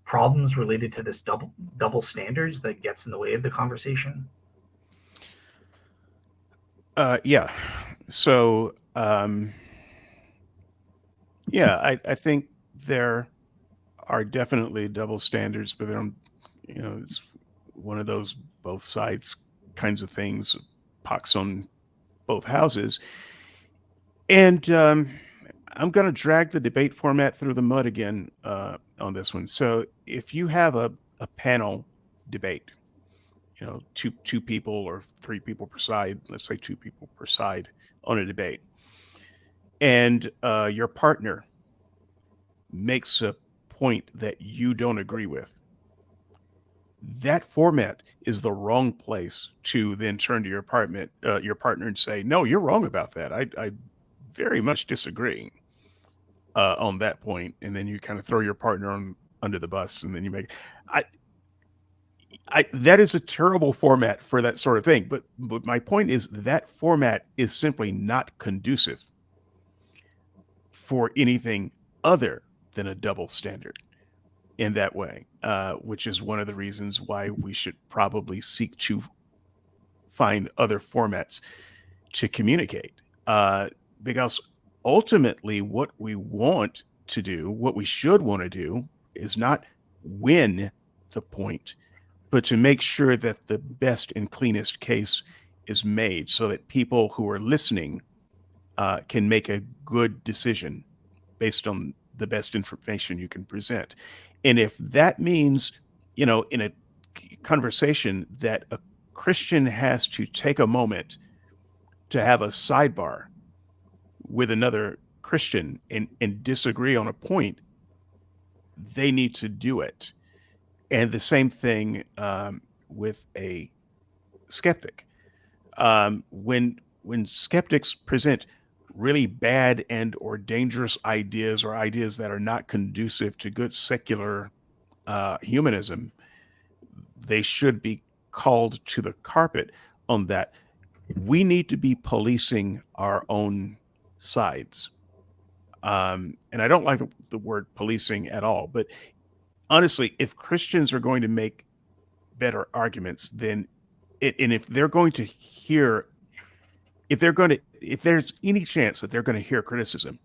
problems related to this double standards that gets in the way of the conversation? yeah. So yeah, I think there are definitely double standards, but it's one of those both sides kinds of things, pox on both houses. And I'm going to drag the debate format through the mud again on this one. So if you have a panel debate, two people or three people per side, let's say two people per side on a debate, and your partner makes a point that you don't agree with, that format is the wrong place to then turn to your partner and say, no, you're wrong about that. I very much disagree on that point. And then you kind of throw your partner under the bus, and then I, that is a terrible format for that sort of thing. But my point is that format is simply not conducive for anything other than a double standard in that way, which is one of the reasons why we should probably seek to find other formats to communicate. Because ultimately, what we want to do, what we should want to do, is not win the point, but to make sure that the best and cleanest case is made so that people who are listening can make a good decision based on the best information you can present. And if that means, in a conversation that a Christian has to take a moment to have a sidebar with another Christian and disagree on a point, they need to do it. And the same thing with a skeptic. When skeptics present really bad and or dangerous ideas or ideas that are not conducive to good secular humanism, they should be called to the carpet on that. We need to be policing our own sides. And I don't like the word policing at all, but honestly, if Christians are going to make better arguments, then and if they're going to hear, if there's any chance that they're going to hear criticism,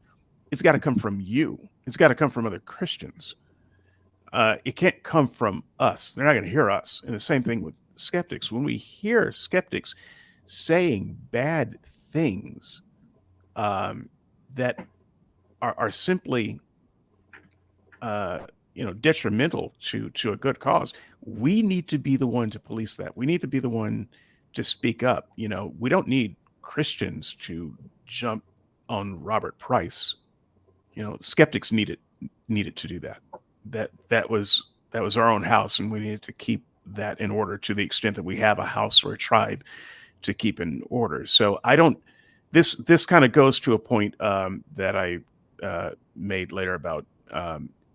it's got to come from you. It's got to come from other Christians. It can't come from us. They're not going to hear us. And the same thing with skeptics. When we hear skeptics saying bad things that are simply detrimental to a good cause, we need to be the one to police that. We need to be the one to speak up. We don't need Christians to jump on Robert Price. Skeptics needed to do that. That was our own house, and we needed to keep that in order to the extent that we have a house or a tribe to keep in order. So I don't. This kind of goes to a point that I made later about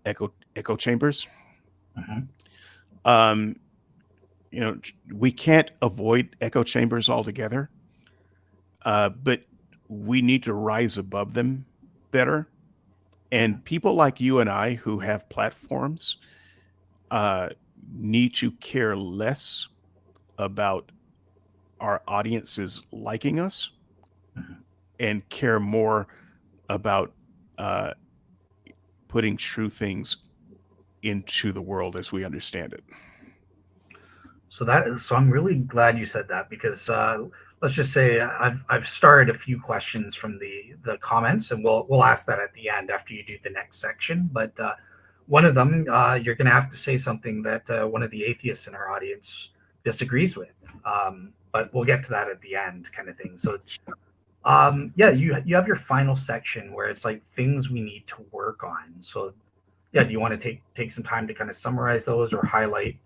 echo chambers. Mhm. We can't avoid echo chambers altogether, but we need to rise above them better. And people like you and I who have platforms need to care less about our audiences liking us Mhm. and care more about putting true things into the world as we understand it. So I'm really glad you said that because let's just say I've started a few questions from the comments, and we'll ask that at the end after you do the next section. But one of them, you're going to have to say something that one of the atheists in our audience disagrees with. But we'll get to that at the end, kind of thing. So yeah, you have your final section where it's like things we need to work on. So yeah, do you want to take some time to kind of summarize those or highlight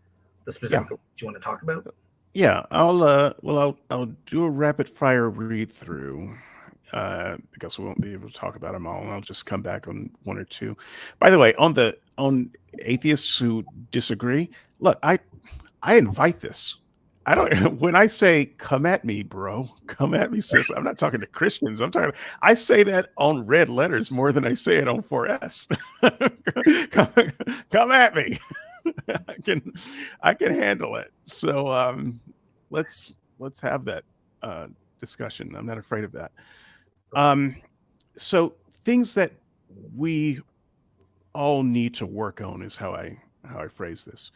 the Yeah. specific ones you want to talk about? Yeah, I'll do a rapid fire read through because we won't be able to talk about them all, and I'll just come back on one or two. By the way, on atheists who disagree, look, I invite this. I don't when I say come at me, bro, come at me, sis. I'm not talking to Christians. I say that on red letters more than I say it on 4S. come at me. I can I can handle it. So let's have that discussion. I'm not afraid of that. So things that we all need to work on is how I phrase this.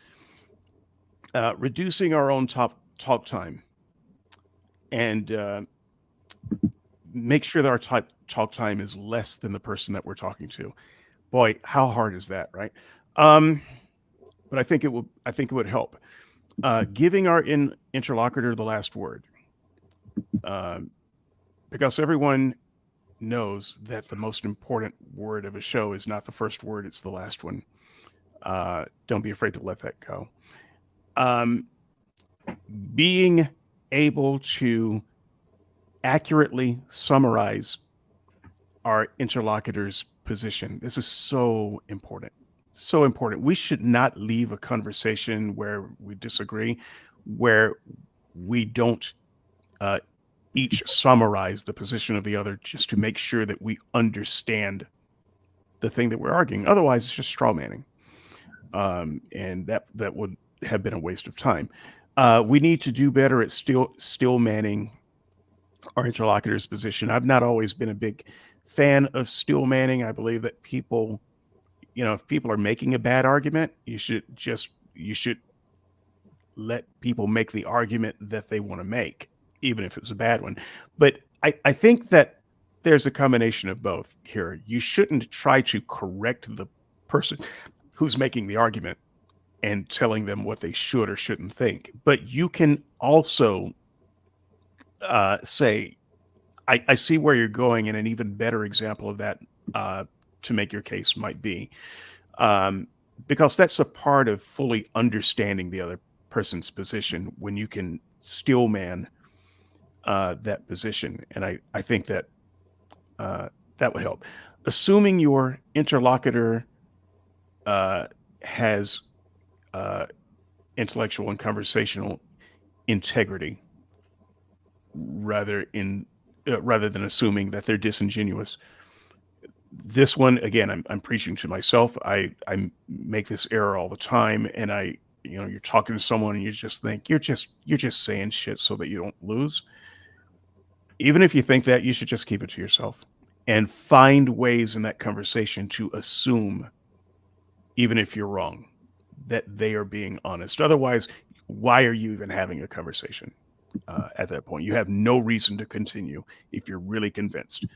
Reducing our own talk time and make sure that our talk time is less than the person that we're talking to. Boy, how hard is that, right? But I think it would help. Giving our interlocutor the last word, because everyone knows that the most important word of a show is not the first word; it's the last one. Don't be afraid to let that go. Being able to accurately summarize our interlocutor's position. This is so important. so important. We should not leave a conversation where we disagree, where we don't uh, each summarize the position of the other just to make sure that we understand the thing that we're arguing. Otherwise, it's just straw manning, and that would have been a waste of time. We need to do better at still manning our interlocutor's position. I've not always been a big fan of still manning. I believe that people, if people are making a bad argument, you should let people make the argument that they want to make, even if it's a bad one. But I think that there's a combination of both here. You shouldn't try to correct the person who's making the argument and telling them what they should or shouldn't think. But you can also say, I see where you're going, and an even better example of that to make your case might be, because that's a part of fully understanding the other person's position when you can steel man that position. And I think that that would help. Assuming your interlocutor has intellectual and conversational integrity, rather than assuming that they're disingenuous. This one, again, I'm preaching to myself. I make this error all the time, and you're talking to someone and you just think you're just saying shit so that you don't lose. Even if you think that, you should just keep it to yourself and find ways in that conversation to assume, even if you're wrong, that they are being honest. Otherwise, why are you even having a conversation? At that point, you have no reason to continue if you're really convinced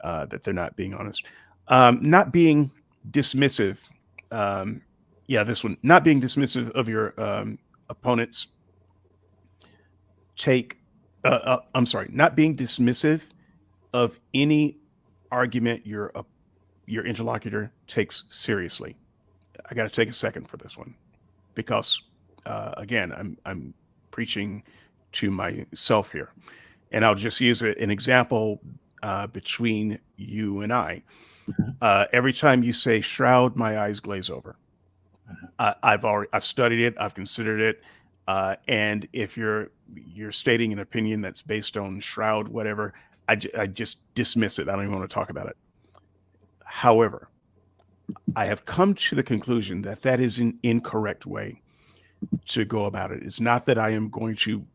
that they're not being honest. Not being dismissive. This one, not being dismissive of your opponent's take. Not being dismissive of any argument your interlocutor takes seriously. I got to take a second for this one because, again, I'm preaching to myself here, and I'll just use an example between you and I. Every time you say "shroud," my eyes glaze over. I've studied it, I've considered it, and if you're stating an opinion that's based on shroud, whatever, I just dismiss it. I don't even want to talk about it. However, I have come to the conclusion that that is an incorrect way to go about it. It's not that I am going to,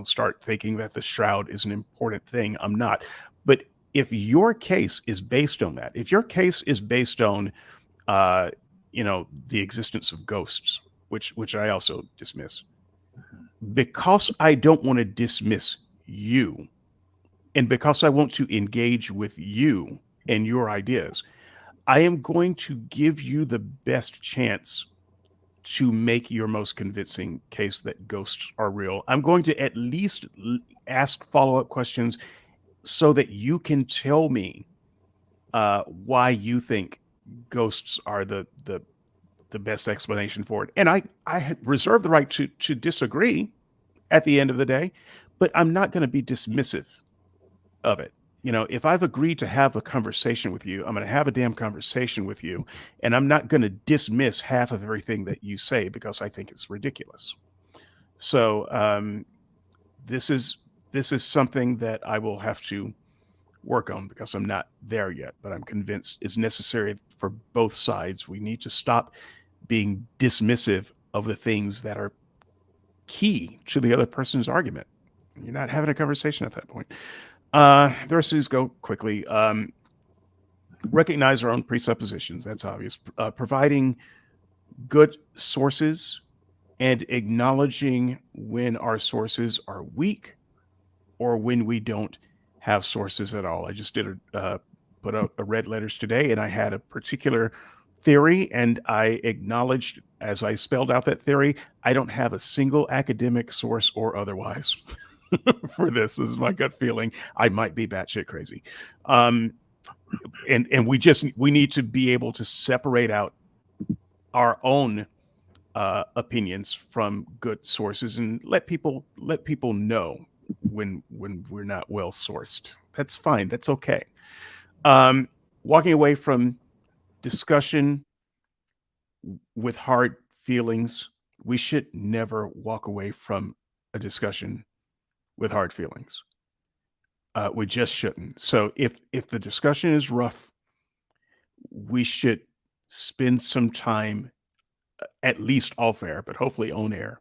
start thinking that the shroud is an important thing. I'm not. But if your case is based on that, if your case is based on, the existence of ghosts, which I also dismiss, because I don't want to dismiss you, and because I want to engage with you and your ideas, I am going to give you the best chance to make your most convincing case that ghosts are real. I'm going to at least ask follow-up questions so that you can tell me why you think ghosts are the best explanation for it. And I reserve the right to disagree at the end of the day, but I'm not going to be dismissive of it. If I've agreed to have a conversation with you, I'm going to have a damn conversation with you, and I'm not going to dismiss half of everything that you say because I think it's ridiculous. So this is something that I will have to work on because I'm not there yet, but I'm convinced it's necessary for both sides. We need to stop being dismissive of the things that are key to the other person's argument. You're not having a conversation at that point. The rest of these go quickly. Recognize our own presuppositions. That's obvious. Providing good sources and acknowledging when our sources are weak or when we don't have sources at all. I just did put out a red letters today, and I had a particular theory, and I acknowledged as I spelled out that theory, I don't have a single academic source or otherwise for this. This is my gut feeling. I might be batshit crazy. And we need to be able to separate out our own opinions from good sources and let people know when we're not well sourced. That's fine. That's okay. Walking away from discussion with hard feelings. We should never walk away from a discussion with hard feelings. We just shouldn't. So if the discussion is rough, we should spend some time, at least off air, but hopefully on air,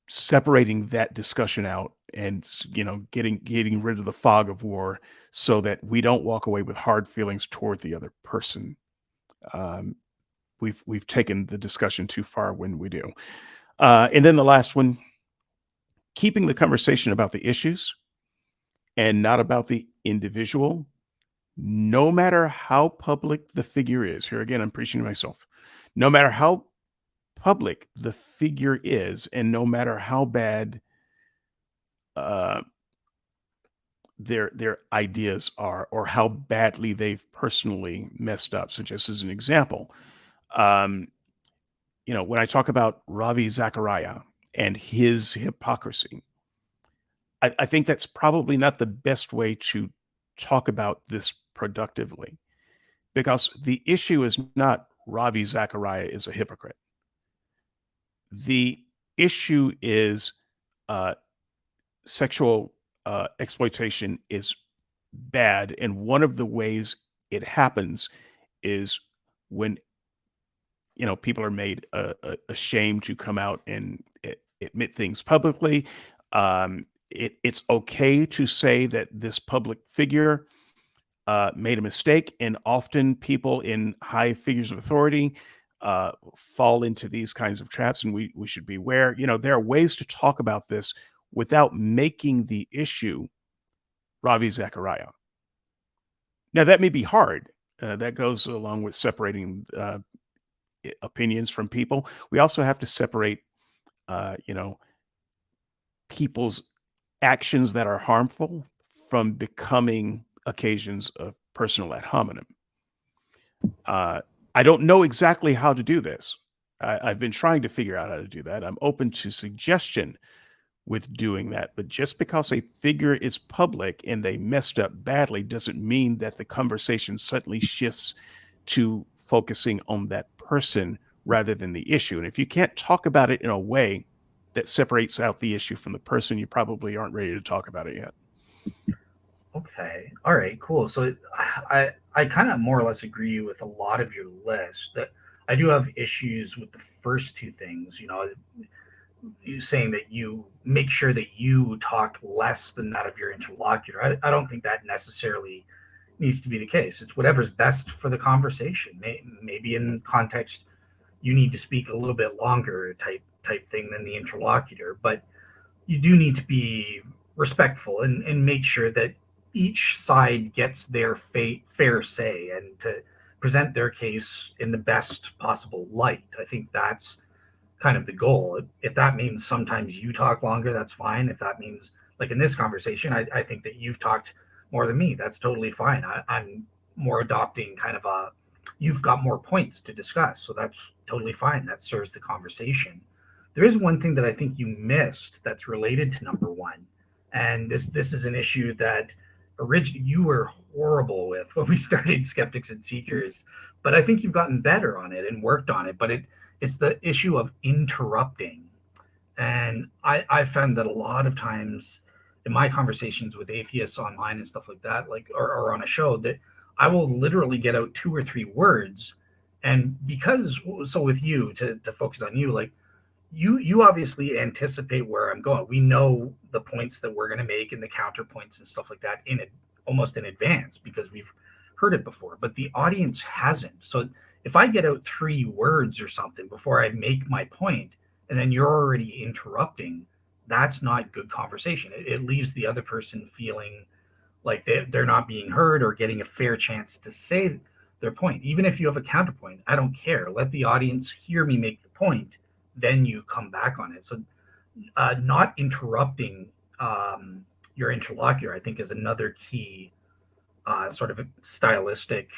separating that discussion out and getting rid of the fog of war so that we don't walk away with hard feelings toward the other person. Um, we've taken the discussion too far when we do. And then the last one, keeping the conversation about the issues and not about the individual, no matter how public the figure is. Here again, I'm preaching to myself. No matter how public the figure is, and no matter how bad uh, their ideas are, or how badly they've personally messed up. So, just as an example, um, when I talk about Ravi Zachariah and his hypocrisy, I think that's probably not the best way to talk about this productively, because the issue is not Ravi Zachariah is a hypocrite. The issue is uh, sexual exploitation is bad, and one of the ways it happens is when people are made ashamed to come out and admit things publicly. It's okay to say that this public figure made a mistake, and often people in high figures of authority fall into these kinds of traps, and we should be aware. There are ways to talk about this without making the issue Ravi Zachariah. Now, that may be hard. That goes along with separating opinions from people. We also have to separate, people's actions that are harmful from becoming occasions of personal ad hominem. I don't know exactly how to do this. I've been trying to figure out how to do that. I'm open to suggestion with doing that. But just because a figure is public and they messed up badly doesn't mean that the conversation suddenly shifts to focusing on that person rather than the issue. And if you can't talk about it in a way that separates out the issue from the person, you probably aren't ready to talk about it yet. Okay. All right. Cool. So I kind of more or less agree with a lot of your list. That I do have issues with the first two things. You saying that you make sure that you talk less than that of your interlocutor. I don't think that necessarily needs to be the case. It's whatever's best for the conversation. Maybe in context, you need to speak a little bit longer type thing than the interlocutor, but you do need to be respectful and make sure that each side gets their fair say and to present their case in the best possible light. I think that's kind of the goal. If that means sometimes you talk longer, that's fine. If that means, like in this conversation, I think that you've talked more than me. That's totally fine. I'm more adopting kind of you've got more points to discuss. So that's totally fine. That serves the conversation. There is one thing that I think you missed that's related to number one. And this is an issue that originally you were horrible with when we started Skeptics and Seekers, but I think you've gotten better on it and worked on it. But it's the issue of interrupting. And I found that a lot of times in my conversations with atheists online and stuff like that, like or on a show, that I will literally get out two or three words. And because so with you to focus on you, like you obviously anticipate where I'm going. We know the points that we're going to make and the counterpoints and stuff like that almost in advance because we've heard it before, but the audience hasn't. So if I get out three words or something before I make my point, and then you're already interrupting, that's not good conversation. It leaves the other person feeling like they're not being heard or getting a fair chance to say their point. Even if you have a counterpoint, I don't care. Let the audience hear me make the point, then you come back on it. So not interrupting your interlocutor, I think, is another key sort of a stylistic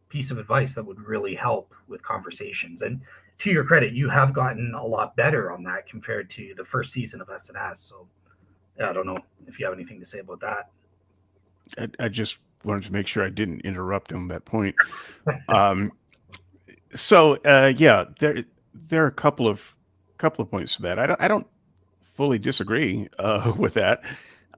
piece of advice that would really help with conversations. And to your credit, you have gotten a lot better on that compared to the first season of SNS. So yeah, I don't know if you have anything to say about that. I just wanted to make sure I didn't interrupt him at that point. Um, So yeah, there are a couple of points to that. I don't fully disagree with that.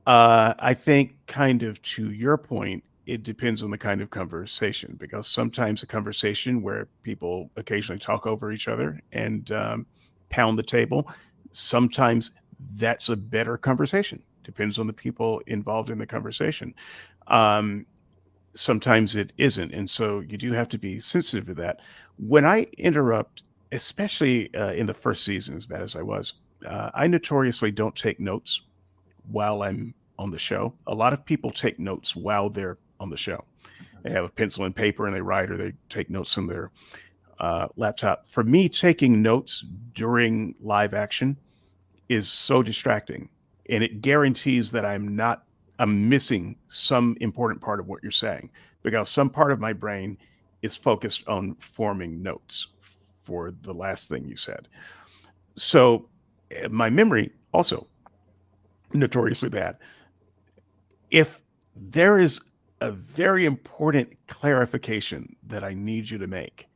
I think, kind of to your point, it depends on the kind of conversation, because sometimes a conversation where people occasionally talk over each other and pound the table, sometimes that's a better conversation. Depends on the people involved in the conversation. Um, Sometimes it isn't, and so you do have to be sensitive to that. When I interrupt, especially in the first season, as bad as I was, I notoriously don't take notes while I'm on the show. A lot of people take notes while they're on the show. They have a pencil and paper and they write, or they take notes on their laptop. For me, taking notes during live action is so distracting, and it guarantees that I'm missing some important part of what you're saying, because some part of my brain is focused on forming notes for the last thing you said. So my memory also notoriously bad. If there is a very important clarification that I need you to make,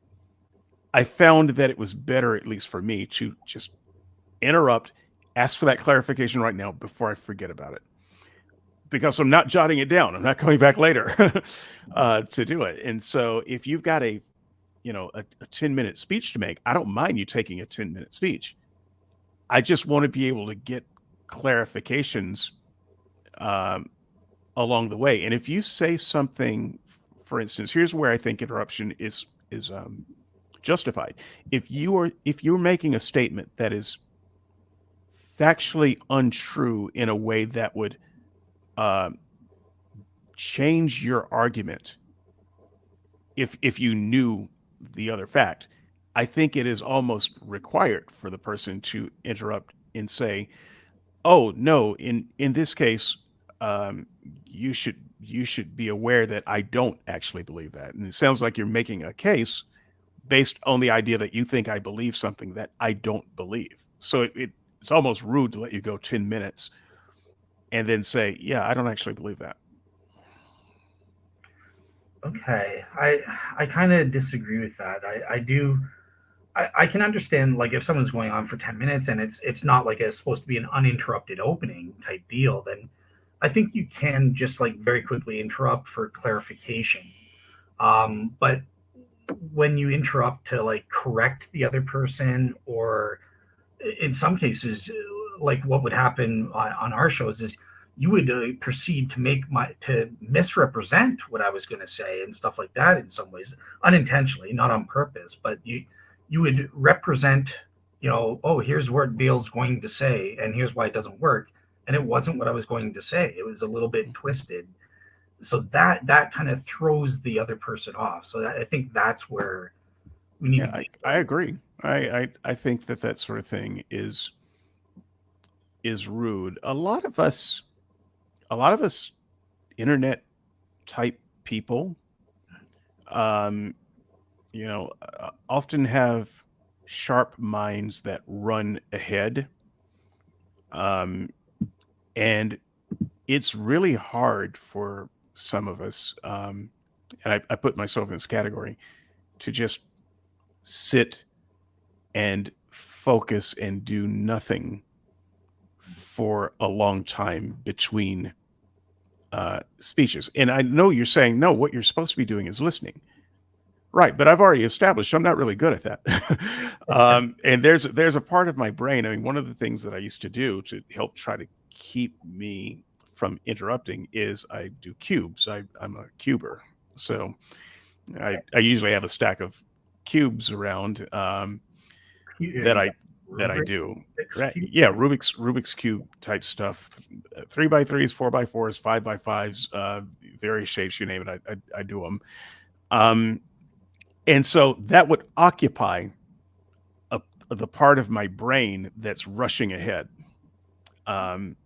I found that it was better, at least for me, to just interrupt, ask for that clarification right now before I forget about it, because I'm not jotting it down. I'm not coming back later to do it. And so if you've got a 10-minute speech to make, I don't mind you taking a 10-minute speech. I just want to be able to get clarifications um, along the way. And if you say something, for instance, here's where I think interruption is justified. If you're making a statement that is factually untrue in a way that would um, change your argument, if you knew the other fact, I think it is almost required for the person to interrupt and say, "Oh no, in this case, um, you should be aware that I don't actually believe that." And it sounds like you're making a case based on the idea that you think I believe something that I don't believe. So it's almost rude to let you go 10 minutes and then say, "Yeah, I don't actually believe that." Okay, I kind of disagree with that. I do. I can understand, like, if someone's going on for 10 minutes and it's not like it's supposed to be an uninterrupted opening type deal, then I think you can just like very quickly interrupt for clarification. But when you interrupt to like correct the other person, or in some cases, like what would happen on our shows is you would proceed to misrepresent what I was going to say and stuff like that in some ways, unintentionally, not on purpose, but you would represent, oh, here's what Dale's going to say, and here's why it doesn't work, and it wasn't what I was going to say. It was a little bit twisted, so that kind of throws the other person off. So I think that's where we need Yeah, to be a I little. agree. I think that that sort of thing is rude. A lot of us internet type people, um, often have sharp minds that run ahead, um, and it's really hard for some of us, and I put myself in this category, to just sit and focus and do nothing for a long time between speeches. And I know you're saying, no, what you're supposed to be doing is listening. Right, but I've already established I'm not really good at that. And there's a part of my brain. I mean, one of the things that I used to do to help try to keep me from interrupting is I do cubes. I'm a cuber, so I usually have a stack of cubes around, that You I got that I rubric do. Right? execute. Yeah, Rubik's cube type stuff, 3x3s, 4x4s, 5x5s, various shapes, you name it. I do them. Um, and so that would occupy a, the part of my brain that's rushing ahead, um,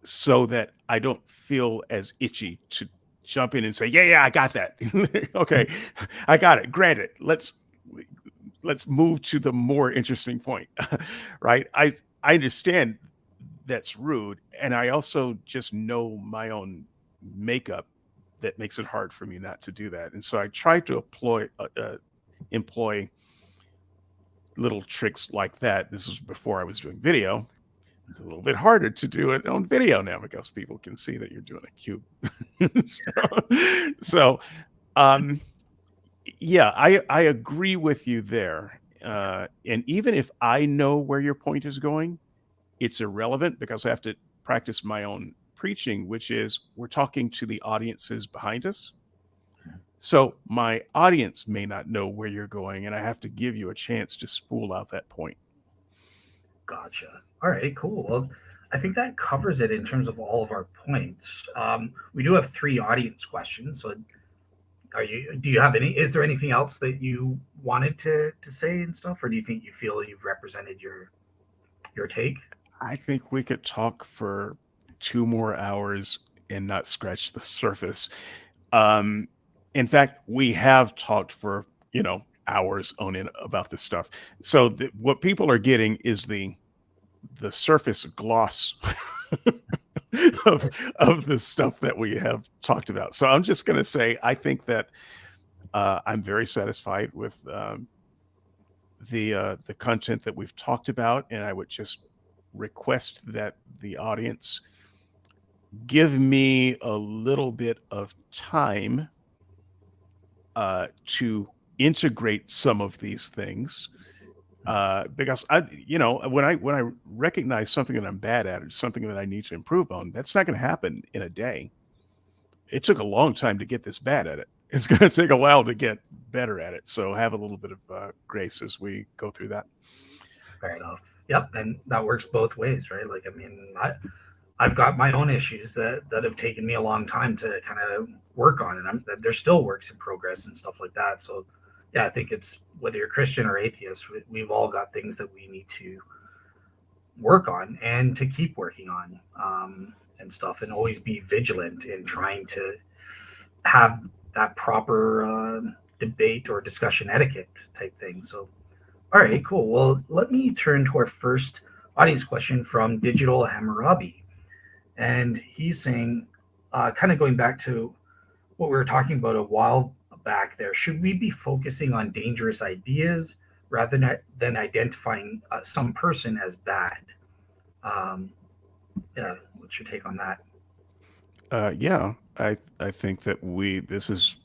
so that I don't feel as itchy to jump in and say, "Yeah, yeah, I got that. Okay, I got it. Granted, let's move to the more interesting point." Right? I understand that's rude, and I also just know my own makeup that makes it hard for me not to do that. And so I try to employ little tricks like that. This was before I was doing video. It's a little bit harder to do it on video now because people can see that you're doing a cube. so, um, yeah, I agree with you there. And even if I know where your point is going, it's irrelevant because I have to practice my own preaching, which is we're talking to the audiences behind us. So my audience may not know where you're going, and I have to give you a chance to spool out that point. Gotcha. All right, cool. Well, I think that covers it in terms of all of our points. We do have three audience questions. So, do you have any? Is there anything else that you wanted to say and stuff, or do you think you feel you've represented your take? I think we could talk for 2 more hours and not scratch the surface. Um, in fact, we have talked for hours on end about this stuff. So what people are getting is the surface gloss of the stuff that we have talked about. So I'm just going to say I think that I'm very satisfied with the content that we've talked about, and I would just request that the audience give me a little bit of time to integrate some of these things because when I recognize something that I'm bad at or something that I need to improve on, that's not going to happen in a day. It took a long time to get this bad at it. It's going to take a while to get better at it. So have a little bit of grace as we go through that. Fair enough. Yep, and that works both ways, right? Like, I mean, I've got my own issues that have taken me a long time to kind of work on, and they're still works in progress and stuff like that. So, yeah, I think it's whether you're Christian or atheist, we've all got things that we need to work on and to keep working on, and stuff, and always be vigilant in trying to have that proper debate or discussion etiquette type thing. So, all right, cool. Well, let me turn to our first audience question from Digital Hammurabi. And he's saying, kind of going back to what we were talking about a while back there, should we be focusing on dangerous ideas rather than identifying some person as bad? Um, yeah, what's your take on that? Yeah, I think that this is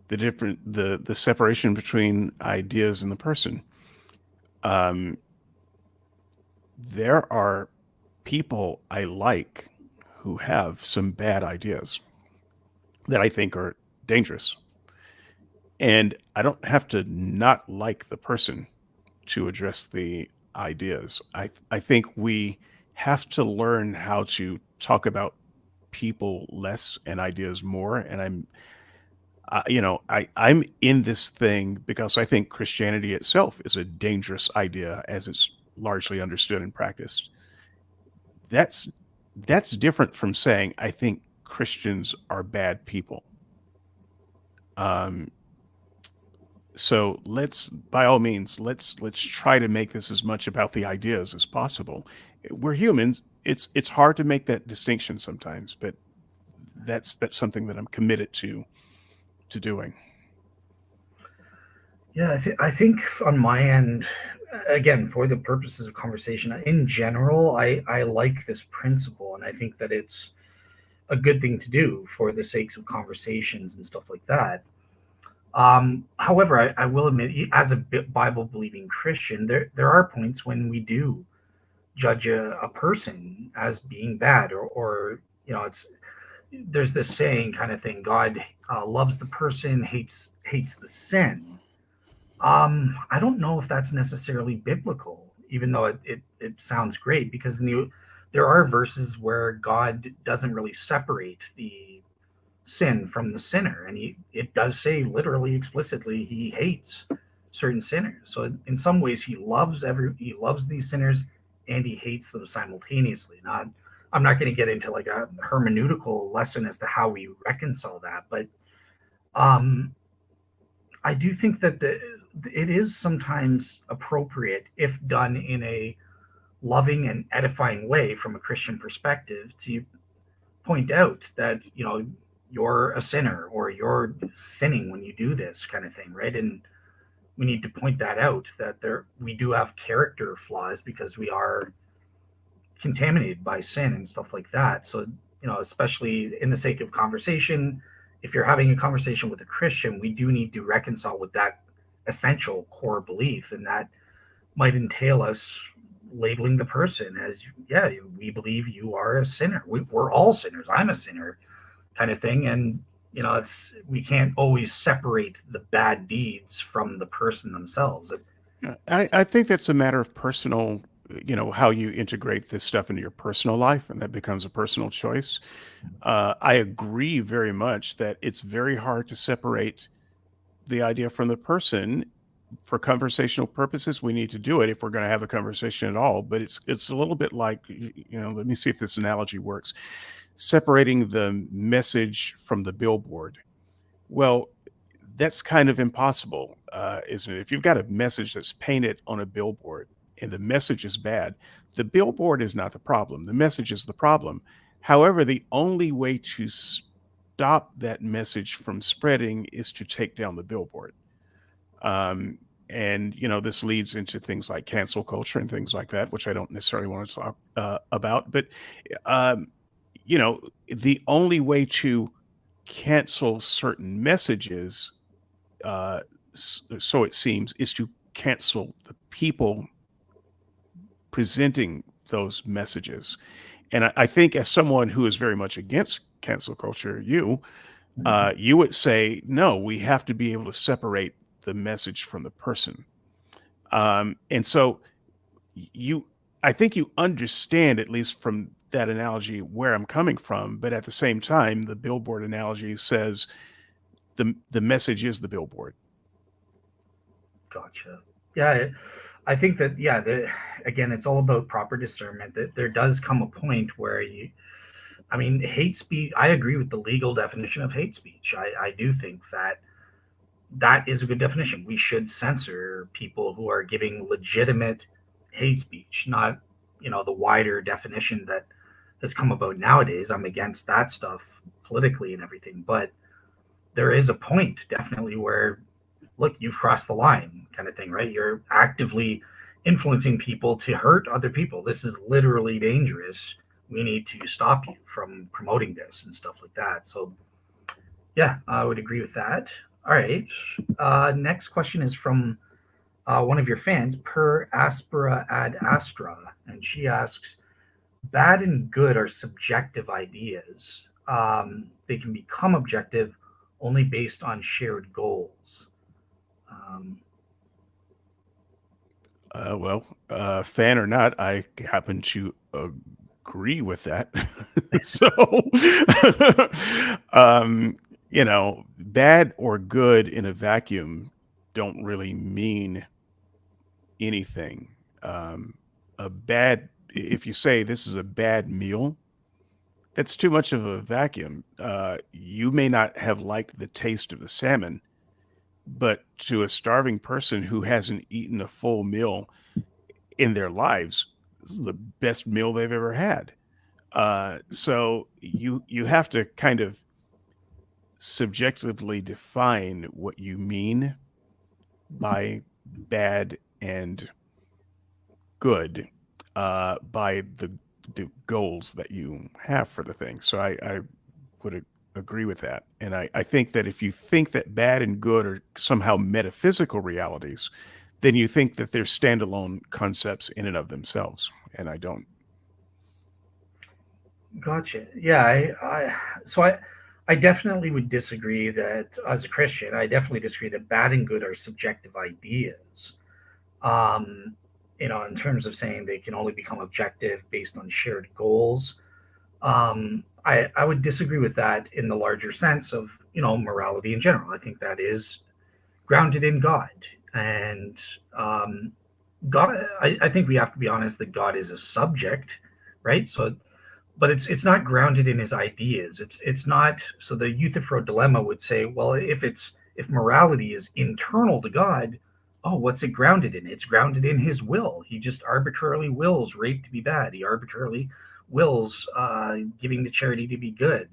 the separation between ideas and the person. Um, there are people I like who have some bad ideas that I think are dangerous. And I don't have to not like the person to address the ideas. I think we have to learn how to talk about people less and ideas more. And I'm in this thing because I think Christianity itself is a dangerous idea as it's largely understood and practiced. That's that's different from saying I think Christians are bad people. Um, so let's by all means let's try to make this as much about the ideas as possible. We're humans. It's hard to make that distinction sometimes, but that's something that I'm committed to doing. Yeah, I think on my end, again, for the purposes of conversation, in general, I like this principle, and I think that it's a good thing to do for the sakes of conversations and stuff like that. However, I will admit, as a Bible believing Christian, there are points when we do judge a person as being bad, or it's there's this saying kind of thing: God loves the person, hates the sin. I don't know if that's necessarily biblical, even though it sounds great because there are verses where God doesn't really separate the sin from the sinner, and it does say literally explicitly he hates certain sinners. So in some ways he loves these sinners and he hates them simultaneously. Not I'm not going to get into like a hermeneutical lesson as to how we reconcile that, but um I do think that it is sometimes appropriate, if done in a loving and edifying way from a Christian perspective, to point out that you're a sinner or you're sinning when you do this kind of thing, right? And we need to point that out, that we do have character flaws because we are contaminated by sin and stuff like that. So, especially in the sake of conversation, if you're having a conversation with a Christian, we do need to reconcile with that essential core belief, and that might entail us labeling the person as, yeah, we believe you are a sinner. We're all sinners. I'm a sinner, kind of thing. And it's we can't always separate the bad deeds from the person themselves. Yeah, I think that's a matter of personal, how you integrate this stuff into your personal life, and that becomes a personal choice. I agree very much that it's very hard to separate the idea from the person. For conversational purposes, we need to do it if we're going to have a conversation at all. But it's a little bit like, let me see if this analogy works. Separating the message from the billboard. Well, that's kind of impossible, isn't it? If you've got a message that's painted on a billboard and the message is bad, the billboard is not the problem. The message is the problem. However, the only way to stop that message from spreading is to take down the billboard. Um, and this leads into things like cancel culture and things like that, which I don't necessarily want to talk about. But um, the only way to cancel certain messages, so it seems, is to cancel the people presenting those messages. And I think, as someone who is very much against cancel culture, you would say, no, we have to be able to separate the message from the person. And so you, I think you understand, at least from that analogy, where I'm coming from. But at the same time, the billboard analogy says the message is the billboard. Gotcha. Yeah, I think that, yeah, again, it's all about proper discernment. That there does come a point where I mean, hate speech. I agree with the legal definition of hate speech. I do think that that is a good definition. We should censor people who are giving legitimate hate speech, not the wider definition that has come about nowadays. I'm against that stuff politically and everything, but there is a point definitely where, look, you've crossed the line, kind of thing, right? You're actively influencing people to hurt other people. This is literally dangerous. We need to stop you from promoting this and stuff like that. So, yeah, I would agree with that. All right. Next question is from one of your fans, Per Aspera Ad Astra. And she asks, bad and good are subjective ideas. They can become objective only based on shared goals. Um, Fan or not, I happen to agree with that. So, bad or good in a vacuum don't really mean anything. If you say this is a bad meal, that's too much of a vacuum. You may not have liked the taste of the salmon, but to a starving person who hasn't eaten a full meal in their lives, this is the best meal they've ever had. So you have to kind of subjectively define what you mean by bad and good, by the goals that you have for the thing. So I would agree with that. And I think that if you think that bad and good are somehow metaphysical realities, then you think that they're standalone concepts in and of themselves. And I don't. Gotcha. Yeah, I definitely would disagree that, as a Christian, I definitely disagree that bad and good are subjective ideas. Um, in terms of saying they can only become objective based on shared goals. I would disagree with that in the larger sense of, morality in general. I think that is grounded in God. And God, I think we have to be honest that God is a subject, right? So, but it's not grounded in his ideas. It's not. So the Euthyphro dilemma would say, well, if morality is internal to God, oh, what's it grounded in? It's grounded in his will. He just arbitrarily wills rape to be bad. He arbitrarily wills giving to charity to be good.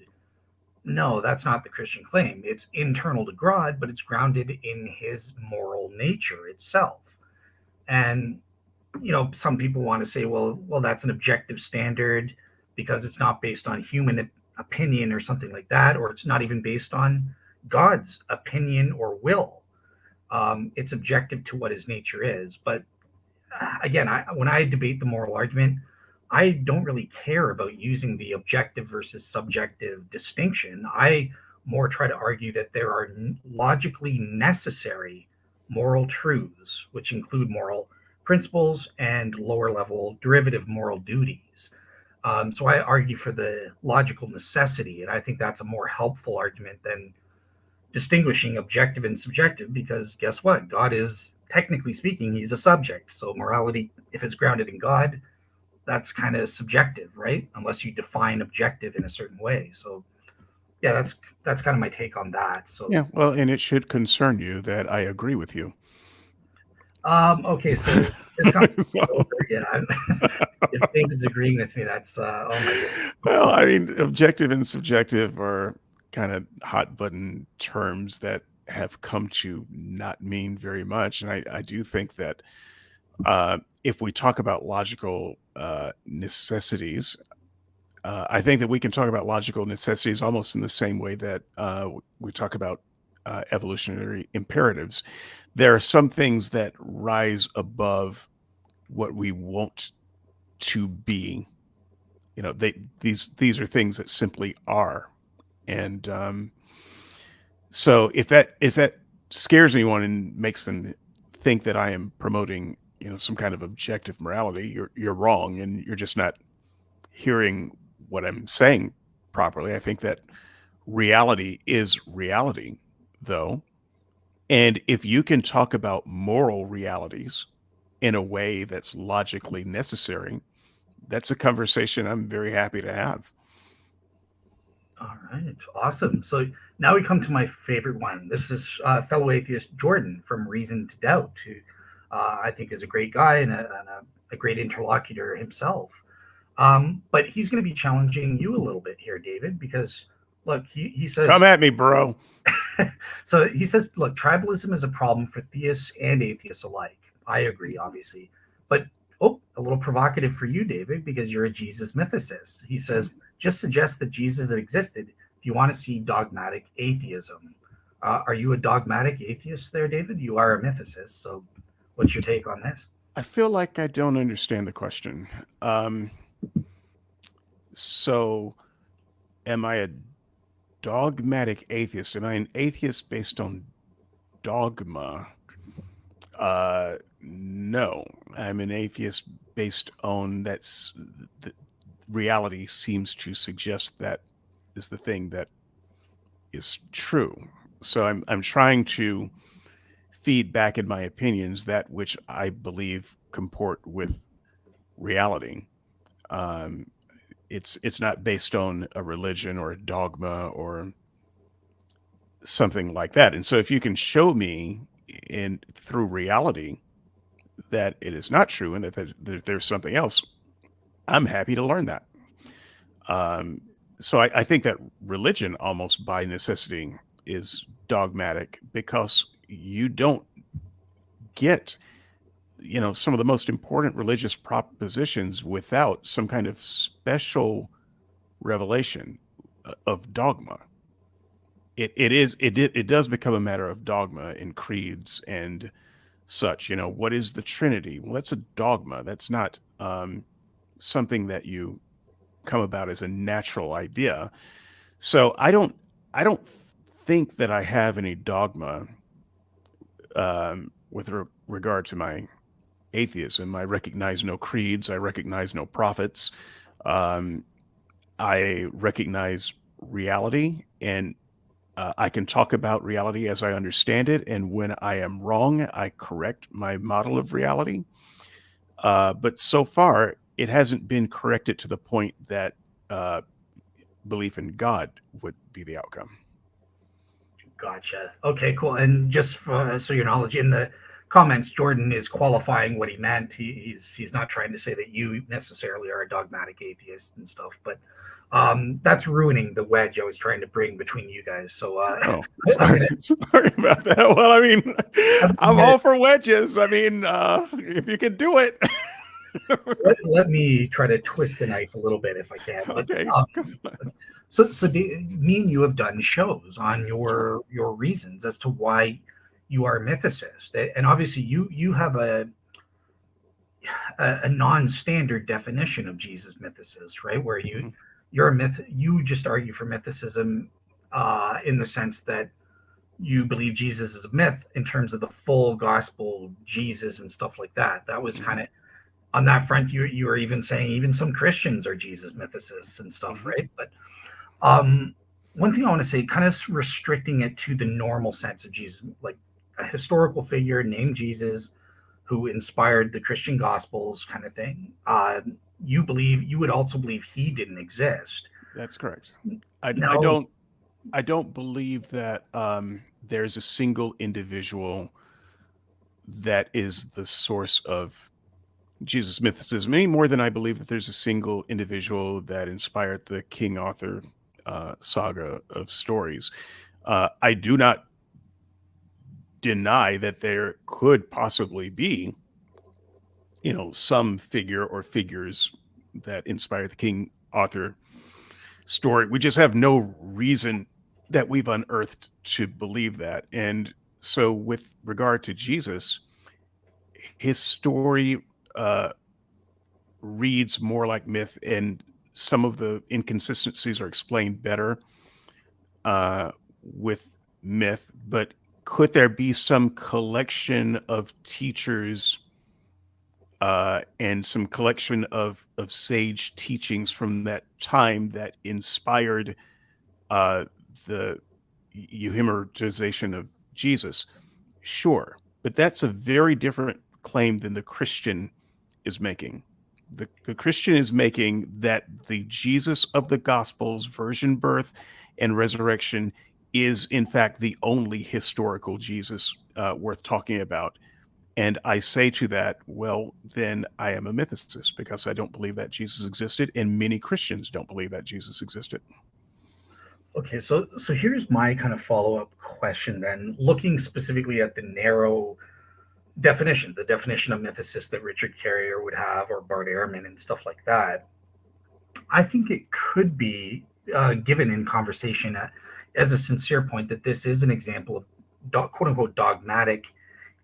No, that's not the Christian claim. It's internal to God, but it's grounded in his moral nature itself. And some people want to say, well, that's an objective standard because it's not based on human opinion or something like that, or it's not even based on God's opinion or will. It's objective to what his nature is. But again, when I debate the moral argument, I don't really care about using the objective versus subjective distinction. I more try to argue that there are logically necessary moral truths, which include moral principles and lower level derivative moral duties. So I argue for the logical necessity, and I think that's a more helpful argument than distinguishing objective and subjective, because guess what? God is, technically speaking, he's a subject. So morality, if it's grounded in God, that's kind of subjective, right? Unless you define objective in a certain way. So yeah, that's kind of my take on that. So Yeah, well, and it should concern you that I agree with you. okay, so this conversation So, is over. Yeah, if David's agreeing with me, that's oh my goodness. well, I mean, objective and subjective are kind of hot button terms that have come to not mean very much. And I do think that if we talk about logical necessities, I think that we can talk about logical necessities almost in the same way that we talk about evolutionary imperatives. There are some things that rise above what we want to be. These are things that simply are, and so if that scares anyone and makes them think that I am promoting some kind of objective morality, you're wrong, and you're just not hearing what I'm saying properly. I think that reality is reality, though. And if you can talk about moral realities in a way that's logically necessary, that's a conversation I'm very happy to have. All right, awesome. So now we come to my favorite one. This is fellow atheist Jordan from Reason to Doubt, who I think is a great guy and a great interlocutor himself. But he's going to be challenging you a little bit here, David, because look, he Come says, at me, bro. so he says, look, tribalism is a problem for theists and atheists alike. I agree, obviously. But, oh, a little provocative for you, David, because you're a Jesus mythicist. He says, just suggest that Jesus existed if you want to see dogmatic atheism. Are you a dogmatic atheist there, David? You are a mythicist. So what's your take on this? I feel like I don't understand the question. So, am I a dogmatic atheist? Am I an atheist based on dogma? No, I'm an atheist based on the reality seems to suggest that is the thing that is true. So I'm trying to feed back in my opinions that which I believe comport with reality. Um, it's not based on a religion or a dogma or something like that. And so if you can show me in through reality that it is not true and that there's something else, I'm happy to learn that. Um, so I think that religion almost by necessity is dogmatic because you don't get some of the most important religious propositions without some kind of special revelation of dogma. It does become a matter of dogma in creeds and such. What is the Trinity? Well, that's a dogma. That's not something that you come about as a natural idea. So I don't think that I have any dogma with regard to my atheism. I recognize no creeds. I recognize no prophets. Um, I recognize reality, and I can talk about reality as I understand it. And when I am wrong, I correct my model of reality. But so far, it hasn't been corrected to the point that uh, belief in God would be the outcome. Gotcha. Okay, cool. And just for, so your knowledge, in the comments, Jordan is qualifying what he meant. He's not trying to say that you necessarily are a dogmatic atheist and stuff, but that's ruining the wedge I was trying to bring between you guys. So Oh, I'm sorry, gonna sorry about that. Well, I mean, I'm I'm gonna all for wedges. I mean, if you can do it. let me try to twist the knife a little bit if I can. But Okay, um, come on. me and you have done shows on Sure. your reasons as to why you are a mythicist, and obviously you have a non-standard definition of Jesus mythicist, right? Where Mhm, you're a myth, you just argue for mythicism in the sense that you believe Jesus is a myth in terms of the full gospel Jesus and stuff like that. That was mhm, kind of on that front. You were even saying even some Christians are Jesus mythicists and stuff, mhm, right? But um, one thing I want to say, kind of restricting it to the normal sense of Jesus, like a historical figure named Jesus who inspired the Christian Gospels, kind of thing. You would also believe he didn't exist. that's correct. I Now, don't believe that there's a single individual that is the source of Jesus mythicism any more than I believe that there's a single individual that inspired the King Arthur saga of stories. I do not deny that there could possibly be, some figure or figures that inspired the King Arthur story. We just have no reason that we've unearthed to believe that. And so, with regard to Jesus, his story uh, reads more like myth, and some of the inconsistencies are explained better with myth. But could there be some collection of teachers and some collection of sage teachings from that time that inspired uh, the euhemeritization of Jesus? Sure, but that's a very different claim than the Christian is making. The Christian is making that the Jesus of the Gospels, virgin birth and resurrection, is in fact the only historical Jesus worth talking about. And I say to that, well, then I am a mythicist because I don't believe that Jesus existed, and many Christians don't believe that Jesus existed. okay, so here's my kind of follow up question then, looking specifically at the narrow definition, the definition of mythicist that Richard Carrier would have, or Bart Ehrman and stuff like that. I think it could be given in conversation as a sincere point that this is an example of quote unquote dogmatic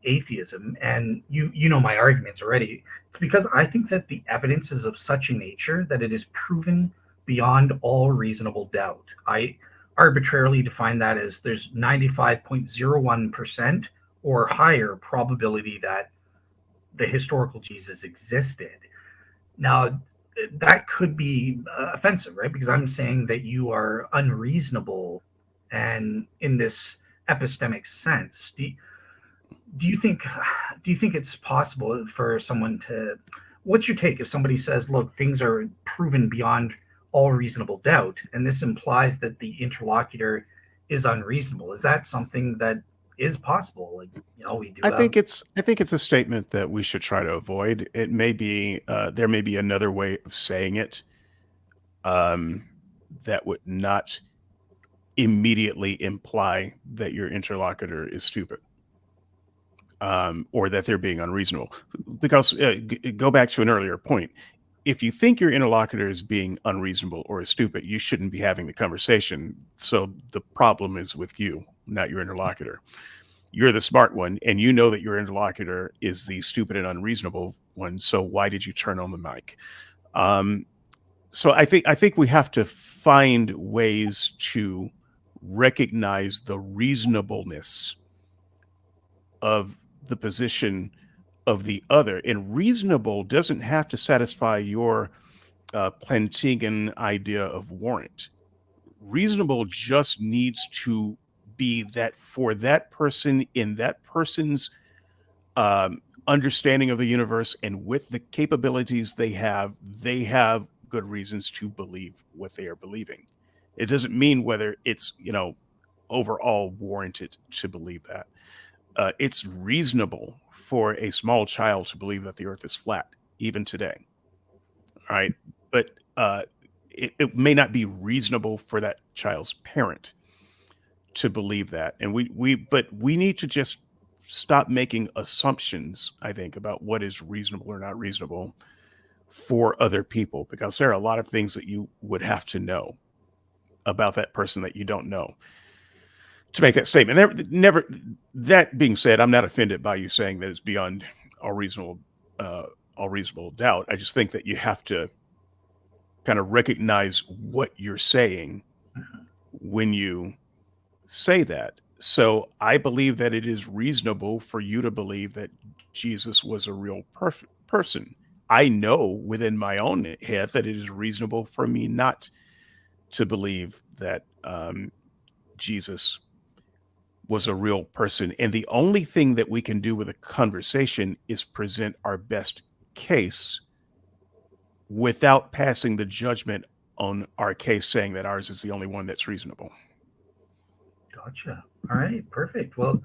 atheism. And you know my arguments already. It's because I think that the evidence is of such a nature that it is proven beyond all reasonable doubt. I arbitrarily define that as there's 95.01% or higher probability that the historical Jesus existed. Now, that could be offensive, right? Because I'm saying that you are unreasonable and in this epistemic sense. Do you think do you think it's possible for someone to what's your take if somebody says, look, things are proven beyond all reasonable doubt, and this implies that the interlocutor is unreasonable? Is that something that is possible? Like, we do have. I think it's a statement that we should try to avoid. It may be there may be another way of saying it um, that would not immediately imply that your interlocutor is stupid or that they're being unreasonable. Because go back to an earlier point. If you think your interlocutor is being unreasonable or is stupid, you shouldn't be having the conversation. So the problem is with you, not your interlocutor. You're the smart one, and you know that your interlocutor is the stupid and unreasonable one. So why did you turn on the mic? Um, so I think we have to find ways to recognize the reasonableness of the position of the other. And reasonable doesn't have to satisfy your Plantingan idea of warrant. Reasonable just needs to be that for that person in that person's understanding of the universe and with the capabilities they have good reasons to believe what they are believing. It doesn't mean whether it's, overall warranted to believe that. it's reasonable for a small child to believe that the earth is flat, even today. All right. But it may not be reasonable for that child's parent to believe that. And but we need to just stop making assumptions, I think, about what is reasonable or not reasonable for other people, because there are a lot of things that you would have to know about that person that you don't know to make that statement. Never. That being said, I'm not offended by you saying that it's beyond all reasonable, uh, all reasonable doubt. I just think that you have to kind of recognize what you're saying when you say that. So I believe that it is reasonable for you to believe that Jesus was a real person. I know within my own head that it is reasonable for me not to believe that Jesus was a real person. And the only thing that we can do with a conversation is present our best case without passing the judgment on our case, saying that ours is the only one that's reasonable. Gotcha. All right, perfect. Well,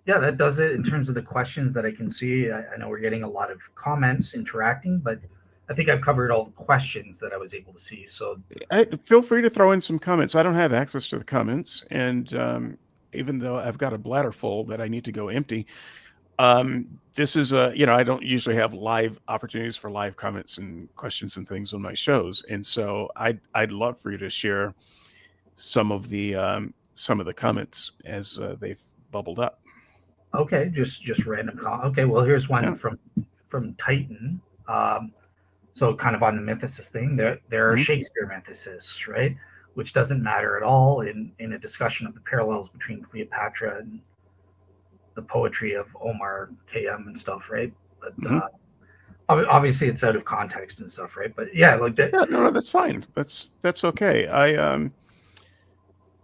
yeah, that does it in terms of the questions that I can see. I know we're getting a lot of comments interacting, but I think I've covered all the questions that I was able to see. So Feel free to throw in some comments. I don't have access to the comments, and even though I've got a bladder full that I need to go empty, this is I don't usually have live opportunities for live comments and questions and things on my shows, and so I'd love for you to share some of the comments as they've bubbled up. okay, just random. Okay, well, here's one Yeah. from Titan. So kind of on the mythicist thing, there are Mhm. Shakespeare mythicists, right? Which doesn't matter at all in a discussion of the parallels between Cleopatra and the poetry of Omar Khayyam and stuff, right? But Mhm. obviously it's out of context and stuff, right? But yeah, like that. Yeah, no, that's fine. That's okay.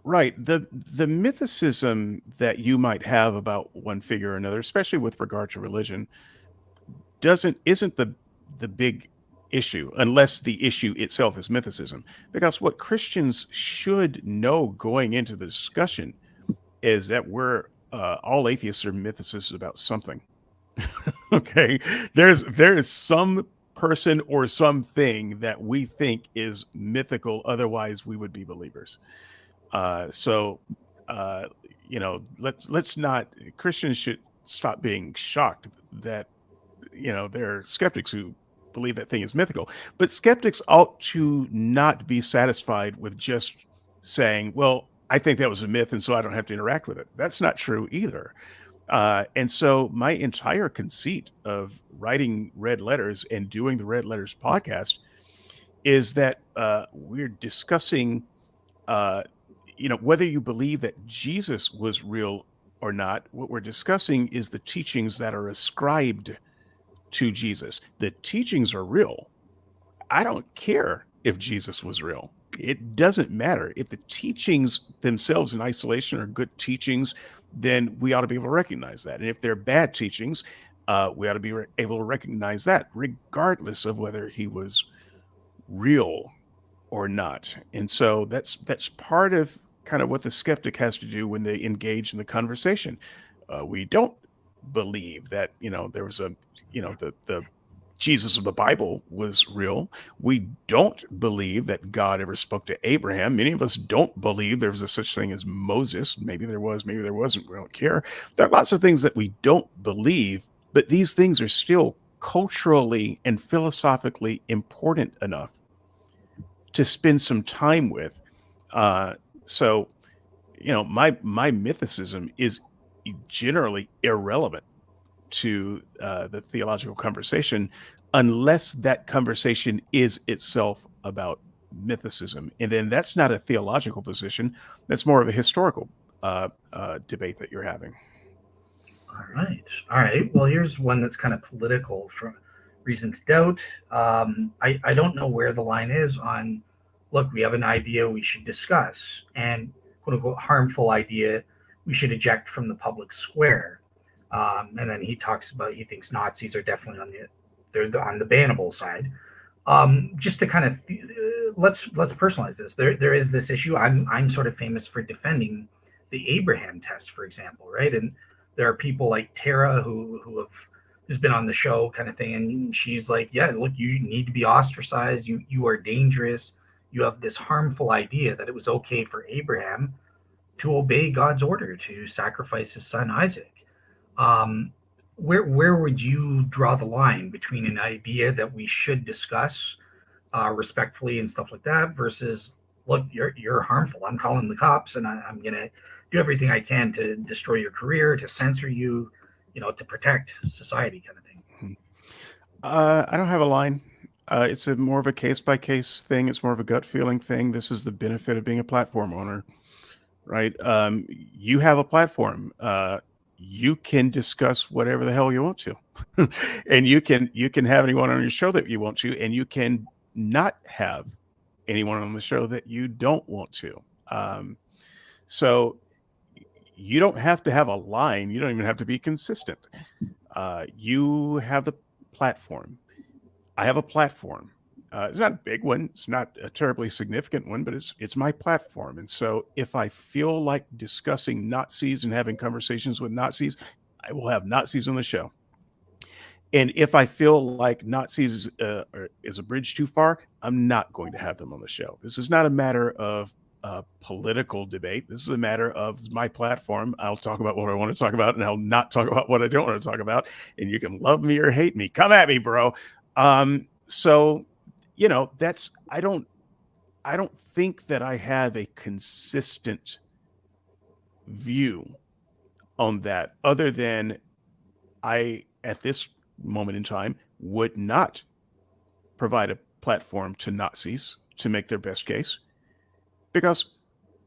Right. The mythicism that you might have about one figure or another, especially with regard to religion, isn't the big issue, unless the issue itself is mythicism. Because what Christians should know going into the discussion is that we're all atheists are mythicists about something. Okay. There is some person or something that we think is mythical, otherwise we would be believers. So, uh, let's not, Christians should stop being shocked that, there are skeptics who believe that thing is mythical. But skeptics ought to not be satisfied with just saying, well, I think that was a myth, and so I don't have to interact with it. That's not true either. And so my entire conceit of writing Red Letters and doing the Red Letters podcast is that we're discussing uh, whether you believe that Jesus was real or not. What we're discussing is the teachings that are ascribed to Jesus. The teachings are real. I don't care if Jesus was real. It doesn't matter. If the teachings themselves in isolation are good teachings, then we ought to be able to recognize that. And if they're bad teachings, we ought to be able to recognize that, regardless of whether he was real or not. And so that's part of kind of what the skeptic has to do when they engage in the conversation. We don't believe that there was the Jesus of the Bible was real. We don't believe that God ever spoke to Abraham. Many of us don't believe there was a such thing as Moses. Maybe there was, maybe there wasn't. We don't care. There are lots of things that we don't believe, but these things are still culturally and philosophically important enough to spend some time with. So, my mythicism is generally irrelevant to the theological conversation, unless that conversation is itself about mythicism. And then that's not a theological position. That's more of a historical debate that you're having. All right. All right. Well, here's one that's kind of political from Reason to Doubt. I don't know where the line is on, look, we have an idea we should discuss, and quote unquote harmful idea we should eject from the public square. And then he talks about he thinks Nazis are definitely they're on the bannable side. Just to kind of let's personalize this. There is this issue. I'm sort of famous for defending the Abraham test, for example, right? And There are people like Tara who's been on the show kind of thing, and she's like, yeah, look, you need to be ostracized. You are dangerous. You have this harmful idea that it was okay for Abraham to obey God's order to sacrifice his son Isaac. Um, where would you draw the line between an idea that we should discuss respectfully and stuff like that versus, look, you're harmful. I'm calling the cops, and I'm gonna do everything I can to destroy your career, to censor you, to protect society, kind of thing. I don't have a line. It's more of a case by case thing. It's more of a gut feeling thing. This is the benefit of being a platform owner, right? You have a platform. You can discuss whatever the hell you want to, and you can have anyone on your show that you want to, and you can not have anyone on the show that you don't want to. So you don't have to have a line. You don't even have to be consistent. You have the platform. I have a platform. It's not a big one. It's not a terribly significant one, but it's my platform. And so if I feel like discussing Nazis and having conversations with Nazis, I will have Nazis on the show. And if I feel like Nazis is a bridge too far, I'm not going to have them on the show. This is not a matter of political debate. This is a matter of my platform. I'll talk about what I want to talk about, and I'll not talk about what I don't want to talk about. And you can love me or hate me. Come at me, bro. So that's I don't think that I have a consistent view on that, other than I, at this moment in time, would not provide a platform to Nazis to make their best case. Because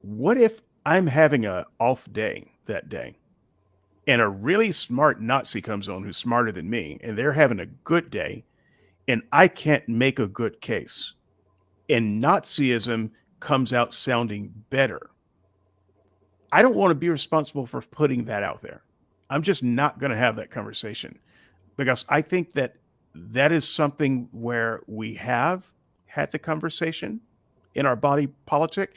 what if I'm having a off day that day and a really smart Nazi comes on who's smarter than me, and they're having a good day, and I can't make a good case, and Nazism comes out sounding better? I don't want to be responsible for putting that out there. I'm just not going to have that conversation, because I think that is something where we have had the conversation in our body politic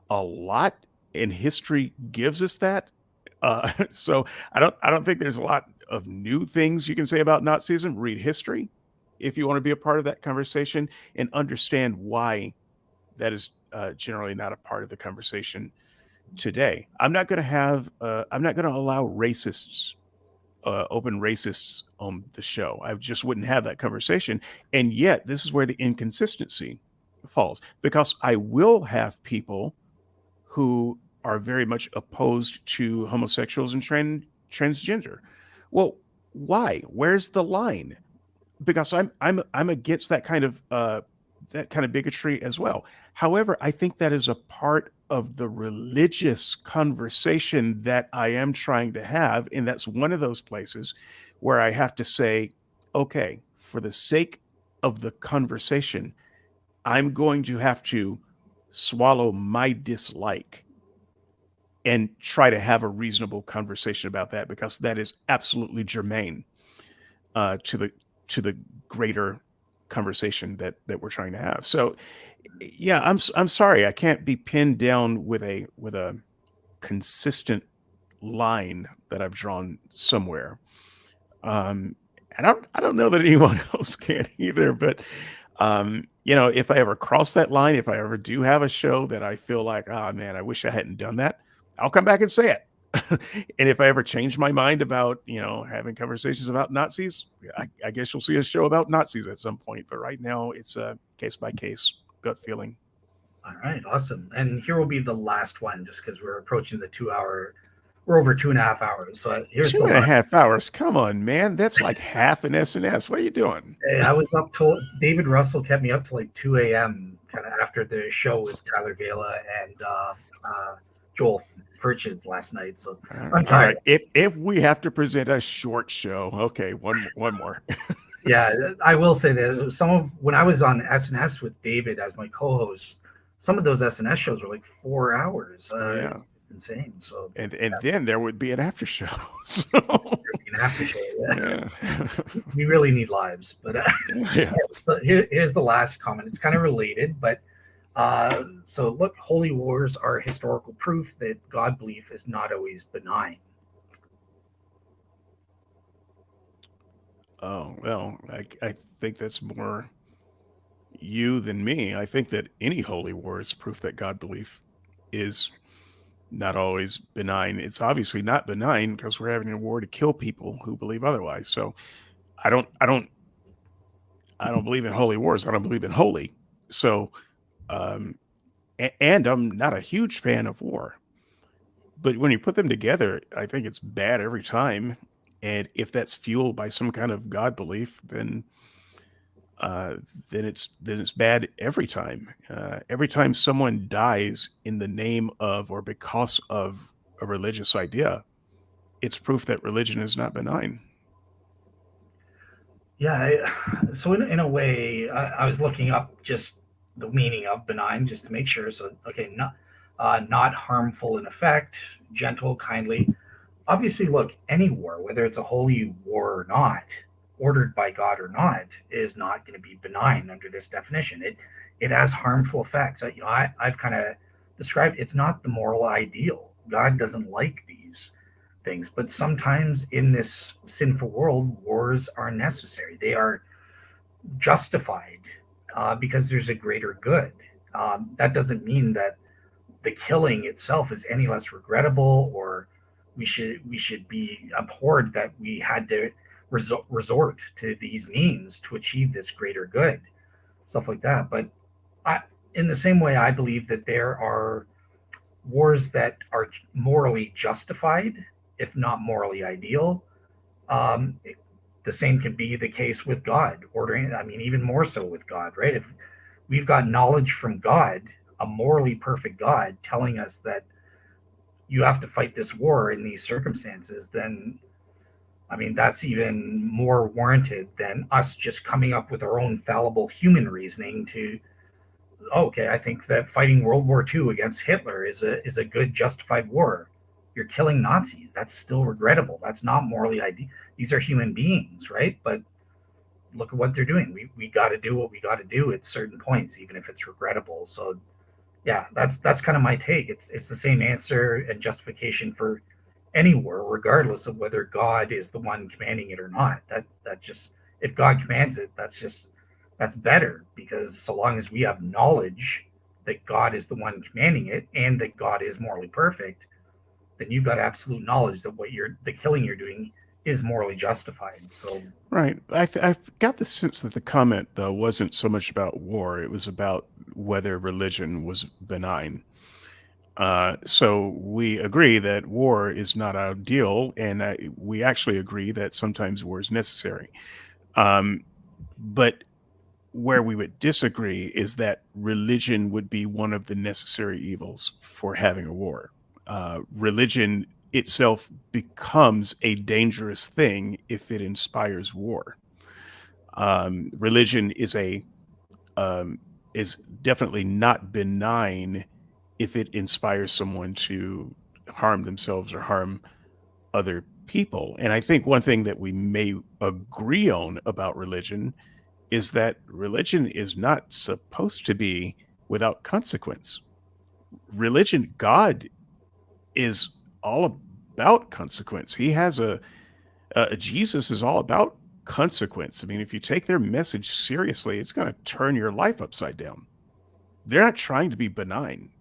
a lot, and history gives us that. So I don't think there's a lot of new things you can say about Nazism. Read history if you want to be a part of that conversation and understand why that is generally not a part of the conversation today. I'm not going to allow racists, open racists on the show. I just wouldn't have that conversation. And yet this is where the inconsistency falls, because I will have people who are very much opposed to homosexuals and transgender. Well, why? Where's the line? Because I'm against that kind of bigotry as well. However, I think that is a part of the religious conversation that I am trying to have, and that's one of those places where I have to say, okay, for the sake of the conversation, I'm going to have to swallow my dislike and try to have a reasonable conversation about that, because that is absolutely germane to the greater conversation that we're trying to have. So yeah, I'm sorry, I can't be pinned down with a consistent line that I've drawn somewhere. And I don't know that anyone else can either, but if I ever cross that line, if I ever do have a show that I feel like, oh man, I wish I hadn't done that, I'll come back and say it. And if I ever change my mind about, having conversations about Nazis, I guess you'll see a show about Nazis at some point. But right now it's a case by case gut feeling. All right, awesome. And here will be the last one, just because we're approaching the 2 hour. We're over 2.5 hours. So here's 2.5 hours. Come on, man. That's like half an SNS. What are you doing? Hey, I was up till David Russell kept me up till like 2 a.m. kind of after the show with Tyler Vela and Joel Furches last night. So I'm tired. Right. If we have to present a short show, okay, one more. Yeah, I will say that when I was on SNS with David as my co-host, some of those SNS shows were like 4 hours. Yeah. It's insane. So and then there would be an after show. So. An after show. Yeah. We really need lives. But yeah. So here's the last comment. It's kind of related, but so look, holy wars are historical proof that God belief is not always benign. Oh, well, I think that's more you than me. I think that any holy war is proof that God belief is not always benign. It's obviously not benign because we're having a war to kill people who believe otherwise. So I don't I don't I don't believe in holy wars. I don't believe in holy. So um and I'm not a huge fan of war. But when you put them together, I think it's bad every time. And if that's fueled by some kind of God belief, uh, then it's bad every time. Every time someone dies in the name of or because of a religious idea, it's proof that religion is not benign. Yeah. So in a way, I was looking up just the meaning of benign just to make sure. So okay, not harmful in effect, gentle, kindly. Obviously, look, any war, whether it's a holy war or not, ordered by God or not, is not going to be benign under this definition. It has harmful effects. I've kind of described it's not the moral ideal. God doesn't like these things, but sometimes in this sinful world, wars are necessary. They are justified because there's a greater good. That doesn't mean that the killing itself is any less regrettable, or we should be abhorred that we had to resort to these means to achieve this greater good, stuff like that. But I, in the same way, I believe that there are wars that are morally justified, if not morally ideal. um, the same can be the case with God ordering. I mean, even more so with God, right? If we've got knowledge from God, a morally perfect God telling us that you have to fight this war in these circumstances, then I mean, that's even more warranted than us just coming up with our own fallible human reasoning to, oh, okay, I think that fighting World War II against Hitler is a good justified war. You're killing Nazis. That's still regrettable. That's not morally ideal. These are human beings, right? But look at what they're doing. We got to do what we got to do at certain points, even if it's regrettable. So yeah, that's kind of my take. It's the same answer and justification for anywhere, regardless of whether God is the one commanding it or not. That just, if God commands it, that's better, because so long as we have knowledge that God is the one commanding it and that God is morally perfect, then you've got absolute knowledge that the killing you're doing is morally justified. So Right. I got the sense that the comment, though, wasn't so much about war. It was about whether religion was benign. So we agree that war is not ideal, and we actually agree that sometimes war is necessary. Um, but where we would disagree is that religion would be one of the necessary evils for having a war. Religion itself becomes a dangerous thing if it inspires war. Religion um, is definitely not benign if it inspires someone to harm themselves or harm other people. And I think one thing that we may agree on about religion is that religion is not supposed to be without consequence. Religion, God is all about consequence. He has Jesus is all about consequence. I mean, if you take their message seriously, it's going to turn your life upside down. They're not trying to be benign.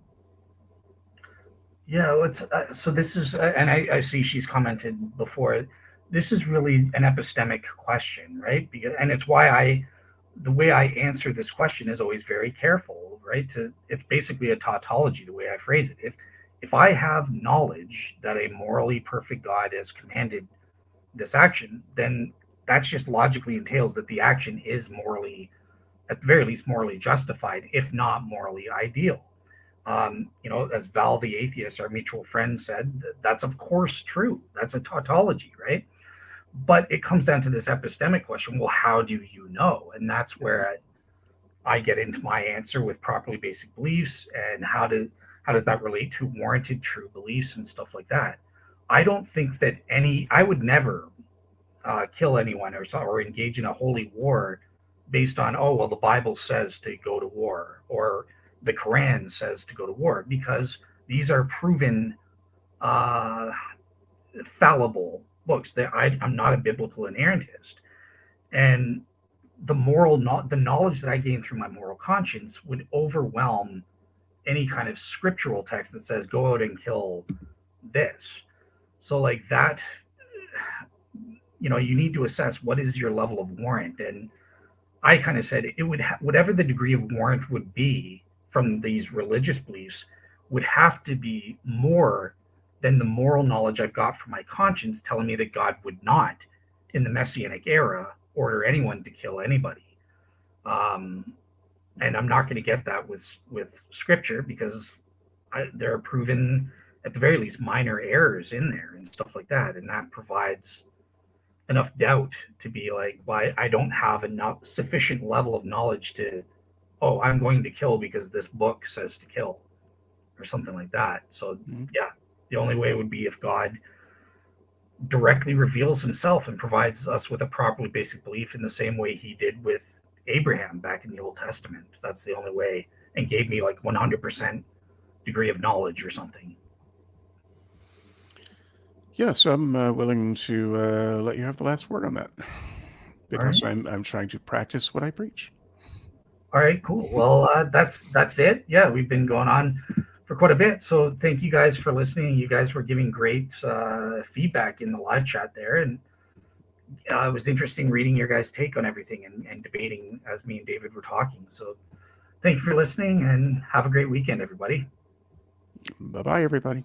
yeah, so this is, and I see she's commented before. This is really an epistemic question, right? Because, and it's why the way I answer this question is always very careful, right? It's basically a tautology the way I phrase it. If I have knowledge that a morally perfect God has commanded this action, then that's just logically entails that the action is morally, at the very least, morally justified, if not morally ideal. As Val the atheist, our mutual friend, said, that's of course true. That's a tautology, right? But it comes down to this epistemic question. Well, how do you know? And that's where I get into my answer with properly basic beliefs and how does that relate to warranted true beliefs and stuff like that. I don't think that I would never kill anyone or engage in a holy war based on, oh, well, the Bible says to go to war, or the Quran says to go to war, because these are proven uh, fallible books. I'm not a biblical inerrantist. And the knowledge that I gain through my moral conscience would overwhelm any kind of scriptural text that says go out and kill this. So like that, you need to assess what is your level of warrant. And I kind of said it would whatever the degree of warrant would be from these religious beliefs would have to be more than the moral knowledge I've got from my conscience telling me that God would not, in the Messianic era, order anyone to kill anybody. Um, and I'm not going to get that with Scripture because there are proven, at the very least, minor errors in there and stuff like that, and that provides enough doubt to be like, well, I don't have enough sufficient level of knowledge to, oh, I'm going to kill because this book says to kill, or something like that. So yeah, the only way would be if God directly reveals himself and provides us with a properly basic belief in the same way he did with Abraham back in the Old Testament. That's the only way, and gave me like 100% degree of knowledge or something. Yes, I'm willing to let you have the last word on that because I'm trying to practice what I preach. All right, cool. Well, that's it. Yeah, we've been going on for quite a bit. So thank you guys for listening. You guys were giving great feedback in the live chat there, and it was interesting reading your guys' take on everything and debating as me and David were talking. So thank you for listening, and have a great weekend, everybody. Bye-bye, everybody.